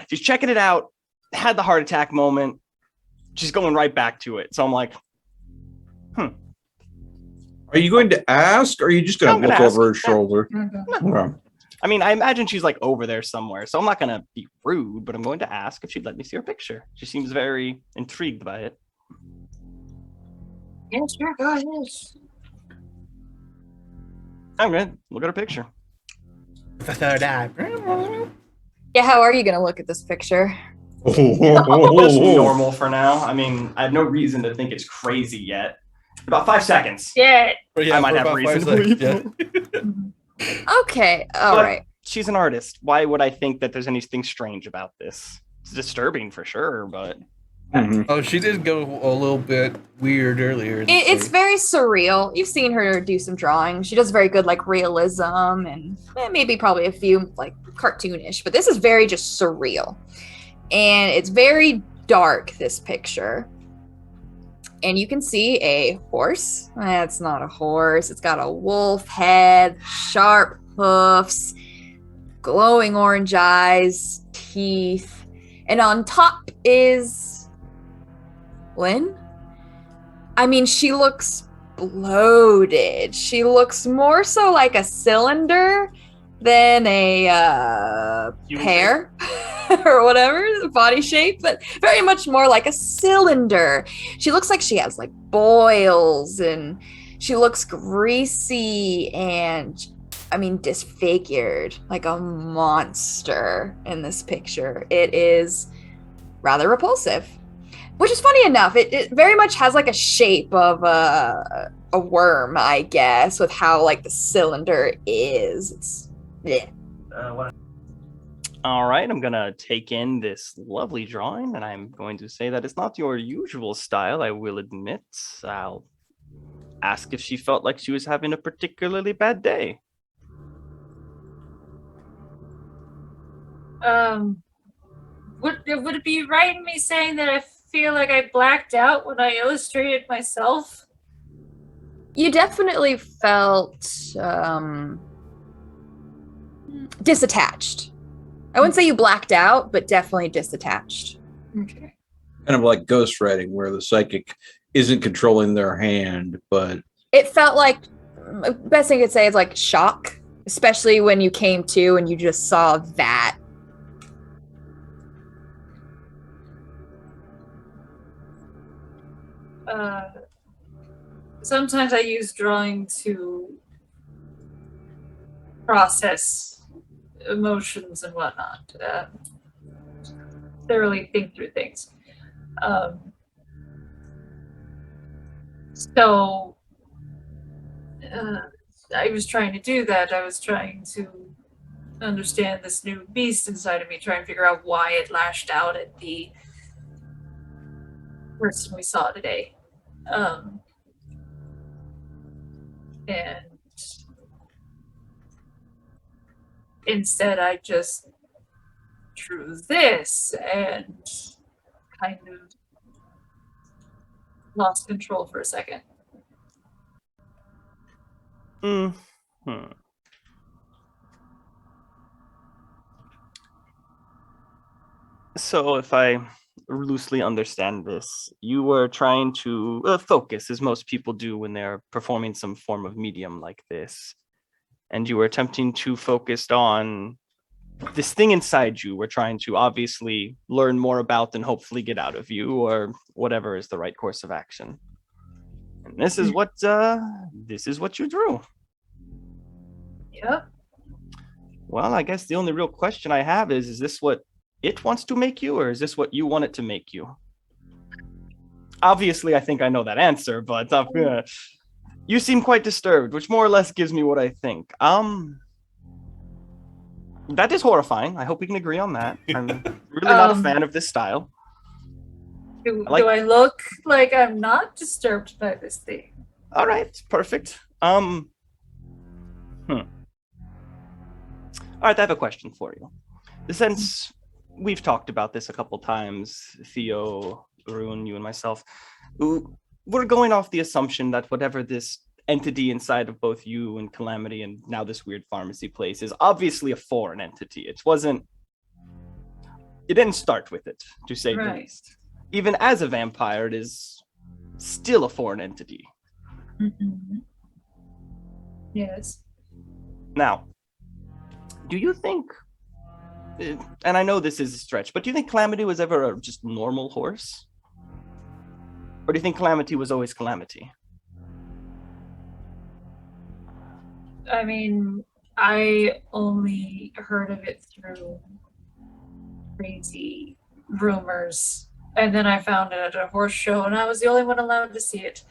she's checking it out, had the heart attack moment. She's going right back to it. So I'm like, Are you going to ask, or are you just going I'm to look gonna over her ask. shoulder? Okay. I mean, I imagine she's like over there somewhere. So I'm not going to be rude, but I'm going to ask if she'd let me see her picture. She seems very intrigued by it. Yeah, sure, go ahead. I'm going to look at her picture. The third eye. Yeah, how are you gonna look at this picture? Just normal for now. I mean, I have no reason to think it's crazy yet. About 5 seconds. Yeah. Yeah, I might for have about reason 5 to believe seconds, yeah. Okay, all But right. she's an artist. Why would I think that there's anything strange about this? It's disturbing for sure, but Mhm. Oh, she did go a little bit weird earlier. It's very surreal. You've seen her do some drawing. She does very good like realism and maybe probably a few like cartoonish, but this is very just surreal. And it's very dark, this picture. And you can see a horse. It's not a horse. It's got a wolf head, sharp hoofs, glowing orange eyes, teeth. And on top is Lynn? I mean, she looks bloated. She looks more so like a cylinder than a Human pear or whatever, body shape, but very much more like a cylinder. She looks like she has like boils and she looks greasy and I mean disfigured, like a monster in this picture. It is rather repulsive. Which is funny enough. It very much has like a shape of a worm, I guess, with how like the cylinder is. It's yeah. All right, I'm gonna take in this lovely drawing, and I'm going to say that it's not your usual style, I will admit. I'll ask if she felt like she was having a particularly bad day. Would it be right in me saying that I feel like I blacked out when I illustrated myself? You definitely felt disattached. I wouldn't say you blacked out, but definitely disattached. Okay. Kind of like ghostwriting, where the psychic isn't controlling their hand, but It felt like, best thing I could say is like shock, especially when you came to and you just saw that. Sometimes I use drawing to process emotions and whatnot. Thoroughly think through things. So I was trying to do that. I was trying to understand this new beast inside of me, try and figure out why it lashed out at the person we saw today. And instead I just drew this and kind of lost control for a second. So if I loosely understand this, you were trying to focus, as most people do when they're performing some form of medium like this. And you were attempting to focus on this thing inside you. We're trying to obviously learn more about and hopefully get out of you, or whatever is the right course of action. And this is what you drew. Yep. Well, I guess the only real question I have is this what it wants to make you, or is this what you want it to make you? Obviously, I think I know that answer, but you seem quite disturbed, which more or less gives me what I think. That is horrifying. I hope we can agree on that. I'm really not a fan of this style. Do I look like I'm not disturbed by this thing? All right, perfect. All right, I have a question for you. Since we've talked about this a couple times, Theo, Rune, you and myself, we're going off the assumption that whatever this entity inside of both you and Calamity and now this weird pharmacy place is obviously a foreign entity. It didn't start with it, to say the least. Even as a vampire, it is still a foreign entity. Mm-hmm. Yes. Now, do you think, and I know this is a stretch, but do you think Calamity was ever a just normal horse? Or do you think Calamity was always Calamity? I mean, I only heard of it through crazy rumors. And then I found it at a horse show, and I was the only one allowed to see it.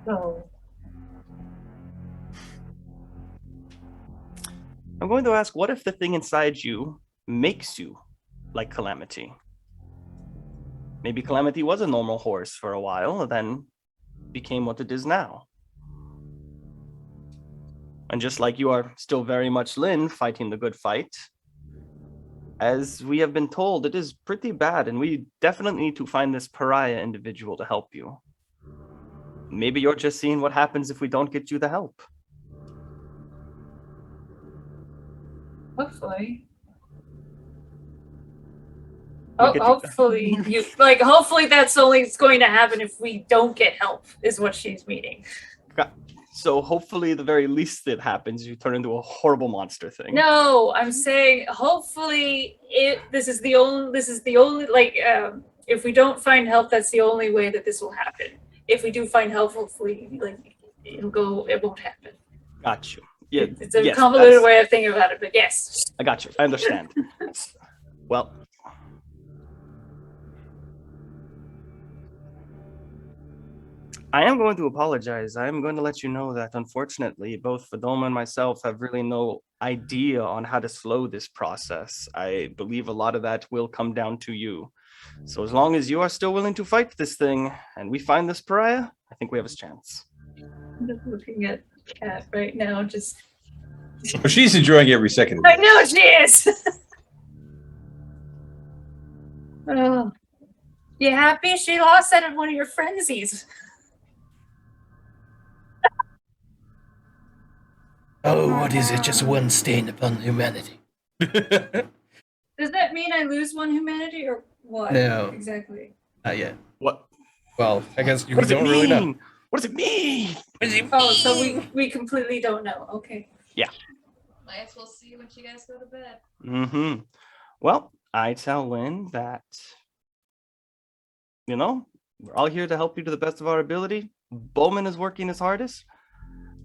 So I'm going to ask, what if the thing inside you makes you like Calamity? Maybe Calamity was a normal horse for a while, and then became what it is now. And just like you are still very much Lynn, fighting the good fight, as we have been told, it is pretty bad, and we definitely need to find this pariah individual to help you. Maybe you're just seeing what happens if we don't get you the help. hopefully. Hopefully that's only going to happen if we don't get help, is what she's meaning. So hopefully the very least that happens, you turn into a horrible monster thing. No, I'm saying hopefully this is the only if we don't find help, that's the only way that this will happen. If we do find help, hopefully it won't happen. Got you. Yeah, it's a convoluted way of thinking about it, but yes. I got you. I understand. Well, I am going to apologize. I am going to let you know that unfortunately, both Fadoma and myself have really no idea on how to slow this process. I believe a lot of that will come down to you. So as long as you are still willing to fight this thing and we find this pariah, I think we have a chance. I'm just looking at Kat right now, just Oh, she's enjoying every second of I it. know she is. Oh. You happy she lost that in one of your frenzies? Oh, what is it? Just one stain upon humanity. Does that mean I lose one humanity or what? No. Exactly. Not yet. What? Well, I guess you What does it don't really know. mean? What does it mean? What does it Oh, so mean? we completely don't know. Okay. Might as well see when you guys go to bed. Mm-hmm. Well, I tell Lynn that, you know, we're all here to help you to the best of our ability. Bowman is working his hardest.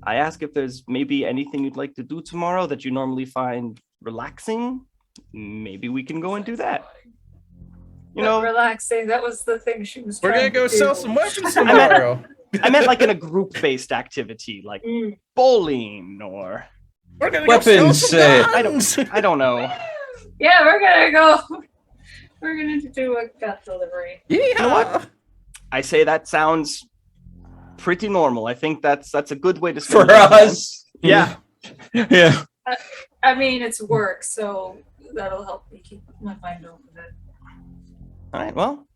I ask if there's maybe anything you'd like to do tomorrow that you normally find relaxing. Maybe we can go and do that. You But know, relaxing. That was the thing she was We're trying gonna go to sell do. some weapons meant- tomorrow. I meant like in a group-based activity, like Mm. bowling or We're gonna Weapons, go sell say it. some guns. I don't know. Yeah, we're gonna go. We're gonna do a gun delivery. Yeah. know what? I say that sounds pretty normal. I think that's a good way to spend For your time. us. Yeah. Yeah. I mean, it's work, so that'll help me keep my mind open. All right. Well,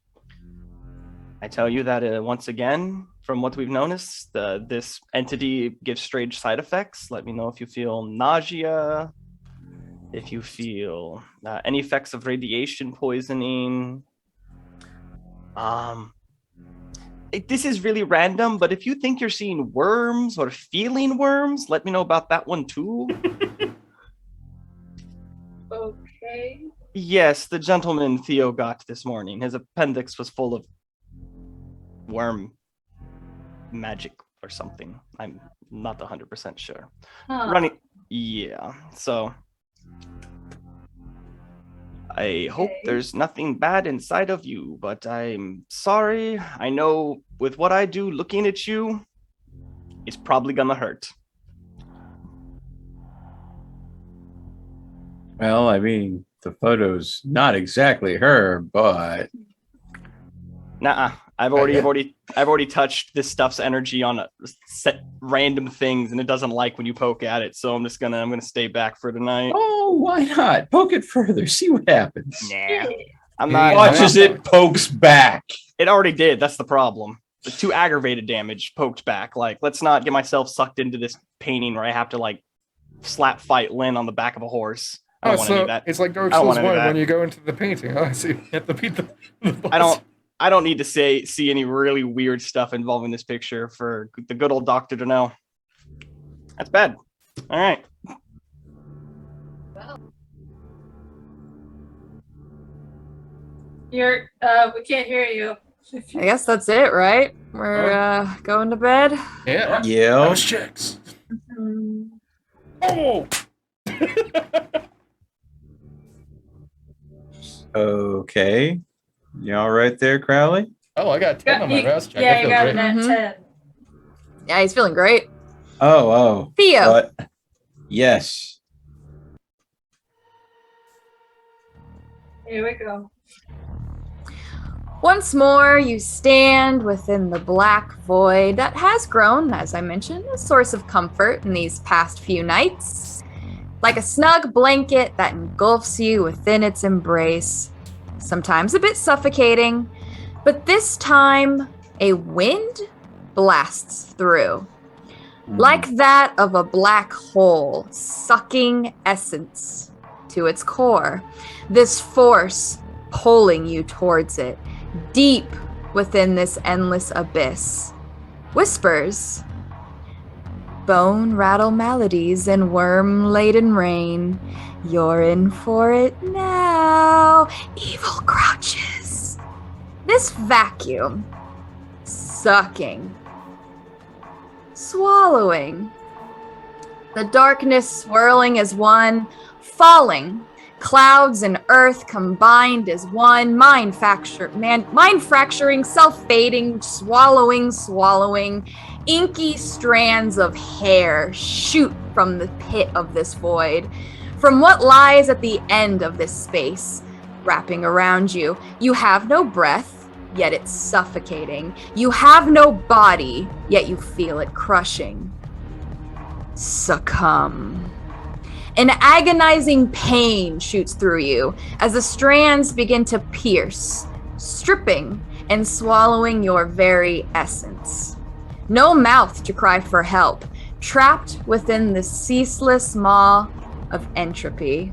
I tell you that once again, from what we've noticed, this entity gives strange side effects. Let me know if you feel nausea, if you feel any effects of radiation poisoning. This is really random, but if you think you're seeing worms or feeling worms, let me know about that one too. Okay. Yes, the gentleman Theo got this morning. His appendix was full of worm magic or something. I'm not 100% sure. Huh. Running, yeah. So I hope Okay. there's nothing bad inside of you, but I'm sorry. I know with what I do, looking at you, it's probably gonna hurt. Well, I mean, the photo's not exactly her, but Nah, I've already touched this stuff's energy on a set random things, and it doesn't like when you poke at it. So I'm gonna stay back for tonight. oh, why not? Poke it further, see what happens. Nah, I'm Yeah. not. Watch as it pokes back. It already did. That's the problem. The too aggravated damage poked back. Like, let's not get myself sucked into this painting where I have to like slap fight Lynn on the back of a horse. I Oh, don't want to so do that. it's like Dark I don't Souls wanna do 1 that. when you go into the painting. Oh, I see. You have to beat the boss. I don't need to see any really weird stuff involving this picture for the good old doctor to know. That's bad. All right. We can't hear you. I guess that's it, right? We're going to bed. Yeah. Yeah. House checks. Mm. Oh! Okay. You all right there, Crowley? Oh, I got 10 on my mouse check. Yeah, I you feel got great. it at Mhm. 10. Yeah, he's feeling great. Oh. Theo. But yes. Here we go. Once more, you stand within the black void that has grown, as I mentioned, a source of comfort in these past few nights. Like a snug blanket that engulfs you within its embrace. Sometimes a bit suffocating, but this time a wind blasts through. Like that of a black hole sucking essence to its core. This force pulling you towards it, deep within this endless abyss. Whispers, bone rattle melodies, and worm laden rain. You're in for it now. Evil crouches. This vacuum, sucking, swallowing. The darkness swirling as one, falling Clouds and earth combined as one, mind fracturing, self-fading, swallowing. Inky strands of hair shoot from the pit of this void. From what lies at the end of this space, wrapping around you, you have no breath, yet it's suffocating. You have no body, yet you feel it crushing. Succumb. An agonizing pain shoots through you as the strands begin to pierce, stripping and swallowing your very essence. No mouth to cry for help, trapped within the ceaseless maw of entropy.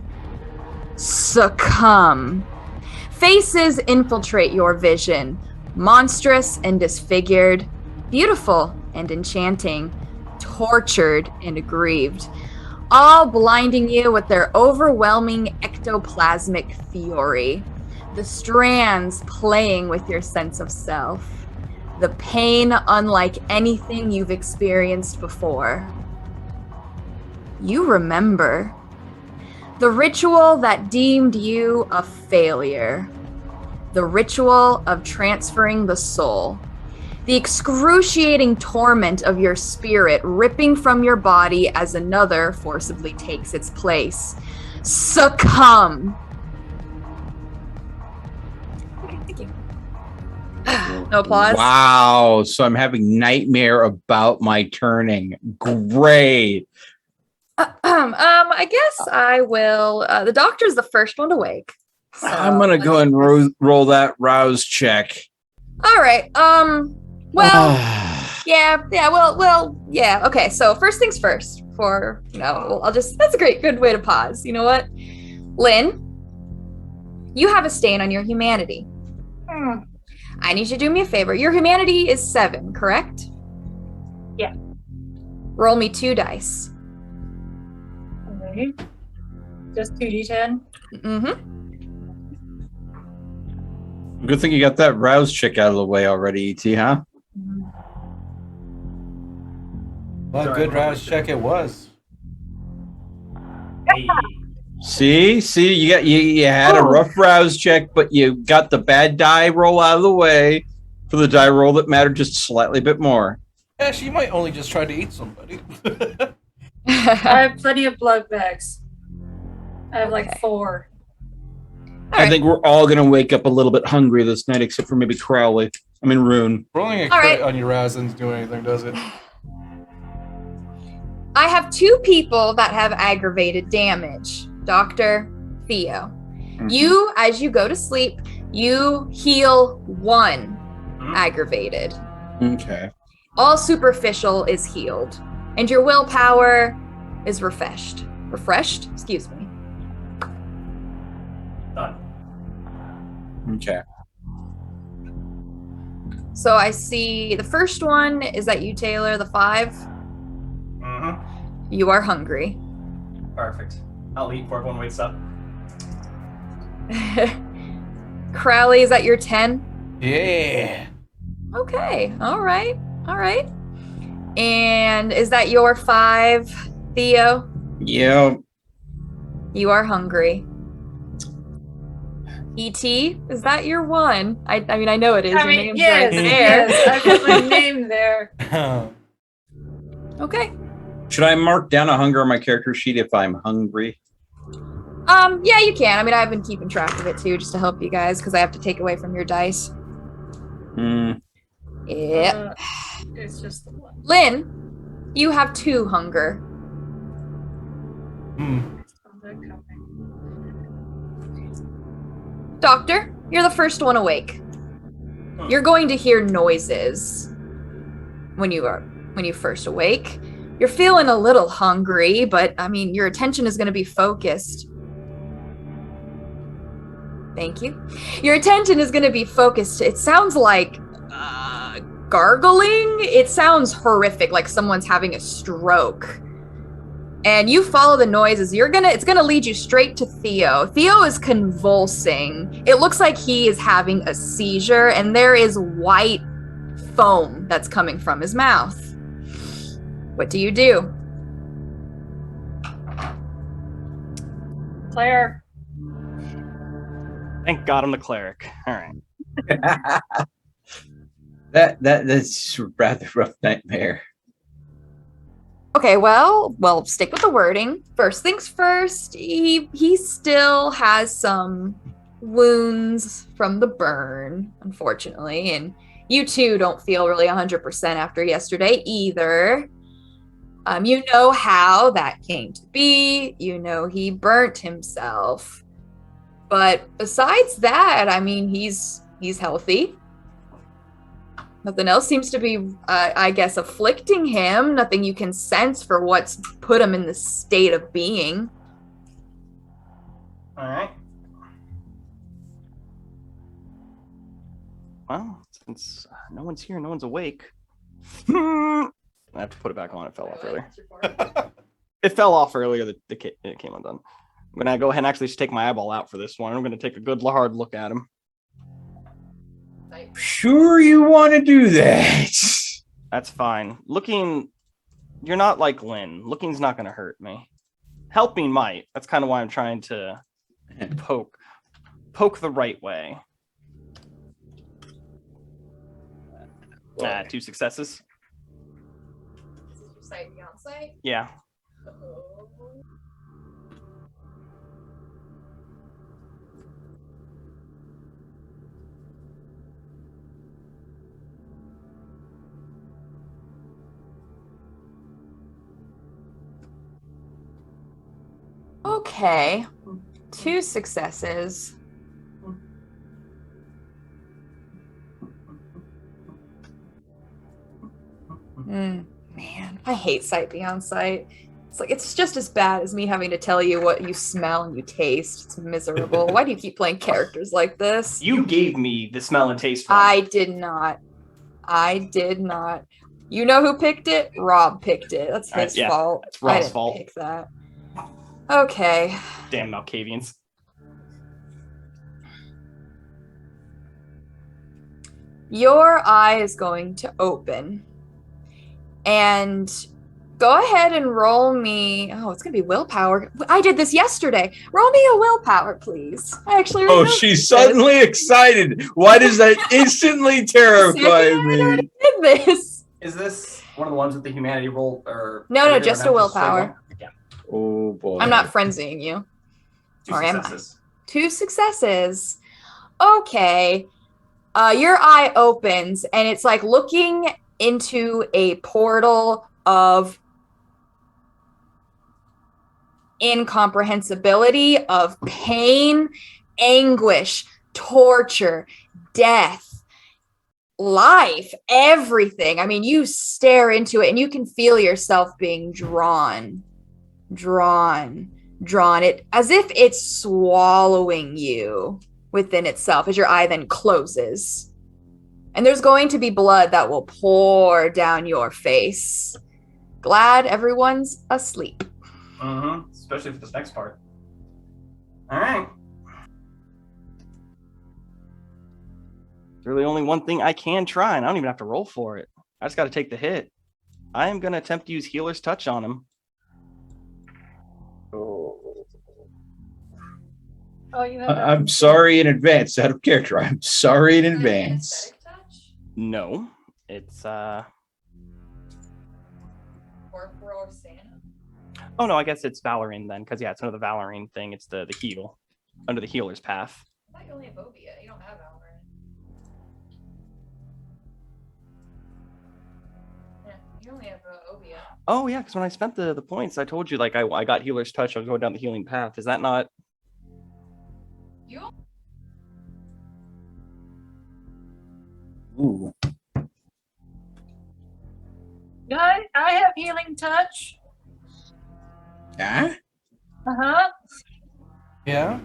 Succumb. Faces infiltrate your vision, monstrous and disfigured, beautiful and enchanting, tortured and aggrieved, all blinding you with their overwhelming ectoplasmic fury. The strands playing with your sense of self. The pain unlike anything you've experienced before. You remember. The ritual that deemed you a failure. The ritual of transferring the soul. The excruciating torment of your spirit ripping from your body as another forcibly takes its place. Succumb. Okay, thank you. No applause. Wow. So I'm having nightmare about my turning. Great. I guess I will. The doctor's the first one to wake. So I'm going to go and roll that rouse check. All right. Well, yeah. Okay. So first things first. That's a good way to pause. You know what, Lynn? You have a stain on your humanity. I need you to do me a favor. Your humanity is 7, correct? Yeah. Roll me 2 dice. Okay. Just 2d10. Mm-hmm. Good thing you got that rouse check out of the way already, ET, huh? What a good rouse check it was. Hey. See, you had a rough rouse check, but you got the bad die roll out of the way for the die roll that mattered just slightly bit more. Yeah, she might only just try to eat somebody. I have plenty of blood bags. I have like 4. I think we're all going to wake up a little bit hungry this night, except for maybe Crowley. I mean, Rune. Rolling a crit on your rouse doesn't do anything, does it? I have 2 people that have aggravated damage. Dr. Theo. Mm-hmm. You, as you go to sleep, you heal 1 aggravated. Okay. All superficial is healed. And your willpower is refreshed. Refreshed? Excuse me. Done. Okay. So I see the first one is that you, Taylor, the 5. Mm-hmm. You are hungry. Perfect. I'll eat before everyone wakes up. Crowley, is that your 10? Yeah. Okay. All right. And is that your 5, Theo? Yeah. You are hungry. E.T., is that your 1? I mean, I know it is. Your name's right there. Yes, I put my name there. Okay. Should I mark down a hunger on my character sheet if I'm hungry? Yeah, you can. I mean, I've been keeping track of it too, just to help you guys, because I have to take away from your dice. Yep. It's just the 1. Lynn, you have 2 hunger. Doctor, you're the first one awake. You're going to hear noises when you first awake. You're feeling a little hungry, but I mean, your attention is going to be focused. Thank you. Your attention is going to be focused. It sounds like gargling. It sounds horrific, like someone's having a stroke. And you follow the noises. It's gonna lead you straight to Theo. Theo is convulsing. It looks like he is having a seizure, and there is white foam that's coming from his mouth. What do you do? Claire, Thank God I'm the cleric. All right. That's a rather rough nightmare. Okay, well, stick with the wording. First things first, he still has some wounds from the burn, unfortunately, and you two don't feel really 100% after yesterday either. You know how that came to be. You know he burnt himself. But besides that, I mean, he's healthy. Nothing else seems to be, I guess, afflicting him. Nothing you can sense for what's put him in this state of being. All right. Well, since no one's here, no one's awake. I have to put it back on. It fell off earlier. It fell off earlier. It came undone. I'm gonna go ahead and actually just take my eyeball out for this one. I'm gonna take a good hard look at him. Sure, you want to do that? That's fine. Looking, you're not like Lynn. Looking's not gonna hurt me. Helping might. That's kind of why I'm trying to poke the right way. 2 successes. This is your sight beyond sight? Yeah. Okay. 2 successes. Man, I hate sight beyond sight. It's like it's just as bad as me having to tell you what you smell and you taste. It's miserable. Why do you keep playing characters like this? You gave me the smell and taste one. I did not. You know who picked it? Rob picked it. That's his fault. It's Rob's I didn't fault. pick that. Okay. Damn Malkavians. Your eye is going to open. And go ahead and roll me. Oh, it's going to be willpower. I did this yesterday. Roll me a willpower, please. I actually Oh, she's suddenly excited. Why does that instantly terrify me? did this. Is this one of the ones with the humanity roll? Or No, just a willpower. Yeah. Oh, boy. I'm not frenzying you. 2 Or am I? successes. 2 successes. Okay. Your eye opens and it's like looking into a portal of incomprehensibility, of pain, anguish, torture, death, life, everything. I mean, you stare into it and you can feel yourself being drawn it as if it's swallowing you within itself as your eye then closes. And there's going to be blood that will pour down your face. Glad everyone's asleep. Mm-hmm. Especially for this next part. All right. There's really only one thing I can try, and I don't even have to roll for it. I just got to take the hit. I am going to attempt to use Healer's Touch on him. Oh, you have I'm sorry in advance. Out of character. I'm sorry in advance. No, it's Corporal Santa. Oh no, I guess it's Valorine then, because it's another Valorine thing. It's the heal under the healer's path. I thought you only have Obia. You don't have Valorant. Yeah, you only have Obia. Oh yeah, because when I spent the points, I told you like I got healer's touch. I was going down the healing path. Is that not? You. Ooh. I have healing touch. Ah? Uh-huh. Yeah.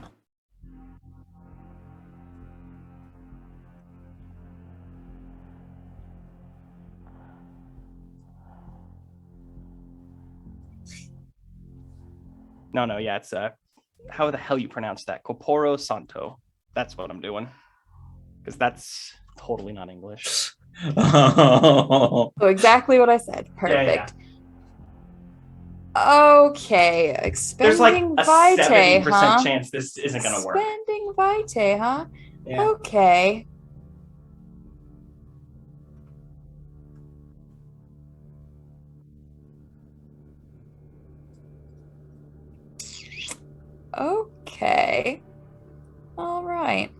No, yeah, it's how the hell you pronounce that? Corporo Santo. That's what I'm doing. Because that's totally not English. Oh. So exactly what I said. Perfect. Yeah. Okay, There's like expending a vitae, 70% huh? chance this isn't gonna work. Expending vitae, huh? Yeah. Okay. Okay. All right.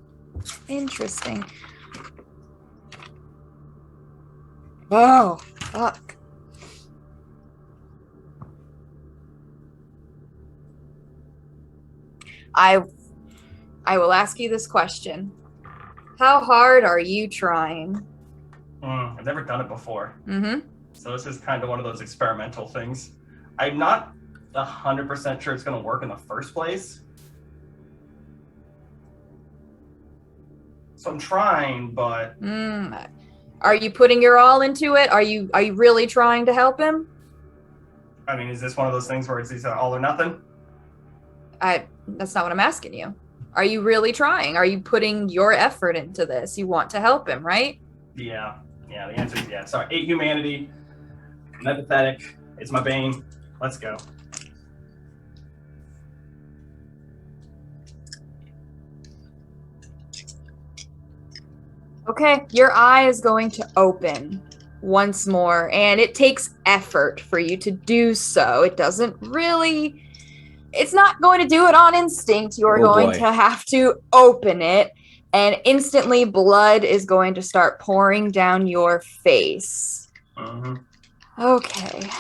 Interesting. Oh, fuck. I will ask you this question. How hard are you trying? I've never done it before. Mm-hmm. So this is kind of one of those experimental things. I'm not 100% sure it's going to work in the first place. So I'm trying, but Are you putting your all into it? Are you really trying to help him? I mean, is this one of those things where it's either all or nothing? That's not what I'm asking you. Are you really trying? Are you putting your effort into this? You want to help him, right? Yeah. Yeah, the answer is yeah. Sorry, 8 humanity. I'm empathetic. It's my bane. Let's go. Okay, your eye is going to open once more, and it takes effort for you to do so. It doesn't really, it's not going to do it on instinct. You're Oh, going boy. to have to open it, and instantly blood is going to start pouring down your face. Mm-hmm. Okay.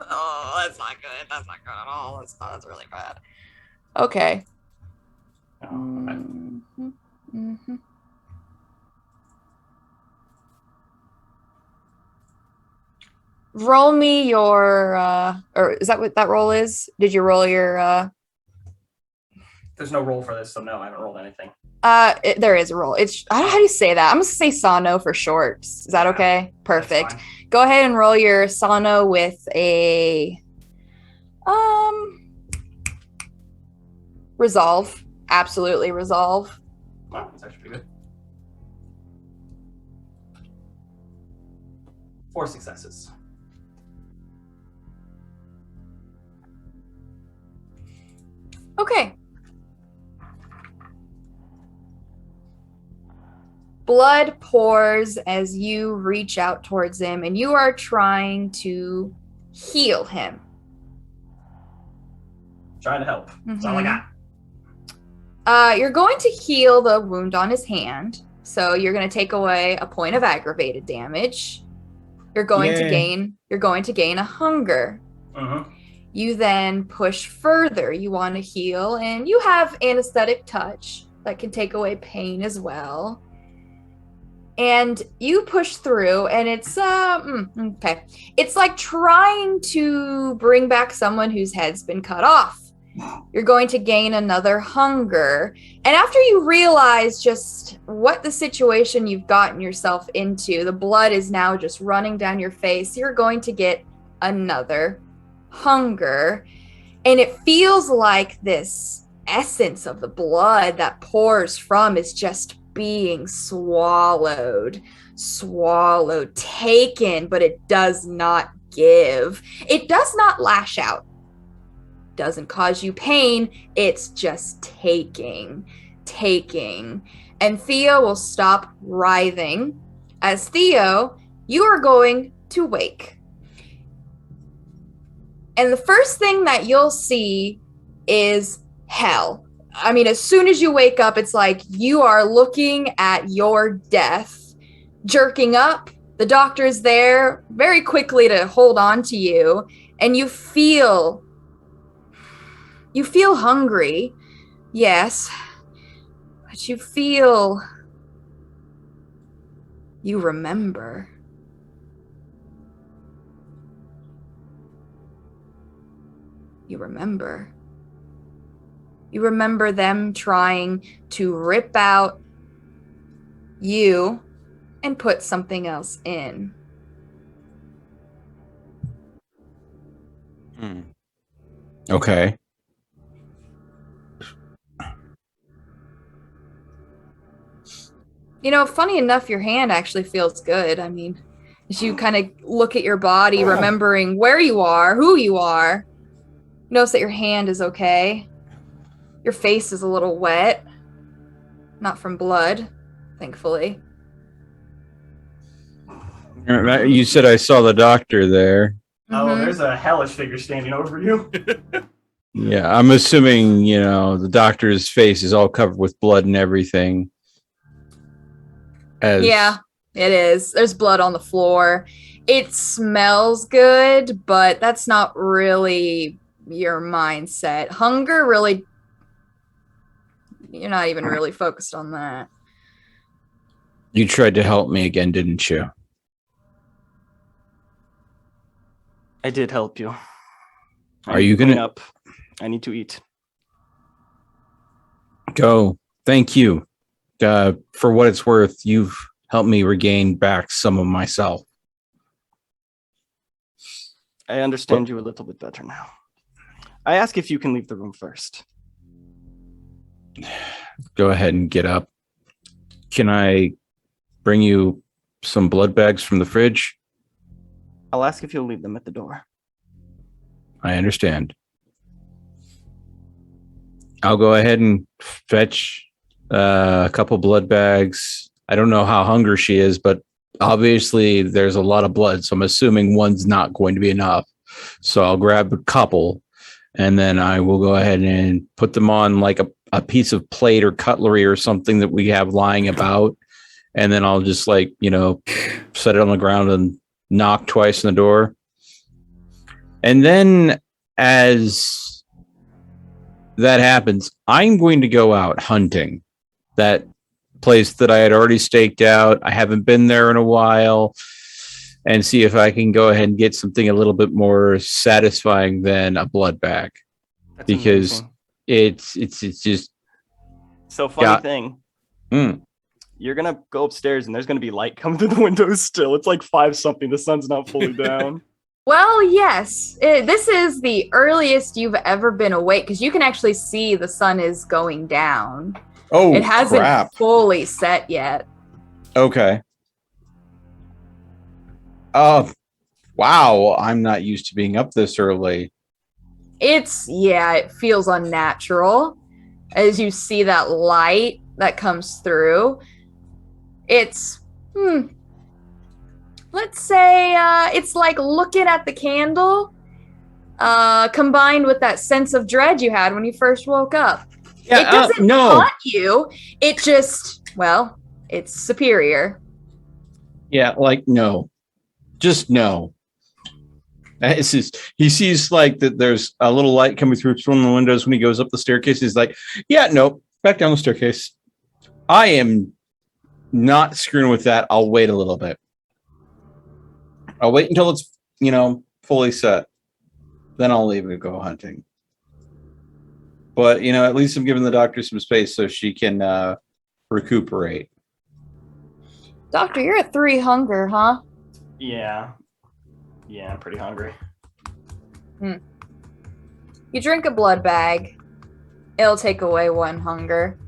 Oh, that's not good. That's not good at all. That's really bad. Okay. Mm-hmm. Mm-hmm. Roll me your or is that what that roll is? Did you roll your There's no roll for this, so no, I haven't rolled anything. there is a roll. It's I don't know how do you say that. I'm gonna say Sano for short. Is that Yeah, okay? Perfect. That's fine. Go ahead and roll your Sano with a resolve. Absolutely resolve. Wow, that's actually pretty good. 4 successes. Okay. Blood pours as you reach out towards him, and you are trying to heal him. Trying to help. That's all I got. You're going to heal the wound on his hand. So you're going to take away a point of aggravated damage. You're going to gain a hunger. Mm-hmm. You then push further. You want to heal, and you have anesthetic touch that can take away pain as well. And you push through, and it's okay. It's like trying to bring back someone whose head's been cut off. You're going to gain another hunger. And after you realize just what the situation you've gotten yourself into, the blood is now just running down your face, you're going to get another hunger. And it feels like this essence of the blood that pours from is just being swallowed, taken, but it does not give. It does not lash out. Doesn't cause you pain. It's just taking. And Theo will stop writhing. As Theo, you are going to wake. And the first thing that you'll see is hell. I mean, as soon as you wake up, it's like you are looking at your death, jerking up. The doctor's there very quickly to hold on to you, and you feel hungry, yes, but you remember. You remember them trying to rip out you and put something else in. Okay. You know, funny enough, your hand actually feels good. I mean, As you kind of look at your body, remembering where you are, who you are, notice that your hand is okay. Your face is a little wet. Not from blood, thankfully. You said I saw the doctor there. Oh, Mhm. there's a hellish figure standing over you. Yeah, I'm assuming, the doctor's face is all covered with blood and everything. Yeah, it is. There's blood on the floor. It smells good, but that's not really your mindset. Hunger really, you're not even really focused on that. You tried to help me again, didn't you? I did help you. Are you gonna clean up? I need to eat. go? Thank you. For what it's worth, you've helped me regain back some of myself. I understand you a little bit better now. I ask if you can leave the room first. Go ahead and get up. Can I bring you some blood bags from the fridge? I'll ask if you'll leave them at the door. I understand. I'll go ahead and fetch a couple blood bags. I don't know how hungry she is, but obviously there's a lot of blood, so I'm assuming one's not going to be enough. So I'll grab a couple, and then I will go ahead and put them on like a piece of plate or cutlery or something that we have lying about. And then I'll just set it on the ground and knock twice on the door. And then as that happens, I'm going to go out hunting that place that I had already staked out. I haven't been there in a while, and see if I can go ahead and get something a little bit more satisfying than a blood bag. That's Because amazing. it's just So funny thing. Mm. You're gonna go upstairs and there's gonna be light coming through the windows still. It's like 5-something. The sun's not fully down. Well, yes. This is the earliest you've ever been awake because you can actually see the sun is going down. Oh, it hasn't crap. fully set yet. Okay. Oh, wow. I'm not used to being up this early. It feels unnatural as you see that light that comes through. It's, let's say it's like looking at the candle combined with that sense of dread you had when you first woke up. Yeah, it doesn't no. haunt you. It just, it's superior. Yeah, no. Just no. He sees that there's a little light coming through one of the windows when he goes up the staircase. He's like, yeah, no, back down the staircase. I am not screwing with that. I'll wait a little bit. I'll wait until it's, fully set. Then I'll leave and go hunting. But, at least I'm giving the doctor some space so she can recuperate. Doctor, you're at 3 hunger, huh? Yeah. Yeah, I'm pretty hungry. You drink a blood bag. It'll take away 1 hunger.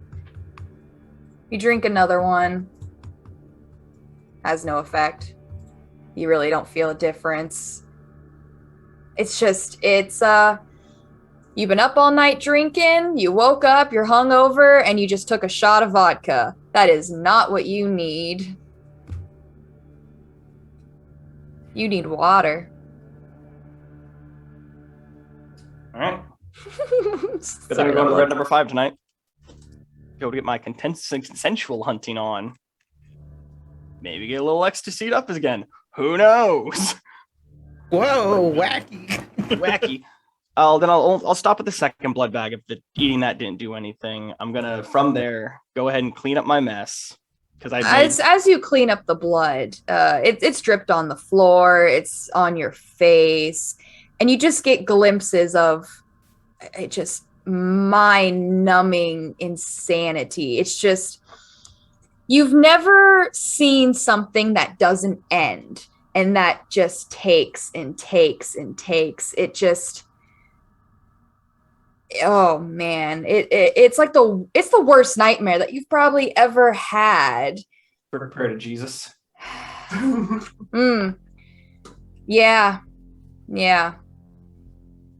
You drink another one. Has no effect. You really don't feel a difference. It's you've been up all night drinking, you woke up, you're hungover, and you just took a shot of vodka. That is not what you need. You need water. All right. But I'm going to red number 5 tonight. Be able to get my consensual hunting on. Maybe get a little ecstasy up again. Who knows? Whoa, wacky. Wacky. I'll stop at the second blood bag if eating that didn't do anything. I'm gonna from there go ahead and clean up my mess because as you clean up the blood, it's dripped on the floor, it's on your face, and you just get glimpses of it, just mind-numbing insanity. It's just you've never seen something that doesn't end and that just takes and takes and takes. It just, oh man, it's like it's the worst nightmare that you've probably ever had. prepare to Jesus. Yeah. Yeah.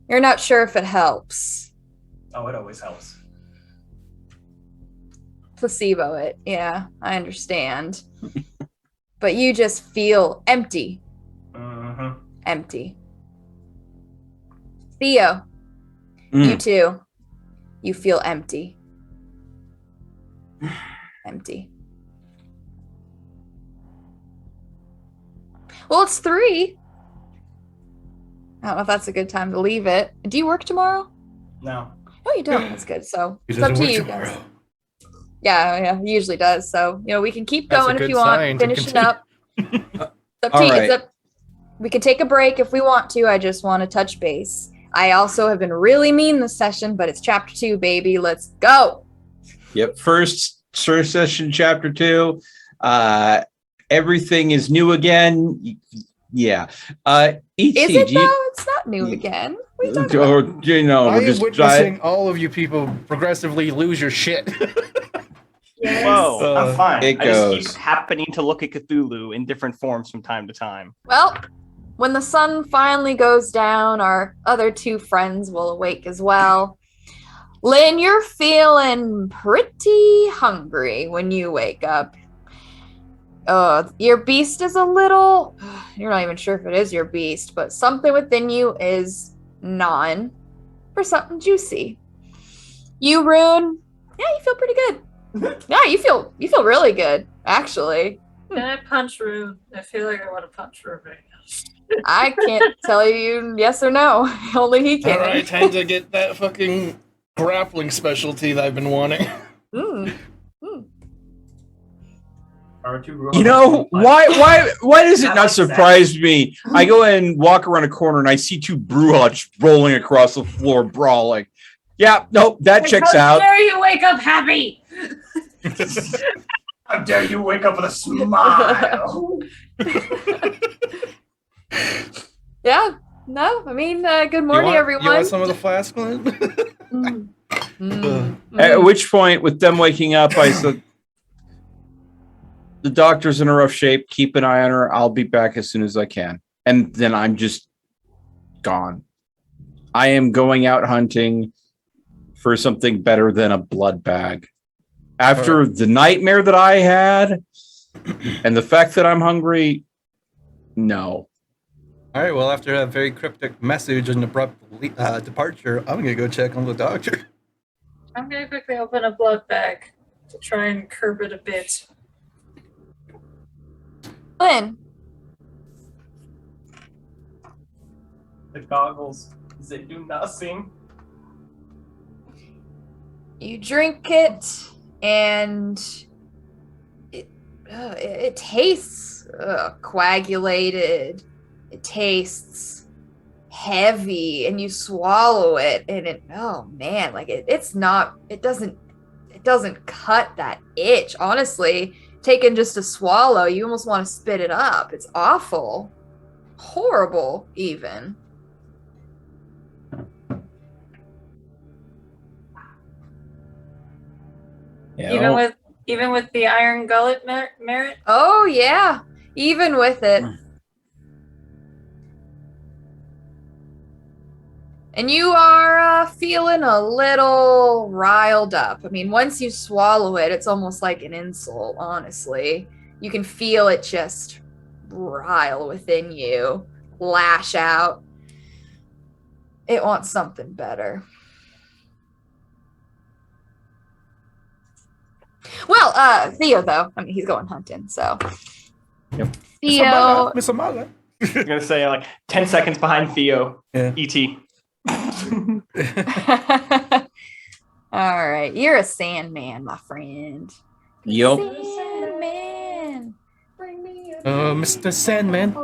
You're not sure if it helps. Oh, it always helps. Placebo it. Yeah, I understand. But you just feel empty. Mm-hmm. Empty. Theo, you too. You feel empty. Empty. Well, it's 3. I don't know if that's a good time to leave it. Do you work tomorrow? No. No, you don't. That's good. So He it's up doesn't to work you tomorrow. guys. Yeah, he usually does. So, we can keep That's a going if good you want. sign to Finishing continue. up. It's up All to you. right. We can take a break if we want to. I just want to touch base. I also have been really mean this session, but it's chapter 2, baby. Let's go. Yep. First session, chapter 2. Everything is new again. Yeah. ET, Is it though? It's not new again. What are you talking about? Or, I we're am just witnessing all of you people progressively lose your shit. Yes. Whoa, I'm fine. It I just goes. keep happening to look at Cthulhu in different forms from time to time. Well, when the sun finally goes down, our other 2 friends will awake as well. Lynn, you're feeling pretty hungry when you wake up. Your beast is a little... You're not even sure if it is your beast, but something within you is gnawing for something juicy. You, Rune, yeah, you feel pretty good. Yeah, you feel really good, actually. Can I punch Rune? I feel like I want to punch Rune right now. I can't tell you yes or no. Only he can. All right, time to get that fucking grappling specialty that I've been wanting. Why does it not surprise me? I go and walk around a corner and I see 2 bruhats rolling across the floor, brawling. Yeah, nope, that checks out. How dare you wake up happy? How dare you wake up with a smile? Yeah, no, I mean, good morning, everyone. You want some of the flask, Glenn? At which point, with them waking up, I said, the doctor's in a rough shape. Keep an eye on her. I'll be back as soon as I can. And then I'm just gone. I am going out hunting for something better than a blood bag. After the nightmare that I had and the fact that I'm hungry, no. All right, well, after that very cryptic message and abrupt departure, I'm going to go check on the doctor. I'm going to quickly open a blood bag to try and curb it a bit. Lynn, The goggles, they do nothing. you drink it, and it tastes coagulated. It tastes heavy, and you swallow it, and it doesn't cut that itch. Honestly, taking just a swallow, you almost want to spit it up. It's awful, horrible, even. Yeah. Even with the iron gullet merit. Oh yeah, even with it. And you are feeling a little riled up. I mean, once you swallow it, it's almost like an insult, honestly. You can feel it just rile within you, lash out. It wants something better. Well, Theo, though, I mean, he's going hunting, so. Yep. Theo. Miss Amala. I'm gonna say like 10 seconds behind Theo. Yeah. ET. All right, you're a Sandman, my friend. Yep. Sandman. Mr. Sandman.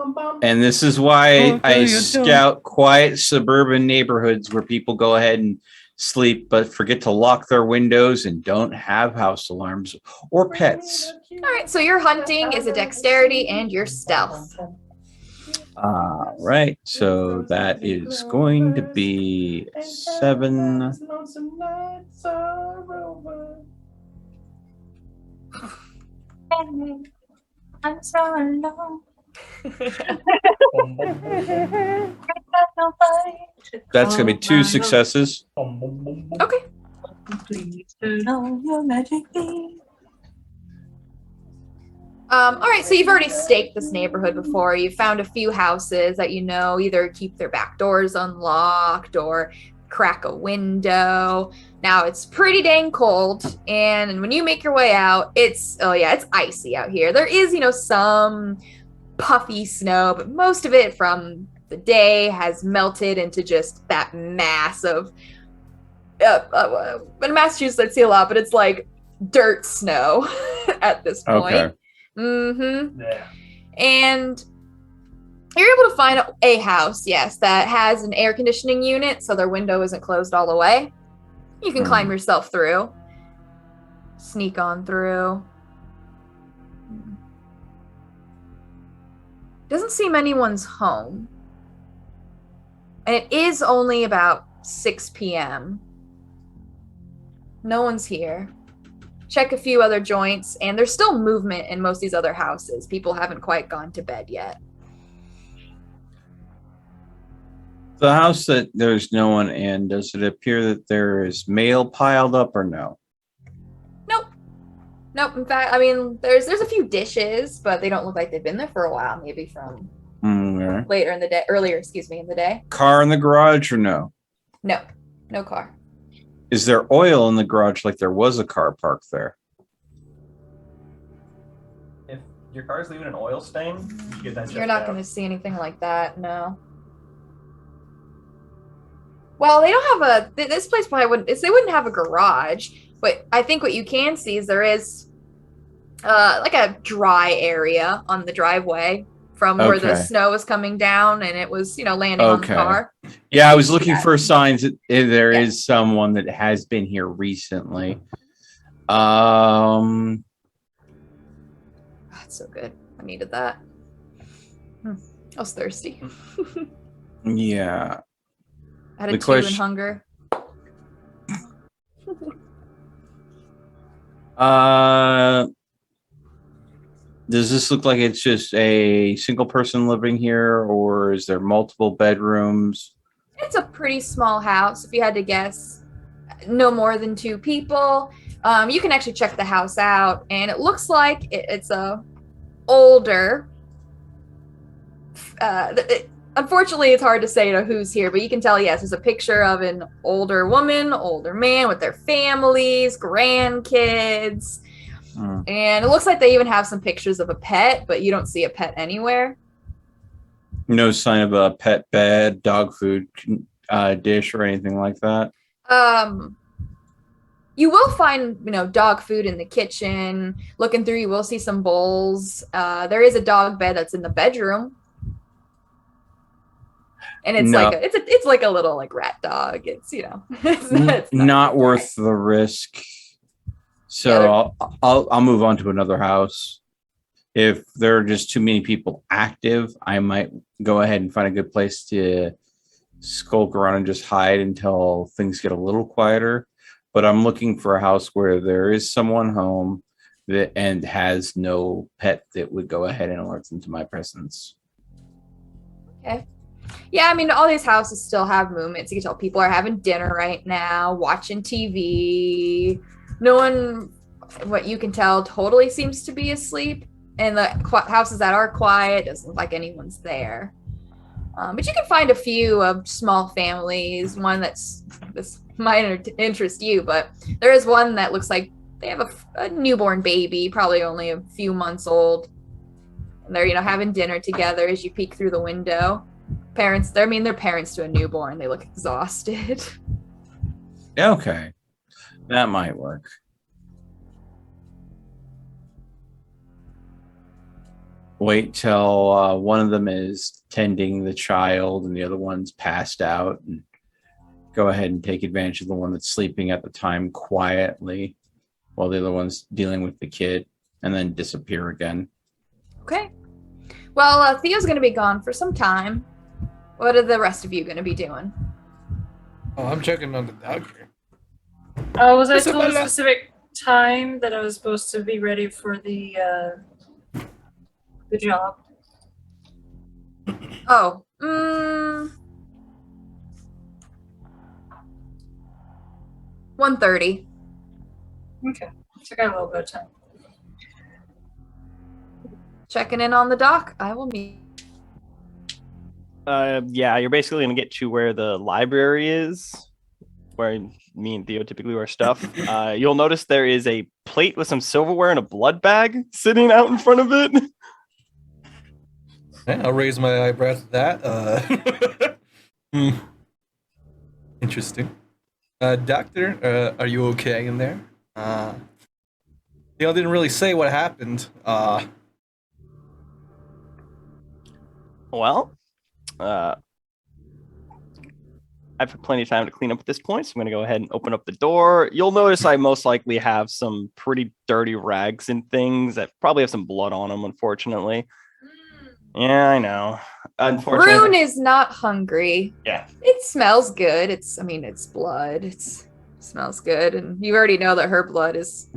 And this is why What I do you do? scout quiet suburban neighborhoods where people go ahead and sleep, but forget to lock their windows and don't have house alarms or pets. All right, so your hunting is a dexterity and your stealth. All right, so that is going to be 7. I'm so alone. That's going to be 2 successes. Okay. Please turn on your magic beam. All right, so you've already staked this neighborhood before. You've found a few houses that you know either keep their back doors unlocked or crack a window. Now it's pretty dang cold, and when you make your way out, it's icy out here. There is, some puffy snow, but most of it from the day has melted into just that mass of in Massachusetts I see a lot, but it's like dirt snow at this point. Okay. Yeah. And you're able to find a house, yes, that has an air conditioning unit, so their window isn't closed all the way. You can climb yourself through. Sneak on through. Doesn't seem anyone's home. And it is only about 6 p.m. No one's here. Check a few other joints, and there's still movement in most of these other houses. People haven't quite gone to bed yet. The house that there's no one in, does it appear that there is mail piled up or no? Nope. In fact, I mean, there's a few dishes, but they don't look like they've been there for a while. Maybe from Okay. earlier in the day. Car in the garage or no? No car. Is there oil in the garage like there was a car parked there? If your car's leaving an oil stain, you get that. You're not going to see anything like that, no. Well, they don't have this place probably wouldn't have a garage, but I think what you can see is there is like a dry area on the driveway from where the Okay. snow was coming down and it was, landing on the Okay. car. Yeah, I was looking for signs that there Yeah. is someone that has been here recently. Um, That's so good. I needed that. I was thirsty. yeah. I had The a 2 in question- hunger. Does this look like it's just a single person living here, or is there multiple bedrooms? It's a pretty small house. If you had to guess, no more than 2 people. You can actually check the house out, and it looks like it's a older. Unfortunately, it's hard to say who's here, but you can tell, yes, there's a picture of an older woman, older man with their families, grandkids. And it looks like they even have some pictures of a pet, but you don't see a pet anywhere. No sign of a pet bed, dog food dish, or anything like that. You will find, dog food in the kitchen. Looking through, you will see some bowls. There is a dog bed that's in the bedroom. And it's No. it's like a little rat dog. It's it's Not worth the risk. So I'll move on to another house. If there are just too many people active, I might go ahead and find a good place to skulk around and just hide until things get a little quieter. But I'm looking for a house where there is someone home and has no pet that would go ahead and alert them to my presence. Okay. Yeah, I mean, all these houses still have movements. You can tell people are having dinner right now, watching TV. No one, what you can tell, totally seems to be asleep. And the houses that are quiet, doesn't look like anyone's there. But you can find a few of small families. One this might interest you, but there is one that looks like they have a newborn baby, probably only a few months old. And they're, having dinner together as you peek through the window. They're parents to a newborn. They look exhausted. Okay. That might work. Wait till one of them is tending the child and the other one's passed out, and go ahead and take advantage of the one that's sleeping at the time quietly while the other one's dealing with the kid, and then disappear again. Okay. Well, Theo's going to be gone for some time. What are the rest of you going to be doing? Oh, I'm checking on the doctor. Was I told a Isabella. specific time that I was supposed to be ready for the Good job. Oh. 1:30. Okay. So I got a little bit of time. Checking in on the dock. I will meet. Yeah, you're basically gonna get to where the library is, where me and Theo typically wear stuff. You'll notice there is a plate with some silverware and a blood bag sitting out in front of it. Yeah, I'll raise my eyebrows at that. Interesting. Doctor, are you okay in there? Theo didn't really say what happened. Well, I've had plenty of time to clean up at this point, so I'm going to go ahead and open up the door. You'll notice I most likely have some pretty dirty rags and things that probably have some blood on them, unfortunately. Yeah, I know. Unfortunately. Rune is not hungry. Yeah. It smells good. It's blood. It smells good. And you already know that her blood is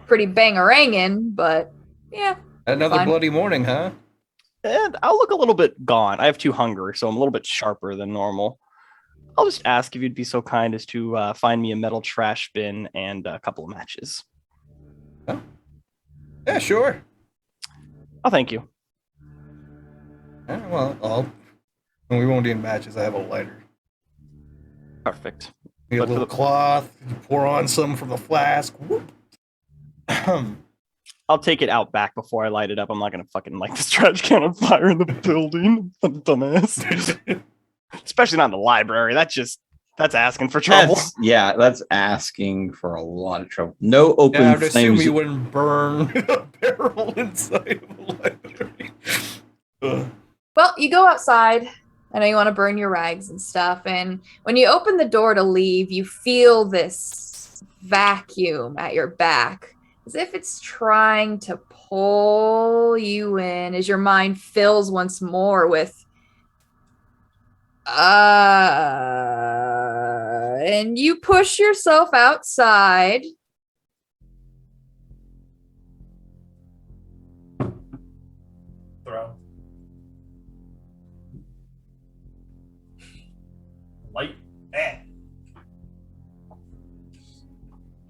pretty bangarangin', but yeah. Another fine. bloody morning, huh? And I'll look a little bit gone. I have 2 hunger, so I'm a little bit sharper than normal. I'll just ask if you'd be so kind as to find me a metal trash bin and a couple of matches. Huh? Yeah, sure. Oh, thank you. Yeah, well, we won't need matches. I have a lighter. Perfect. Need a But for little the- cloth. You pour on some from the flask. Whoop. I'll take it out back before I light it up. I'm not going to fucking light this trash can on fire in the building. Dumbass. Especially not in the library. That's asking for trouble. That's asking for a lot of trouble. No open Yeah, I would assume flames. you wouldn't burn a barrel inside of a library. Well, you go outside. I know you want to burn your rags and stuff. And when you open the door to leave, you feel this vacuum at your back, as if it's trying to pull you in as your mind fills once more with and you push yourself outside. Throw. Light.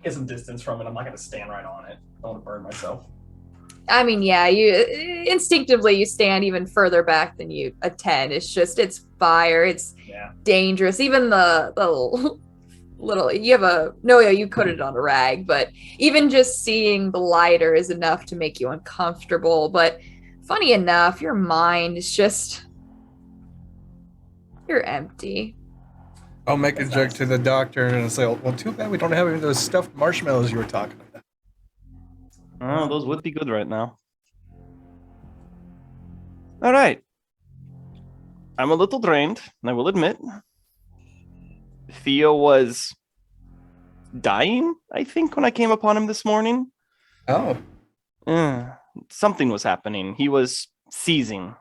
Get some distance from it. I'm not going to stand right on it. I don't want to burn myself. I mean, yeah, you instinctively you stand even further back than you attend. It's fire. It's dangerous. Even the little you could it on a rag, but even just seeing the lighter is enough to make you uncomfortable. But funny enough, your mind is just you're empty. I'll make a joke to the doctor and say, well, too bad we don't have any of those stuffed marshmallows you were talking about. Oh, those would be good right now. All right. I'm a little drained, I will admit. Theo was dying, I think, when I came upon him this morning. Oh. Something was happening. He was seizing.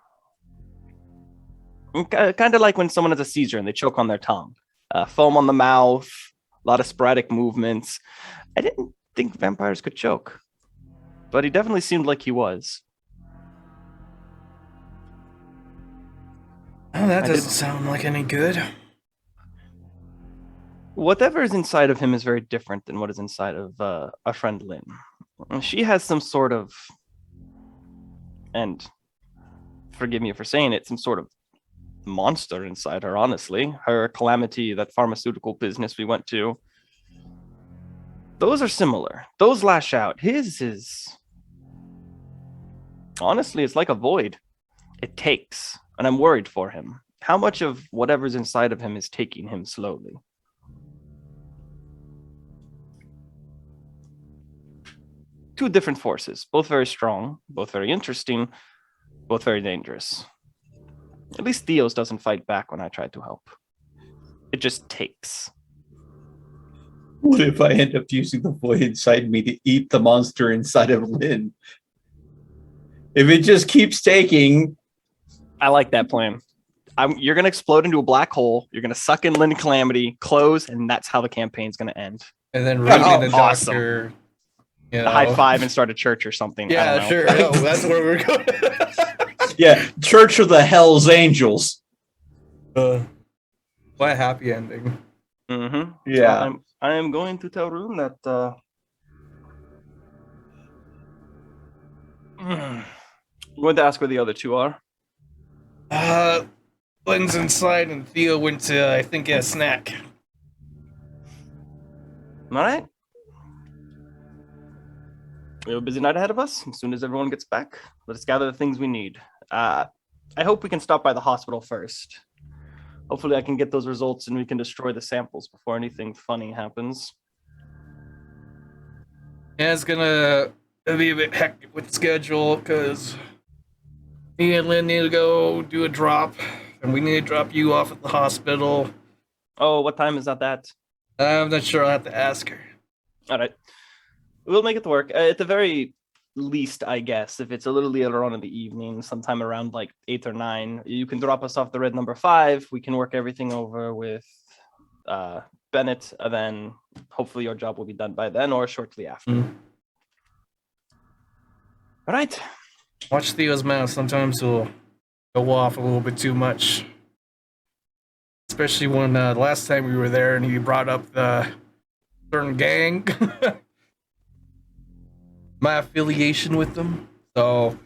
Kind of like when someone has a seizure and they choke on their tongue. Foam on the mouth, a lot of sporadic movements. I didn't think vampires could choke, but he definitely seemed like he was. Oh, that doesn't sound like any good. Whatever is inside of him is very different than what is inside of our friend Lynn. She has some sort of, and forgive me for saying it, some sort of monster inside her, honestly. Her calamity, that pharmaceutical business we went to, those are similar. Those lash out. His is, honestly, it's like a void. It takes, and I'm worried for him. How much of whatever's inside of him is taking him slowly? Two different forces, both very strong, both very interesting, both very dangerous. At least Theo's doesn't fight back when I try to help. It just takes. What if I end up using the void inside me to eat the monster inside of Lynn? If it just keeps taking. I like that plan. You're going to explode into a black hole. You're going to suck in Lynn Calamity, close, and that's how the campaign's going to end. And then Ruby the awesome. doctor, You A high know. five and start a church or something. I Yeah, don't know. sure. No, that's where we're going. Yeah, Church of the Hell's Angels. What a happy ending. Mm-hmm. Yeah. I am going to tell Rune that. I'm going to ask where the other two are. Lynn's inside and Theo went to, I think, get a snack. All right. We have a busy night ahead of us. As soon as everyone gets back, let us gather the things we need. I hope we can stop by the hospital first. Hopefully I can get those results and we can destroy the samples before anything funny happens. Yeah, it's gonna be a bit hectic with the schedule because me and Lynn need to go do a drop, and we need to drop you off at the hospital. Oh, what time is that? I'm not sure. I'll have to ask her. All right. We'll make it work. At the very least, I guess, if it's a little later on in the evening, sometime around like 8 or 9, you can drop us off the red number 5. We can work everything over with Bennett, and then hopefully your job will be done by then or shortly after. All right. Watch Theo's mouth. Sometimes he'll go off a little bit too much. Especially when the last time we were there and he brought up the certain gang. My affiliation with them. So,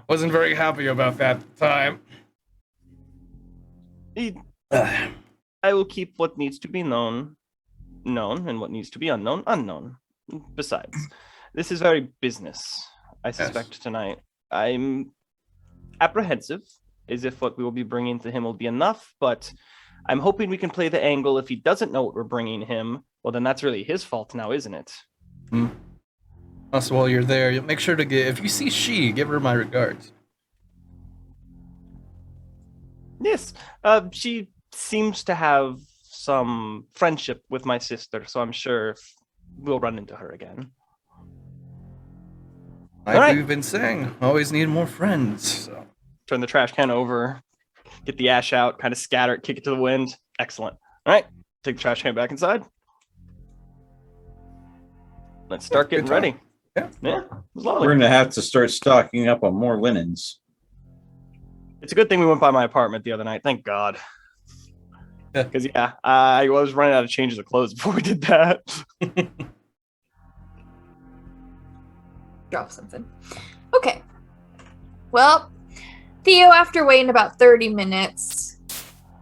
wasn't very happy about that at the time. I will keep what needs to be known, and what needs to be unknown, unknown. Besides, this is very business, I suspect, tonight. I'm apprehensive, as if what we will be bringing to him will be enough, but I'm hoping we can play the angle. If he doesn't know what we're bringing him, well, then that's really his fault now, isn't it? Also, while you're there, make sure to if you see she, give her my regards. Yes, she seems to have some friendship with my sister, so I'm sure we'll run into her again. Like we've been saying, always need more friends. So. Turn the trash can over, get the ash out, kind of scatter it, kick it to the wind. Excellent. All right, take the trash can back inside. Let's start getting ready. Yeah, it was lovely. We're going to have to start stocking up on more linens. It's a good thing we went by my apartment the other night. Thank God. Because, I was running out of changes of clothes before we did that. Drop something. Okay. Well, Theo, after waiting about 30 minutes,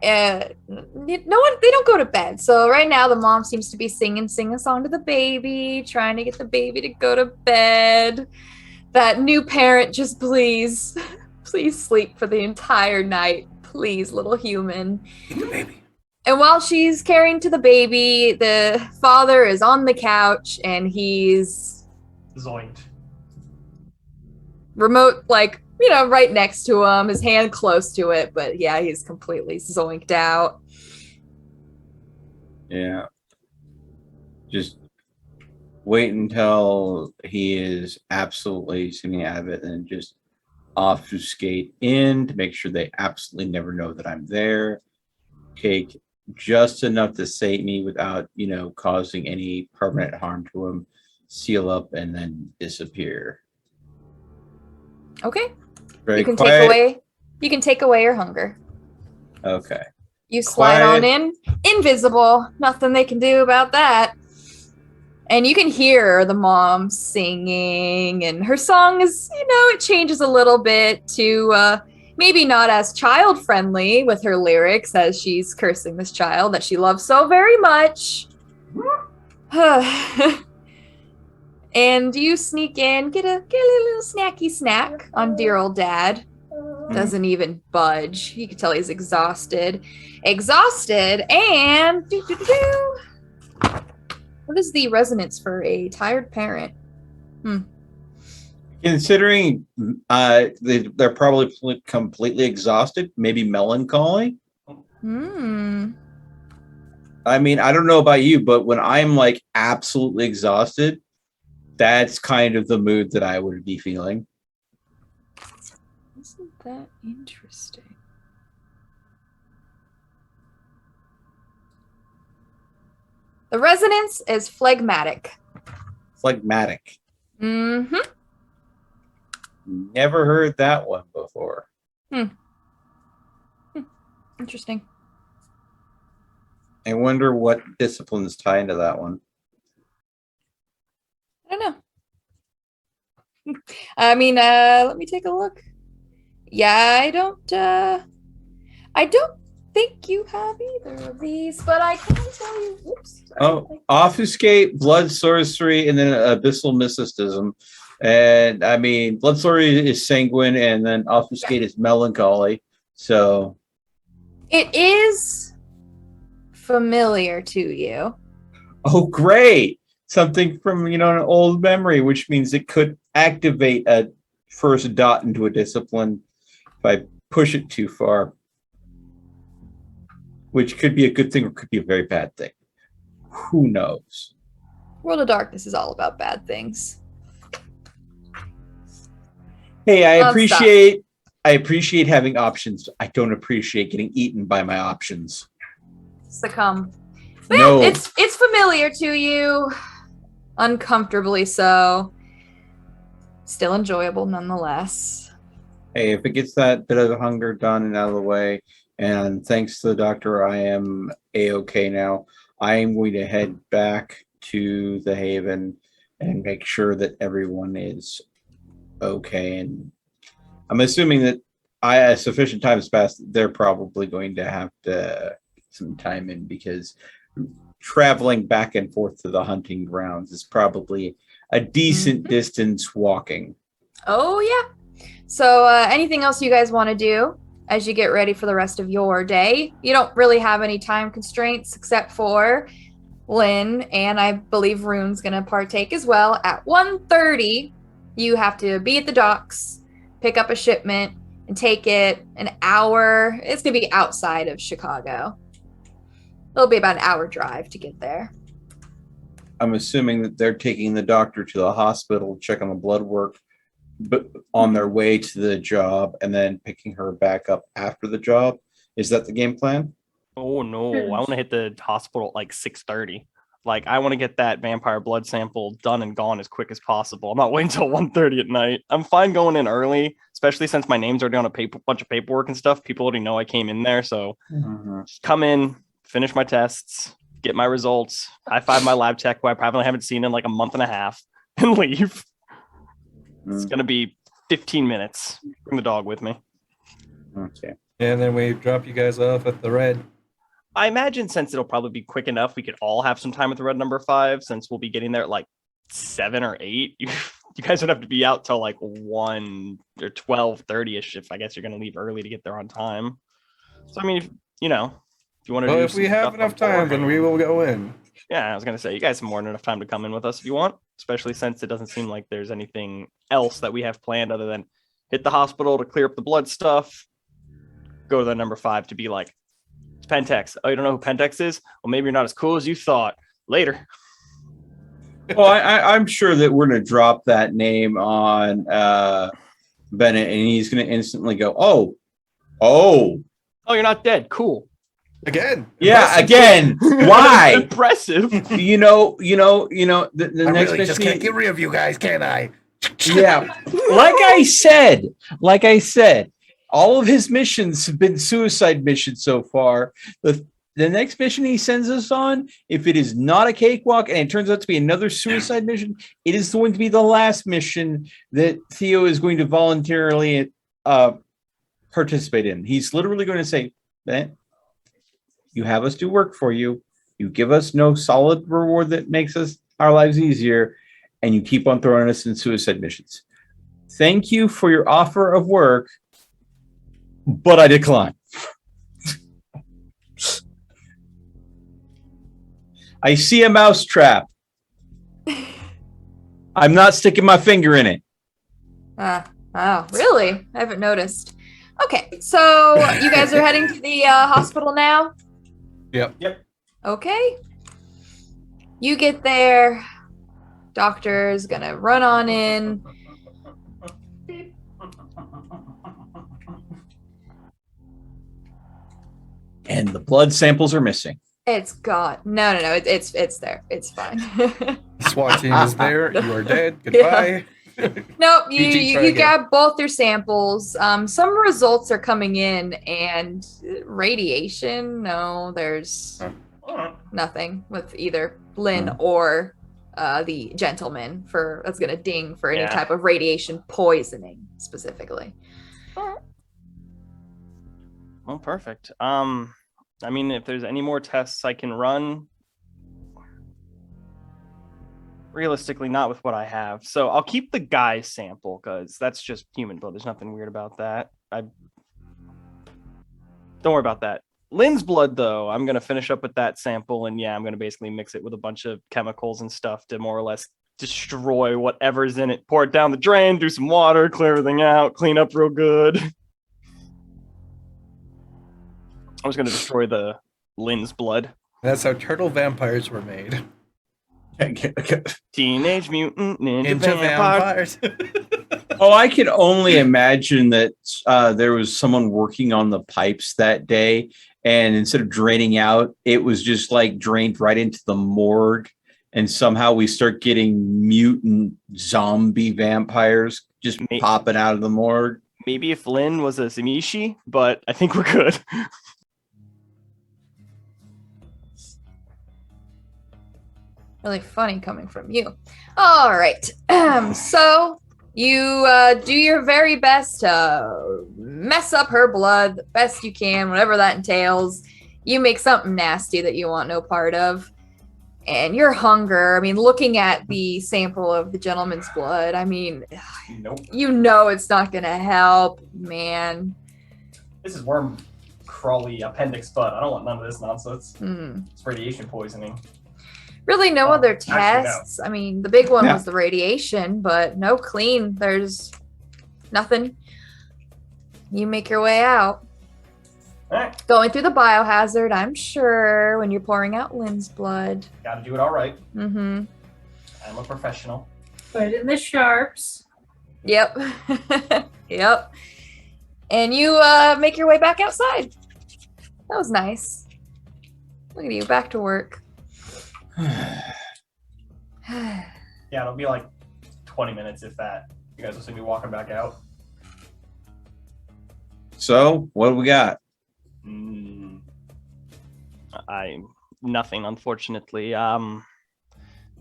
they don't go to bed. So right now the mom seems to be sing a song to the baby, trying to get the baby to go to bed. That new parent, just please sleep for the entire night. Please, little human. The baby. And while she's caring to the baby, the father is on the couch and he's zoinked. Remote, right next to him, his hand close to it, but yeah, he's completely zoinked out. Yeah. Just wait until he is absolutely sitting out of it and just obfuscate in to make sure they absolutely never know that I'm there. Take just enough to save me without, causing any permanent harm to him. Seal up and then disappear. Okay. Very you can quiet. take away your hunger. Okay. You slide on in, invisible. Nothing they can do about that. And you can hear the mom singing, and her song is, it changes a little bit to maybe not as child-friendly with her lyrics as she's cursing this child that she loves so very much. And you sneak in, get a little snacky snack on dear old dad. Doesn't even budge. You can tell he's exhausted. And what is the resonance for a tired parent? Considering they're probably completely exhausted, maybe melancholy. I mean, I don't know about you, but when I'm absolutely exhausted, that's kind of the mood that I would be feeling. Isn't that interesting? The resonance is phlegmatic. Phlegmatic. Mm-hmm. Never heard that one before. Interesting. I wonder what disciplines tie into that one. I don't know. I mean, let me take a look. Yeah, I don't think you have either of these, but I can tell you. Oops. Sorry. Oh, obfuscate, blood sorcery, and then abyssal mysticism. And I mean, blood sorcery is sanguine, and then obfuscate is melancholy. So It is familiar to you. oh, great. Something from, an old memory, which means it could activate a first dot into a discipline if I push it too far, which could be a good thing or could be a very bad thing. Who knows? World of Darkness is all about bad things. Hey, I Nonstop. appreciate having options. I don't appreciate getting eaten by my options. Succumb. But No. yeah, it's familiar to you. Uncomfortably so. Still enjoyable nonetheless. Hey, if it gets that bit of the hunger done and out of the way, and thanks to the doctor, I am A-okay now. I am going to head back to the Haven and make sure that everyone is okay. And I'm assuming that sufficient time has passed. They're probably going to have to get some time in because traveling back and forth to the hunting grounds is probably a decent distance walking. Oh, yeah. So anything else you guys want to do as you get ready for the rest of your day? You don't really have any time constraints except for Lynn, and I believe Rune's going to partake as well. At 1:30, you have to be at the docks, pick up a shipment, and take it an hour. It's going to be outside of Chicago. It'll be about an hour drive to get there. I'm assuming that they're taking the doctor to the hospital, check on the blood work, but on their way to the job, and then picking her back up after the job. Is that the game plan? Oh no, I want to hit the hospital at like 6:30. Like I want to get that vampire blood sample done and gone as quick as possible. I'm not waiting until 1:30 at night. I'm fine going in early, especially since my name's already on a bunch of paperwork and stuff. People already know I came in there, so just come in, finish my tests, get my results, high five my lab tech who I probably haven't seen in like a month and a half, and leave. It's gonna be 15 minutes. Bring the dog with me. Okay. And then we drop you guys off at the red. I imagine since it'll probably be quick enough, we could all have some time with the red number 5, since we'll be getting there at like 7 or 8. You guys would have to be out till like 1 or 12:30ish if I guess you're gonna leave early to get there on time. So I mean, if you want to do. Well, if we have enough time, then we will go in. Yeah, I was gonna say you guys have more than enough time to come in with us if you want, especially since it doesn't seem like there's anything else that we have planned other than hit the hospital to clear up the blood stuff, go to the number 5 to be like, it's Pentex. Oh, you don't know who Pentex is? Well, maybe you're not as cool as you thought. Later. Well, I'm sure that we're going to drop that name on Bennett, and he's going to instantly go, oh, you're not dead. Cool. Again. yeah, again. Why? Impressive. The I next really just mission. can't get rid of you guys, can I? Yeah, like I said, all of his missions have been suicide missions so far. The next mission he sends us on, if it is not a cakewalk and it turns out to be another suicide mission, it is going to be the last mission that Theo is going to voluntarily participate in. He's literally going to say, Ben, you have us do work for you. You give us no solid reward that makes our lives easier, and you keep on throwing us in suicide missions. Thank you for your offer of work, but I decline. I see a mousetrap. I'm not sticking my finger in it. Oh, really? I haven't noticed. Okay, so you guys are heading to the hospital now? Yep. Okay. You get there. Doctor's gonna run on in. And the blood samples are missing. It's gone. No. It's there. It's fine. SWAT team is there. You are dead. Goodbye. Nope, you PG, try you again. got both your samples. Some results are coming in, and radiation. No, there's nothing with either Lynn or the gentleman that's gonna ding for any Yeah. type of radiation poisoning specifically. Well, perfect. I mean, if there's any more tests I can run, realistically, not with what I have. So I'll keep the guy's sample because that's just human blood. There's nothing weird about that. Don't worry about that. Lynn's blood, though, I'm going to finish up with that sample. And yeah, I'm going to basically mix it with a bunch of chemicals and stuff to more or less destroy whatever's in it. Pour it down the drain, do some water, clear everything out, clean up real good. I was going to destroy the Lynn's blood. That's how turtle vampires were made. Teenage Mutant Ninja Into Vampire. vampires. Oh, I could only imagine that there was someone working on the pipes that day, and instead of draining out, it was just like drained right into the morgue, and somehow we start getting mutant zombie vampires just popping out of the morgue. Maybe if Lynn was a Zimishi, but I think we're good. Really funny coming from you. All right. So you do your very best to mess up her blood the best you can, whatever that entails. You make something nasty that you want no part of. And your hunger, I mean, looking at the sample of the gentleman's blood, I mean, Nope. you know it's not going to help, man. This is worm crawly appendix blood. I don't want none of this nonsense. Mm. It's radiation poisoning. Really no other actually, no. tests. I mean, the big one Yeah. was the radiation, but no clean. There's nothing. You make your way out. All right. Going through the biohazard, I'm sure, when you're pouring out Lynn's blood. Got to do it all right. Mm-hmm. I'm a professional. Put in the sharps. Yep. Yep. And you make your way back outside. That was nice. Look at you, back to work. Yeah, it'll be like 20 minutes if that. You guys will see me walking back out. So, what do we got? Nothing, unfortunately.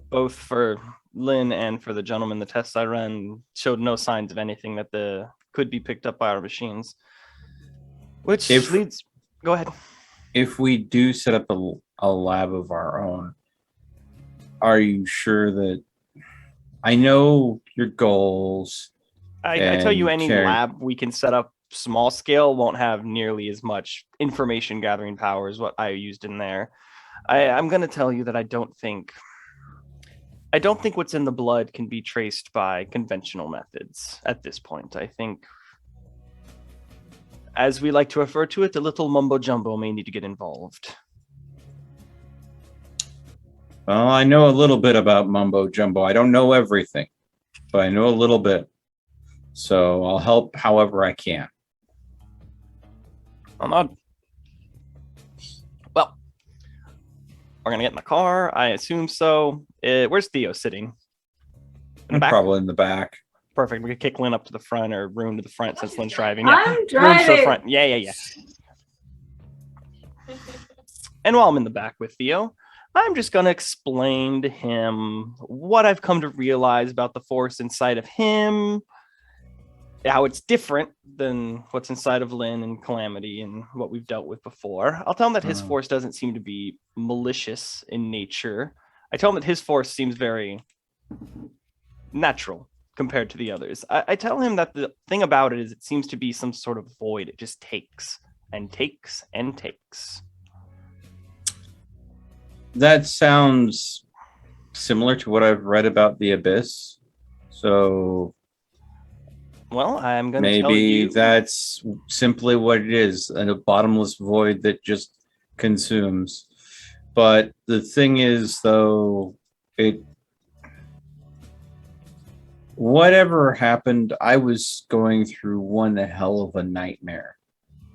Both for Lynn and for the gentleman, the tests I ran showed no signs of anything that could be picked up by our machines. Which leads. Go ahead. If we do set up a lab of our own, are you sure that I know your goals? I tell you, any Karen. lab we can set up small scale won't have nearly as much information gathering power as what I used in there. I'm going to tell you that I don't think what's in the blood can be traced by conventional methods at this point. I think, as we like to refer to it, a little mumbo jumbo may need to get involved. Well, I know a little bit about mumbo jumbo. I don't know everything, but I know a little bit. So I'll help however I can. Well, we're gonna get in the car. I assume so. Where's Theo sitting? In the back? Probably in the back. Perfect. We could kick Lynn up to the front or room to the front since Lynn's driving. Yeah. I'm Room to the driving. front. Yeah. And while I'm in the back with Theo, I'm just going to explain to him what I've come to realize about the force inside of him, how it's different than what's inside of Lynn and Calamity and what we've dealt with before. I'll tell him that his force doesn't seem to be malicious in nature. I tell him that his force seems very natural compared to the others. I tell him that the thing about it is it seems to be some sort of void. It just takes and takes and takes. That sounds similar to what I've read about the Abyss. So Well, I'm going to tell maybe you. that's simply what it is, a bottomless void that just consumes. But the thing is, though, whatever happened, I was going through one hell of a nightmare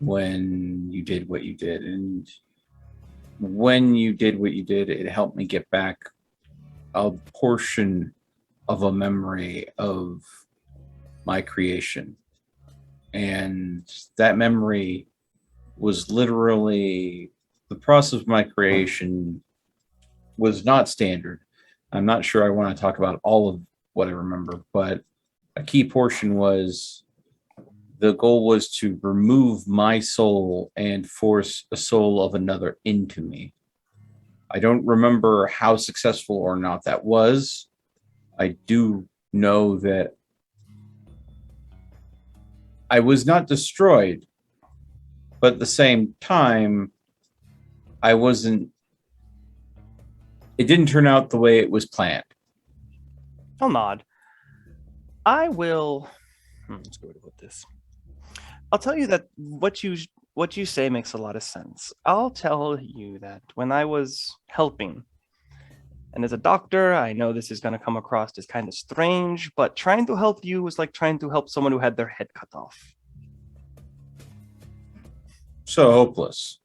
when you did what you did. And when you did what you did, it helped me get back a portion of a memory of my creation. And that memory was literally the process of my creation was not standard. I'm not sure I want to talk about all of what I remember, but a key portion was the goal was to remove my soul and force a soul of another into me. I don't remember how successful or not that was. I do know that I was not destroyed, but at the same time, I wasn't. It didn't turn out the way it was planned. I'll nod. I will. Let's go with this. I'll tell you that what you say makes a lot of sense. I'll tell you that when I was helping, and as a doctor, I know this is going to come across as kind of strange, but trying to help you was like trying to help someone who had their head cut off. So hopeless.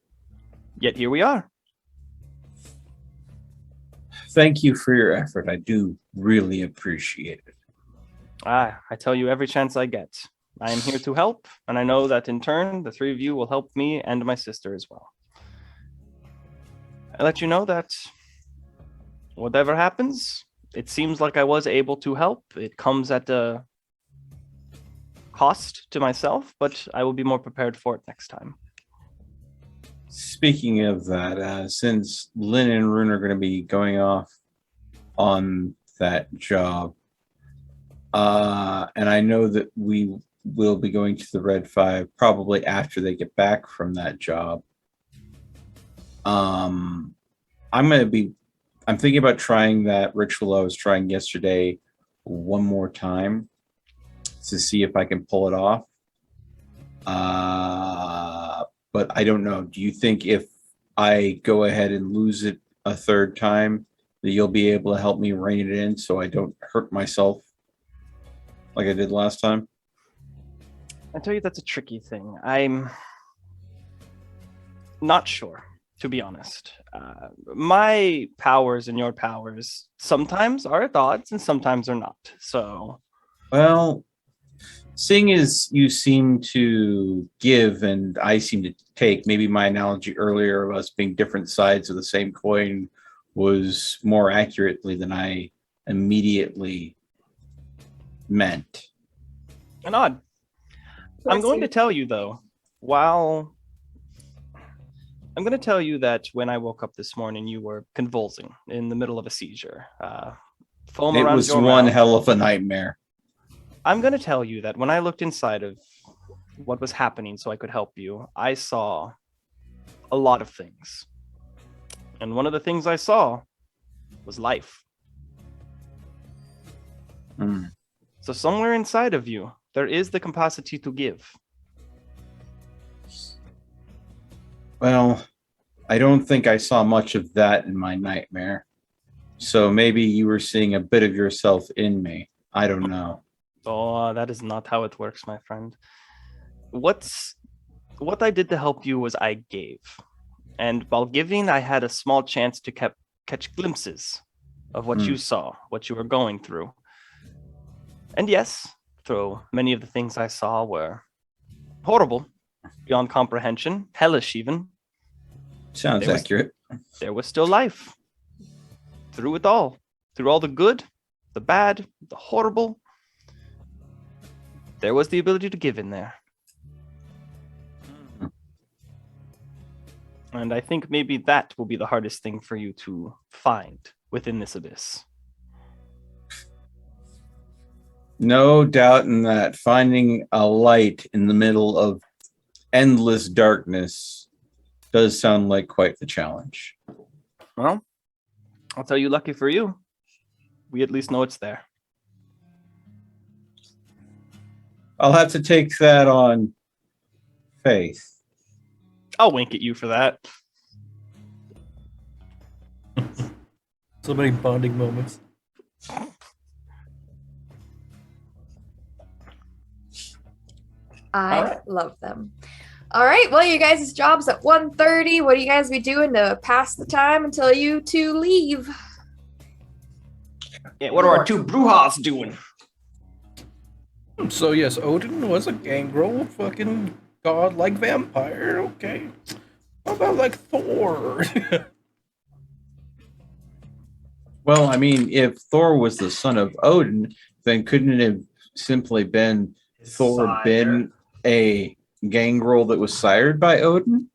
Yet here we are. Thank you for your effort. I do really appreciate it. I tell you every chance I get. I am here to help, and I know that in turn, the three of you will help me and my sister as well. I let you know that whatever happens, it seems like I was able to help. It comes at a cost to myself, but I will be more prepared for it next time. Speaking of that, since Lynn and Rune are going to be going off on that job, and I know that we will be going to the Red 5 probably after they get back from that job. I'm thinking about trying that ritual I was trying yesterday one more time to see if I can pull it off. But I don't know. Do you think if I go ahead and lose it a third time, that you'll be able to help me rein it in so I don't hurt myself like I did last time? I tell you, that's a tricky thing. I'm not sure, to be honest. My powers and your powers sometimes are at odds and sometimes are not. So, well, seeing as you seem to give and I seem to take, maybe my analogy earlier of us being different sides of the same coin was more accurately than I immediately meant. an odd. I'm going to tell you, though, I'm going to tell you that when I woke up this morning, you were convulsing in the middle of a seizure. Foam It around was your one mouth. hell of a nightmare. I'm going to tell you that when I looked inside of what was happening so I could help you, I saw a lot of things. And one of the things I saw was life. Mm. So somewhere inside of you, there is the capacity to give. Well, I don't think I saw much of that in my nightmare. So maybe you were seeing a bit of yourself in me. I don't know. Oh, that is not how it works, my friend. What I did to help you was I gave. And while giving, I had a small chance to catch glimpses of what you saw, what you were going through. And yes, though many of the things I saw were horrible, beyond comprehension, hellish even. Sounds accurate. There was still life. Through it all. Through all the good, the bad, the horrible. There was the ability to give in there. And I think maybe that will be the hardest thing for you to find within this abyss. No doubt in that. Finding a light in the middle of endless darkness does sound like quite the challenge. Well, I'll tell you, lucky for you, we at least know it's there. I'll have to take that on faith. I'll wink at you for that. So many bonding moments. I love them. All right. Well, you guys' job's at 1:30. What do you guys be doing to pass the time until you two leave? Yeah, what are our two Brujas doing? So yes, Odin was a gangrel, fucking god-like vampire. Okay. How about like Thor? Well, I mean, if Thor was the son of Odin, then couldn't it have simply been Thor Sire. been a gangrel that was sired by Odin?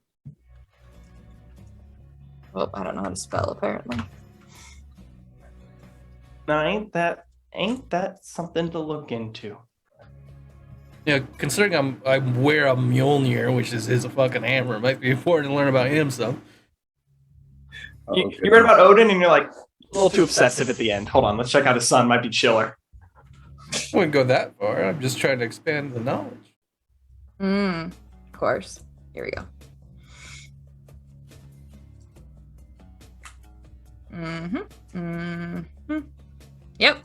Well, I don't know how to spell apparently. Now, ain't that something to look into? Yeah, considering I wear a Mjolnir, which is his fucking hammer, it might be important to learn about him. So You read about Odin and you're like, a little too obsessive at the end. Hold on, let's check out his son. Might be chiller. I wouldn't go that far. I'm just trying to expand the knowledge. Of course. Here we go. Yep.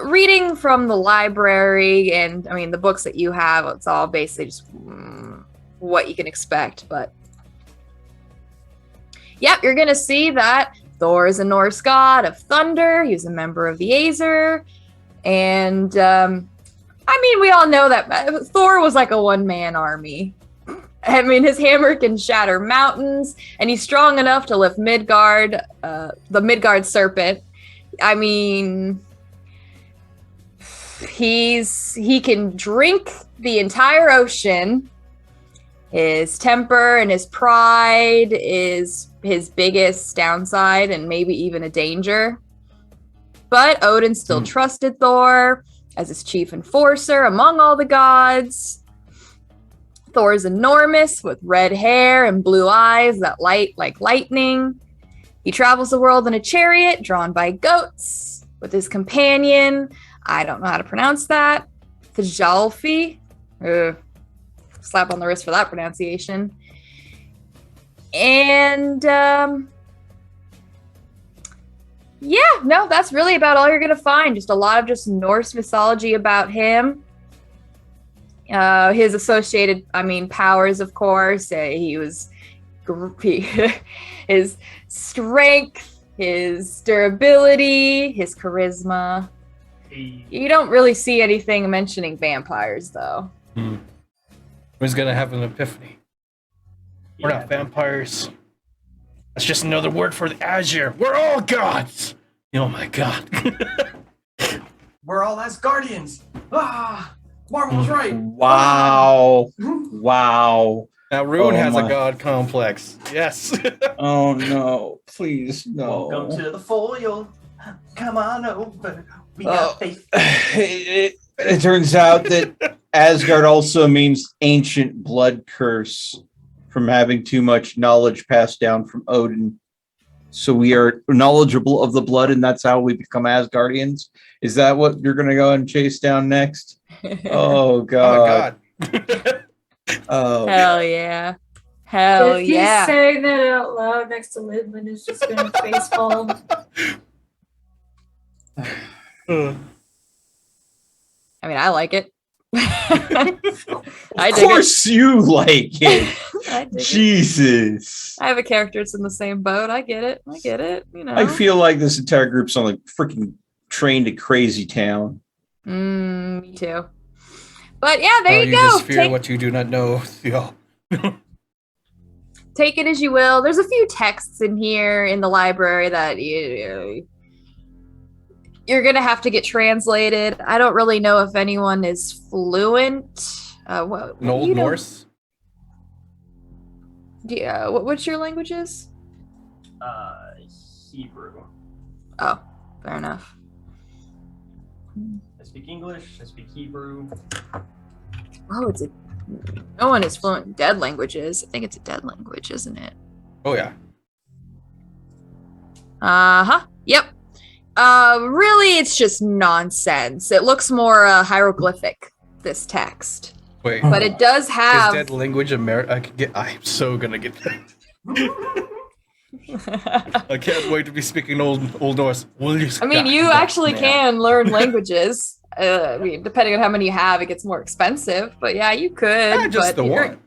Reading from the library, and I mean the books that you have, it's all basically just what you can expect. But yep, you're gonna see that Thor is a Norse god of thunder. He's a member of the Aesir, and I mean we all know that Thor was like a one-man army. I mean, his hammer can shatter mountains, and he's strong enough to lift Midgard, the Midgard serpent. I mean, he can drink the entire ocean. His temper and his pride is his biggest downside, and maybe even a danger. But Odin still trusted Thor as his chief enforcer among all the gods. Thor is enormous with red hair and blue eyes that light like lightning. He travels the world in a chariot drawn by goats with his companion. I don't know how to pronounce that. Thjalfi. Slap on the wrist for that pronunciation. And yeah, no, that's really about all you're going to find. Just a lot of just Norse mythology about him. His associated, powers, of course. His strength, his durability, his charisma. You don't really see anything mentioning vampires, though. Who's gonna have an epiphany? We're not vampires. That's just another word for the Azure. We're all gods. Oh my god. We're all Asgardians. Marvel was right. Wow. Wow. Now Ruin has my. a god complex. Yes. Oh no. Please no. Welcome to the foil. Come on over. We got faith. It turns out that Asgard also means ancient blood curse from having too much knowledge passed down from Odin. So we are knowledgeable of the blood, and that's how we become Asgardians. Is that what you're going to go and chase down next? Oh God! Oh my god! Oh, Hell yeah! Hell if yeah! he's saying that out loud next to Lidman, is just gonna face palm. I mean, I like it. of course you like it. I dig it. Jesus. I have a character that's in the same boat. I get it. You know. I feel like this entire group's on like freaking train to Crazy Town. Me too. But yeah, there you go. Just fear what you do not know. Yeah. Take it as you will. There's a few texts in here in the library that you're going to have to get translated. I don't really know if anyone is fluent. Old Norse? Yeah. What's your languages? Hebrew. Oh, fair enough. I speak English. I speak Hebrew. Oh, no one is fluent in dead languages. I think it's a dead language, isn't it? Oh yeah. Yep. Really, it's just nonsense. It looks more hieroglyphic, this text. Wait. But it does have... Is dead language I'm so gonna get that. I can't wait to be speaking Old Norse. I mean, you actually can learn languages. Depending on how many you have, it gets more expensive. But yeah, you could. Just the one.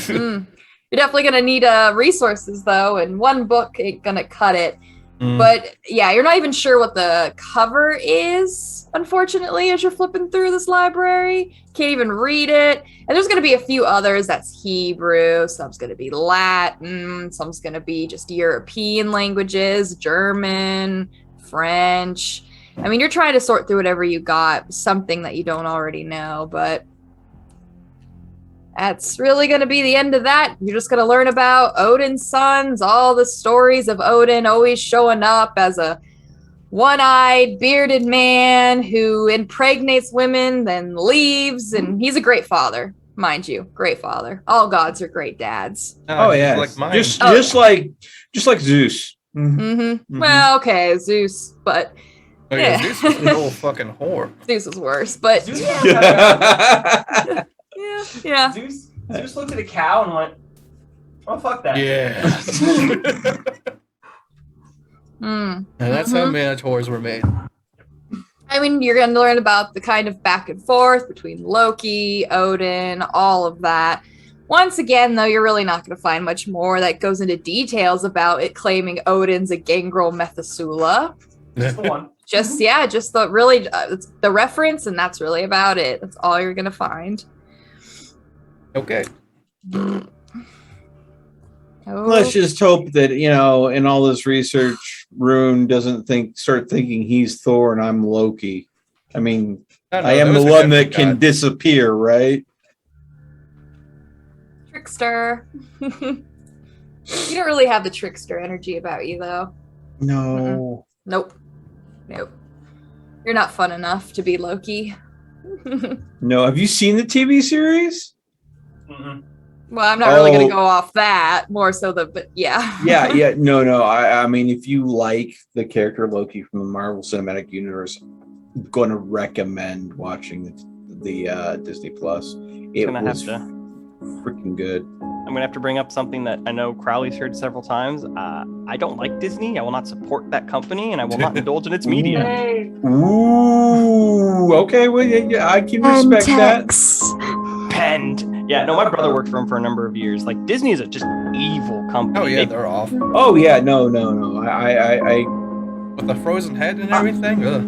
You're definitely going to need resources, though, and one book ain't going to cut it. But yeah, you're not even sure what the cover is, unfortunately, as you're flipping through this library. Can't even read it. And there's going to be a few others that's Hebrew, some's going to be Latin, some's going to be just European languages, German, French. I mean, you're trying to sort through whatever you got, something that you don't already know, but that's really going to be the end of that. You're just going to learn about Odin's sons, all the stories of Odin always showing up as a one-eyed, bearded man who impregnates women, then leaves, and he's a great father, mind you. Great father. All gods are great dads. Oh yeah, like mine. just like Zeus. Mm-hmm. Well, okay, Zeus, but Oh yeah, Zeus was a whole fucking whore. Zeus is worse, but Zeus, yeah. Zeus looked at a cow and went, "Oh fuck that." Yeah. And that's how Minotaurs were made. I mean, you're going to learn about the kind of back and forth between Loki, Odin, all of that. Once again, though, you're really not going to find much more that goes into details about it claiming Odin's a gangrel Methuselah. Just the one. Just the really the reference, and that's really about it. That's all you're going to find. Okay. Oh. Let's just hope that, in all this research, Rune doesn't start thinking he's Thor and I'm Loki. I mean, I am the one that can disappear, right? Trickster. You don't really have the trickster energy about you, though. No. Nope. You're not fun enough to be Loki. No. Have you seen the TV series? Mm-mm. Well, I'm not really going to go off that. More so but yeah. Yeah. No. I mean, if you like the character Loki from the Marvel Cinematic Universe, I'm going to recommend watching the Disney Plus. It was freaking good. I'm going to have to bring up something that I know Crowley's heard several times. I don't like Disney. I will not support that company, and I will not indulge in its media. Hey. Ooh, okay. Well, yeah, I can respect that. Penned. Yeah, no, my brother worked for him for a number of years. Like, Disney is a just evil company. Oh yeah, they're awful. Oh yeah, no. I With the frozen head and everything. Ugh.